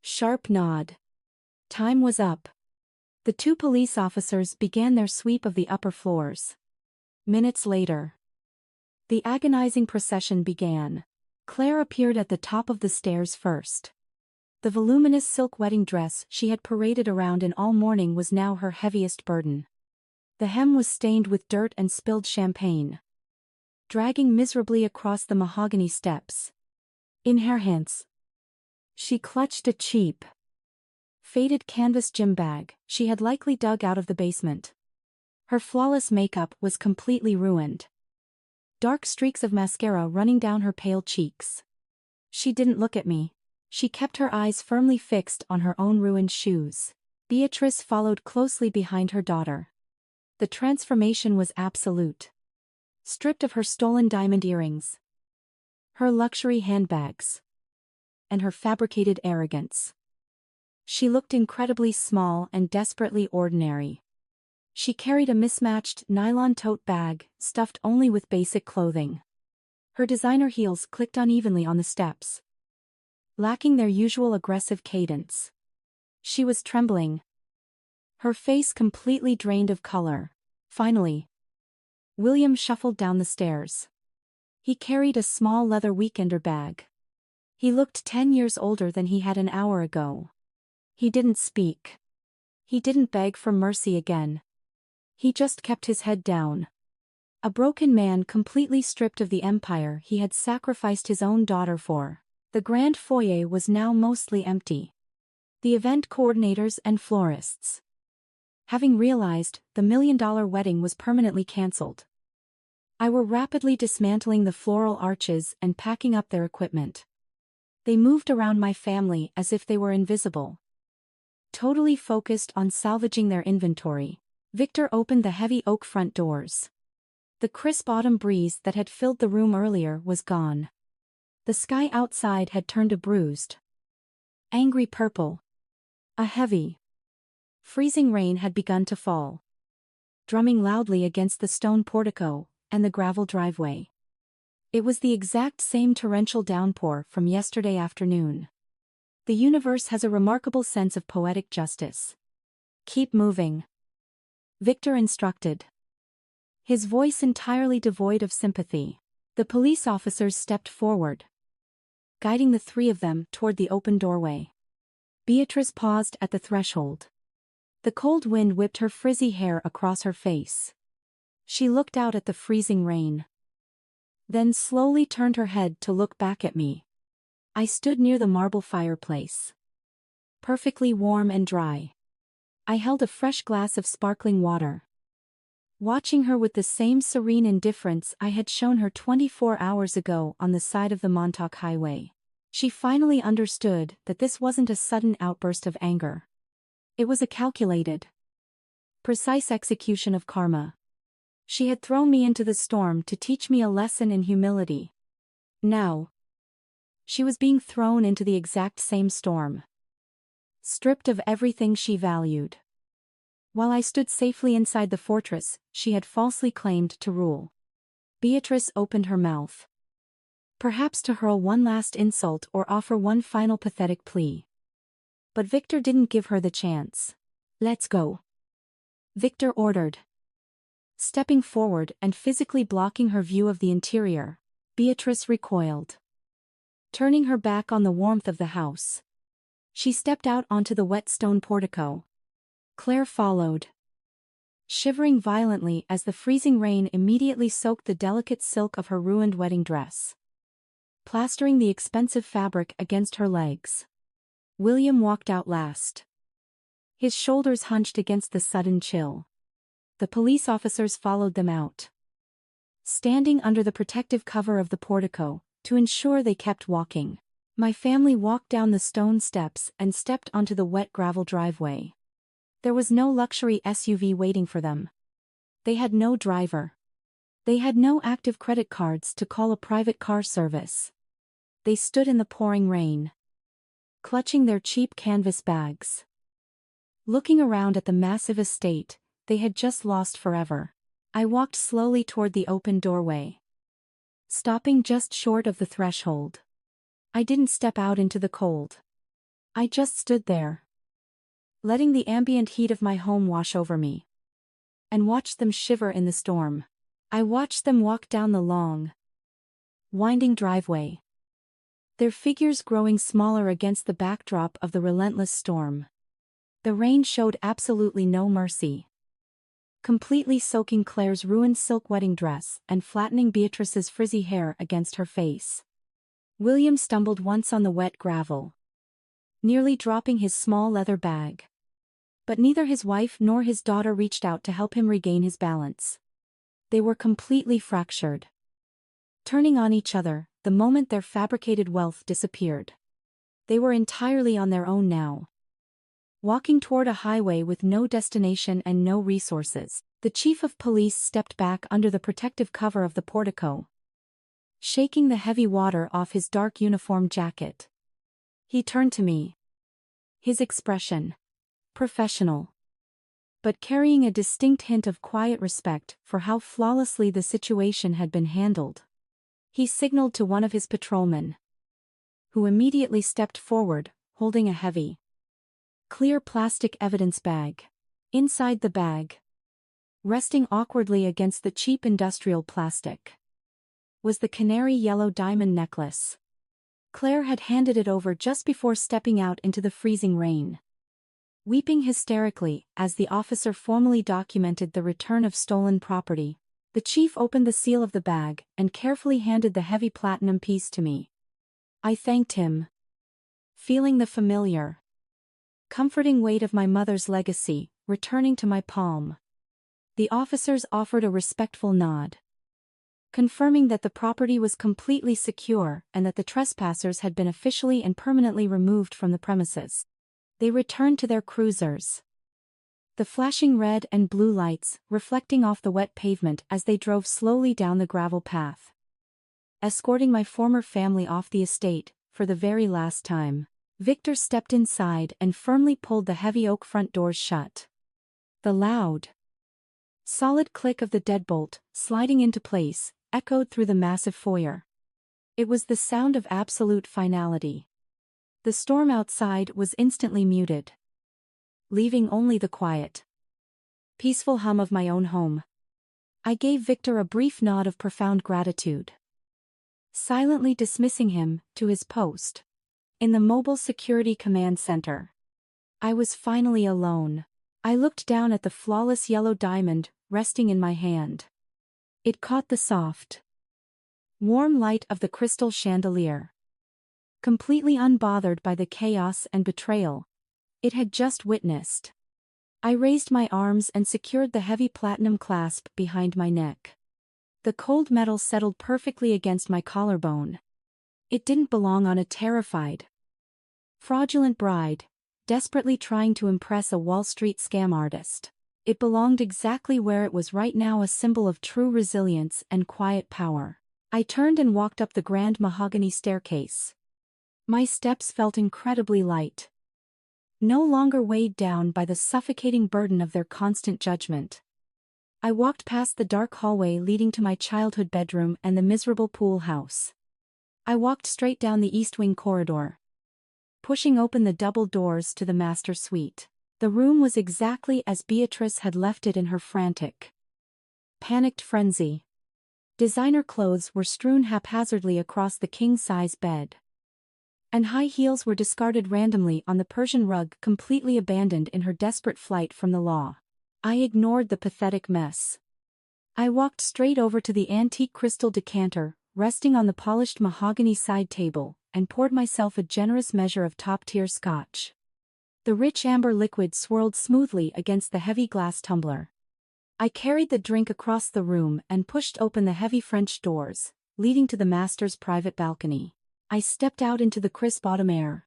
sharp nod. Time was up. The two police officers began their sweep of the upper floors. Minutes later, the agonizing procession began. Claire appeared at the top of the stairs first. The voluminous silk wedding dress she had paraded around in all morning was now her heaviest burden. The hem was stained with dirt and spilled champagne, dragging miserably across the mahogany steps. In her hands, she clutched a cheap, faded canvas gym bag she had likely dug out of the basement. Her flawless makeup was completely ruined, dark streaks of mascara running down her pale cheeks. She didn't look at me. She kept her eyes firmly fixed on her own ruined shoes. Beatrice followed closely behind her daughter. The transformation was absolute. Stripped of her stolen diamond earrings, her luxury handbags, and her fabricated arrogance, she looked incredibly small and desperately ordinary. She carried a mismatched nylon tote bag, stuffed only with basic clothing. Her designer heels clicked unevenly on the steps, lacking their usual aggressive cadence. She was trembling, her face completely drained of color. Finally, William shuffled down the stairs. He carried a small leather weekender bag. He looked 10 years older than he had an hour ago. He didn't speak. He didn't beg for mercy again. He just kept his head down. A broken man completely stripped of the empire he had sacrificed his own daughter for. The grand foyer was now mostly empty. The event coordinators and florists, having realized the $1 million wedding was permanently cancelled, were rapidly dismantling the floral arches and packing up their equipment. They moved around my family as if they were invisible, totally focused on salvaging their inventory. Victor opened the heavy oak front doors. The crisp autumn breeze that had filled the room earlier was gone. The sky outside had turned a bruised, angry purple. A heavy, freezing rain had begun to fall, drumming loudly against the stone portico and the gravel driveway. It was the exact same torrential downpour from yesterday afternoon. The universe has a remarkable sense of poetic justice. Keep moving, Victor instructed, his voice entirely devoid of sympathy. The police officers stepped forward, guiding the three of them toward the open doorway. Beatrice paused at the threshold. The cold wind whipped her frizzy hair across her face. She looked out at the freezing rain, then slowly turned her head to look back at me. I stood near the marble fireplace, perfectly warm and dry. I held a fresh glass of sparkling water, watching her with the same serene indifference I had shown her 24 hours ago on the side of the Montauk Highway. She finally understood that this wasn't a sudden outburst of anger. It was a calculated, precise execution of karma. She had thrown me into the storm to teach me a lesson in humility. Now, she was being thrown into the exact same storm, stripped of everything she valued. While I stood safely inside the fortress she had falsely claimed to rule, Beatrice opened her mouth, perhaps to hurl one last insult or offer one final pathetic plea. But Victor didn't give her the chance. Let's go, Victor ordered. Stepping forward and physically blocking her view of the interior, Beatrice recoiled, turning her back on the warmth of the house. She stepped out onto the wet stone portico. Claire followed, shivering violently as the freezing rain immediately soaked the delicate silk of her ruined wedding dress, plastering the expensive fabric against her legs. William walked out last, his shoulders hunched against the sudden chill. The police officers followed them out, standing under the protective cover of the portico to ensure they kept walking. My family walked down the stone steps and stepped onto the wet gravel driveway. There was no luxury SUV waiting for them. They had no driver. They had no active credit cards to call a private car service. They stood in the pouring rain, clutching their cheap canvas bags. Looking around at the massive estate they had just lost forever, I walked slowly toward the open doorway, stopping just short of the threshold. I didn't step out into the cold. I just stood there, letting the ambient heat of my home wash over me, and watched them shiver in the storm. I watched them walk down the long, winding driveway, their figures growing smaller against the backdrop of the relentless storm. The rain showed absolutely no mercy, completely soaking Claire's ruined silk wedding dress and flattening Beatrice's frizzy hair against her face. William stumbled once on the wet gravel, nearly dropping his small leather bag. But neither his wife nor his daughter reached out to help him regain his balance. They were completely fractured, turning on each other the moment their fabricated wealth disappeared. They were entirely on their own now, walking toward a highway with no destination and no resources. The chief of police stepped back under the protective cover of the portico, shaking the heavy water off his dark uniform jacket. He turned to me, his expression professional, but carrying a distinct hint of quiet respect for how flawlessly the situation had been handled. He signaled to one of his patrolmen, who immediately stepped forward, holding a heavy, clear plastic evidence bag. Inside the bag, resting awkwardly against the cheap industrial plastic, was the canary yellow diamond necklace. Claire had handed it over just before stepping out into the freezing rain. Weeping hysterically as the officer formally documented the return of stolen property, the chief opened the seal of the bag and carefully handed the heavy platinum piece to me. I thanked him, feeling the familiar, comforting weight of my mother's legacy returning to my palm. The officers offered a respectful nod, confirming that the property was completely secure and that the trespassers had been officially and permanently removed from the premises. They returned to their cruisers, the flashing red and blue lights reflecting off the wet pavement as they drove slowly down the gravel path, escorting my former family off the estate for the very last time. Victor stepped inside and firmly pulled the heavy oak front doors shut. The loud, solid click of the deadbolt sliding into place echoed through the massive foyer. It was the sound of absolute finality. The storm outside was instantly muted, leaving only the quiet, peaceful hum of my own home. I gave Victor a brief nod of profound gratitude, silently dismissing him to his post in the Mobile Security Command Center. I was finally alone. I looked down at the flawless yellow diamond resting in my hand. It caught the soft, warm light of the crystal chandelier. Completely unbothered by the chaos and betrayal it had just witnessed, I raised my arms and secured the heavy platinum clasp behind my neck. The cold metal settled perfectly against my collarbone. It didn't belong on a terrified, fraudulent bride, desperately trying to impress a Wall Street scam artist. It belonged exactly where it was right now, a symbol of true resilience and quiet power. I turned and walked up the grand mahogany staircase. My steps felt incredibly light, no longer weighed down by the suffocating burden of their constant judgment. I walked past the dark hallway leading to my childhood bedroom and the miserable pool house. I walked straight down the east wing corridor, pushing open the double doors to the master suite. The room was exactly as Beatrice had left it in her frantic, panicked frenzy. Designer clothes were strewn haphazardly across the king-size bed, and high heels were discarded randomly on the Persian rug, completely abandoned in her desperate flight from the law. I ignored the pathetic mess. I walked straight over to the antique crystal decanter, resting on the polished mahogany side table, and poured myself a generous measure of top-tier scotch. The rich amber liquid swirled smoothly against the heavy glass tumbler. I carried the drink across the room and pushed open the heavy French doors, leading to the master's private balcony. I stepped out into the crisp autumn air.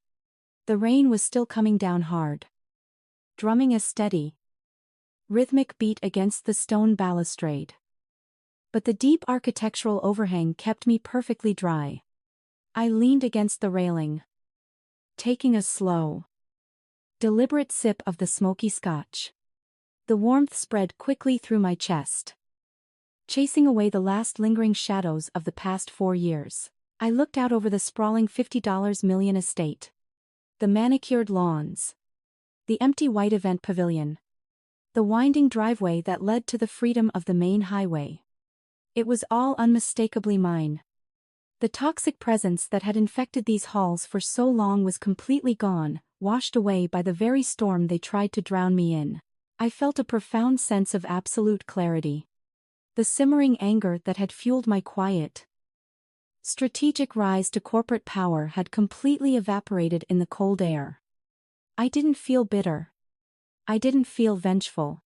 The rain was still coming down hard, drumming a steady, rhythmic beat against the stone balustrade. But the deep architectural overhang kept me perfectly dry. I leaned against the railing, taking a slow, deliberate sip of the smoky scotch. The warmth spread quickly through my chest, chasing away the last lingering shadows of the past 4 years. I looked out over the sprawling $50 million estate. The manicured lawns. The empty white event pavilion. The winding driveway that led to the freedom of the main highway. It was all unmistakably mine. The toxic presence that had infected these halls for so long was completely gone, washed away by the very storm they tried to drown me in. I felt a profound sense of absolute clarity. The simmering anger that had fueled my quiet, strategic rise to corporate power had completely evaporated in the cold air. I didn't feel bitter. I didn't feel vengeful.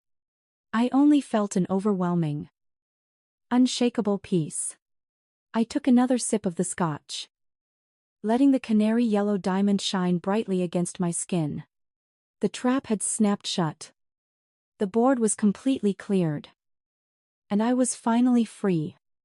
I only felt an overwhelming, unshakable peace. I took another sip of the scotch, letting the canary yellow diamond shine brightly against my skin. The trap had snapped shut. The board was completely cleared. And I was finally free.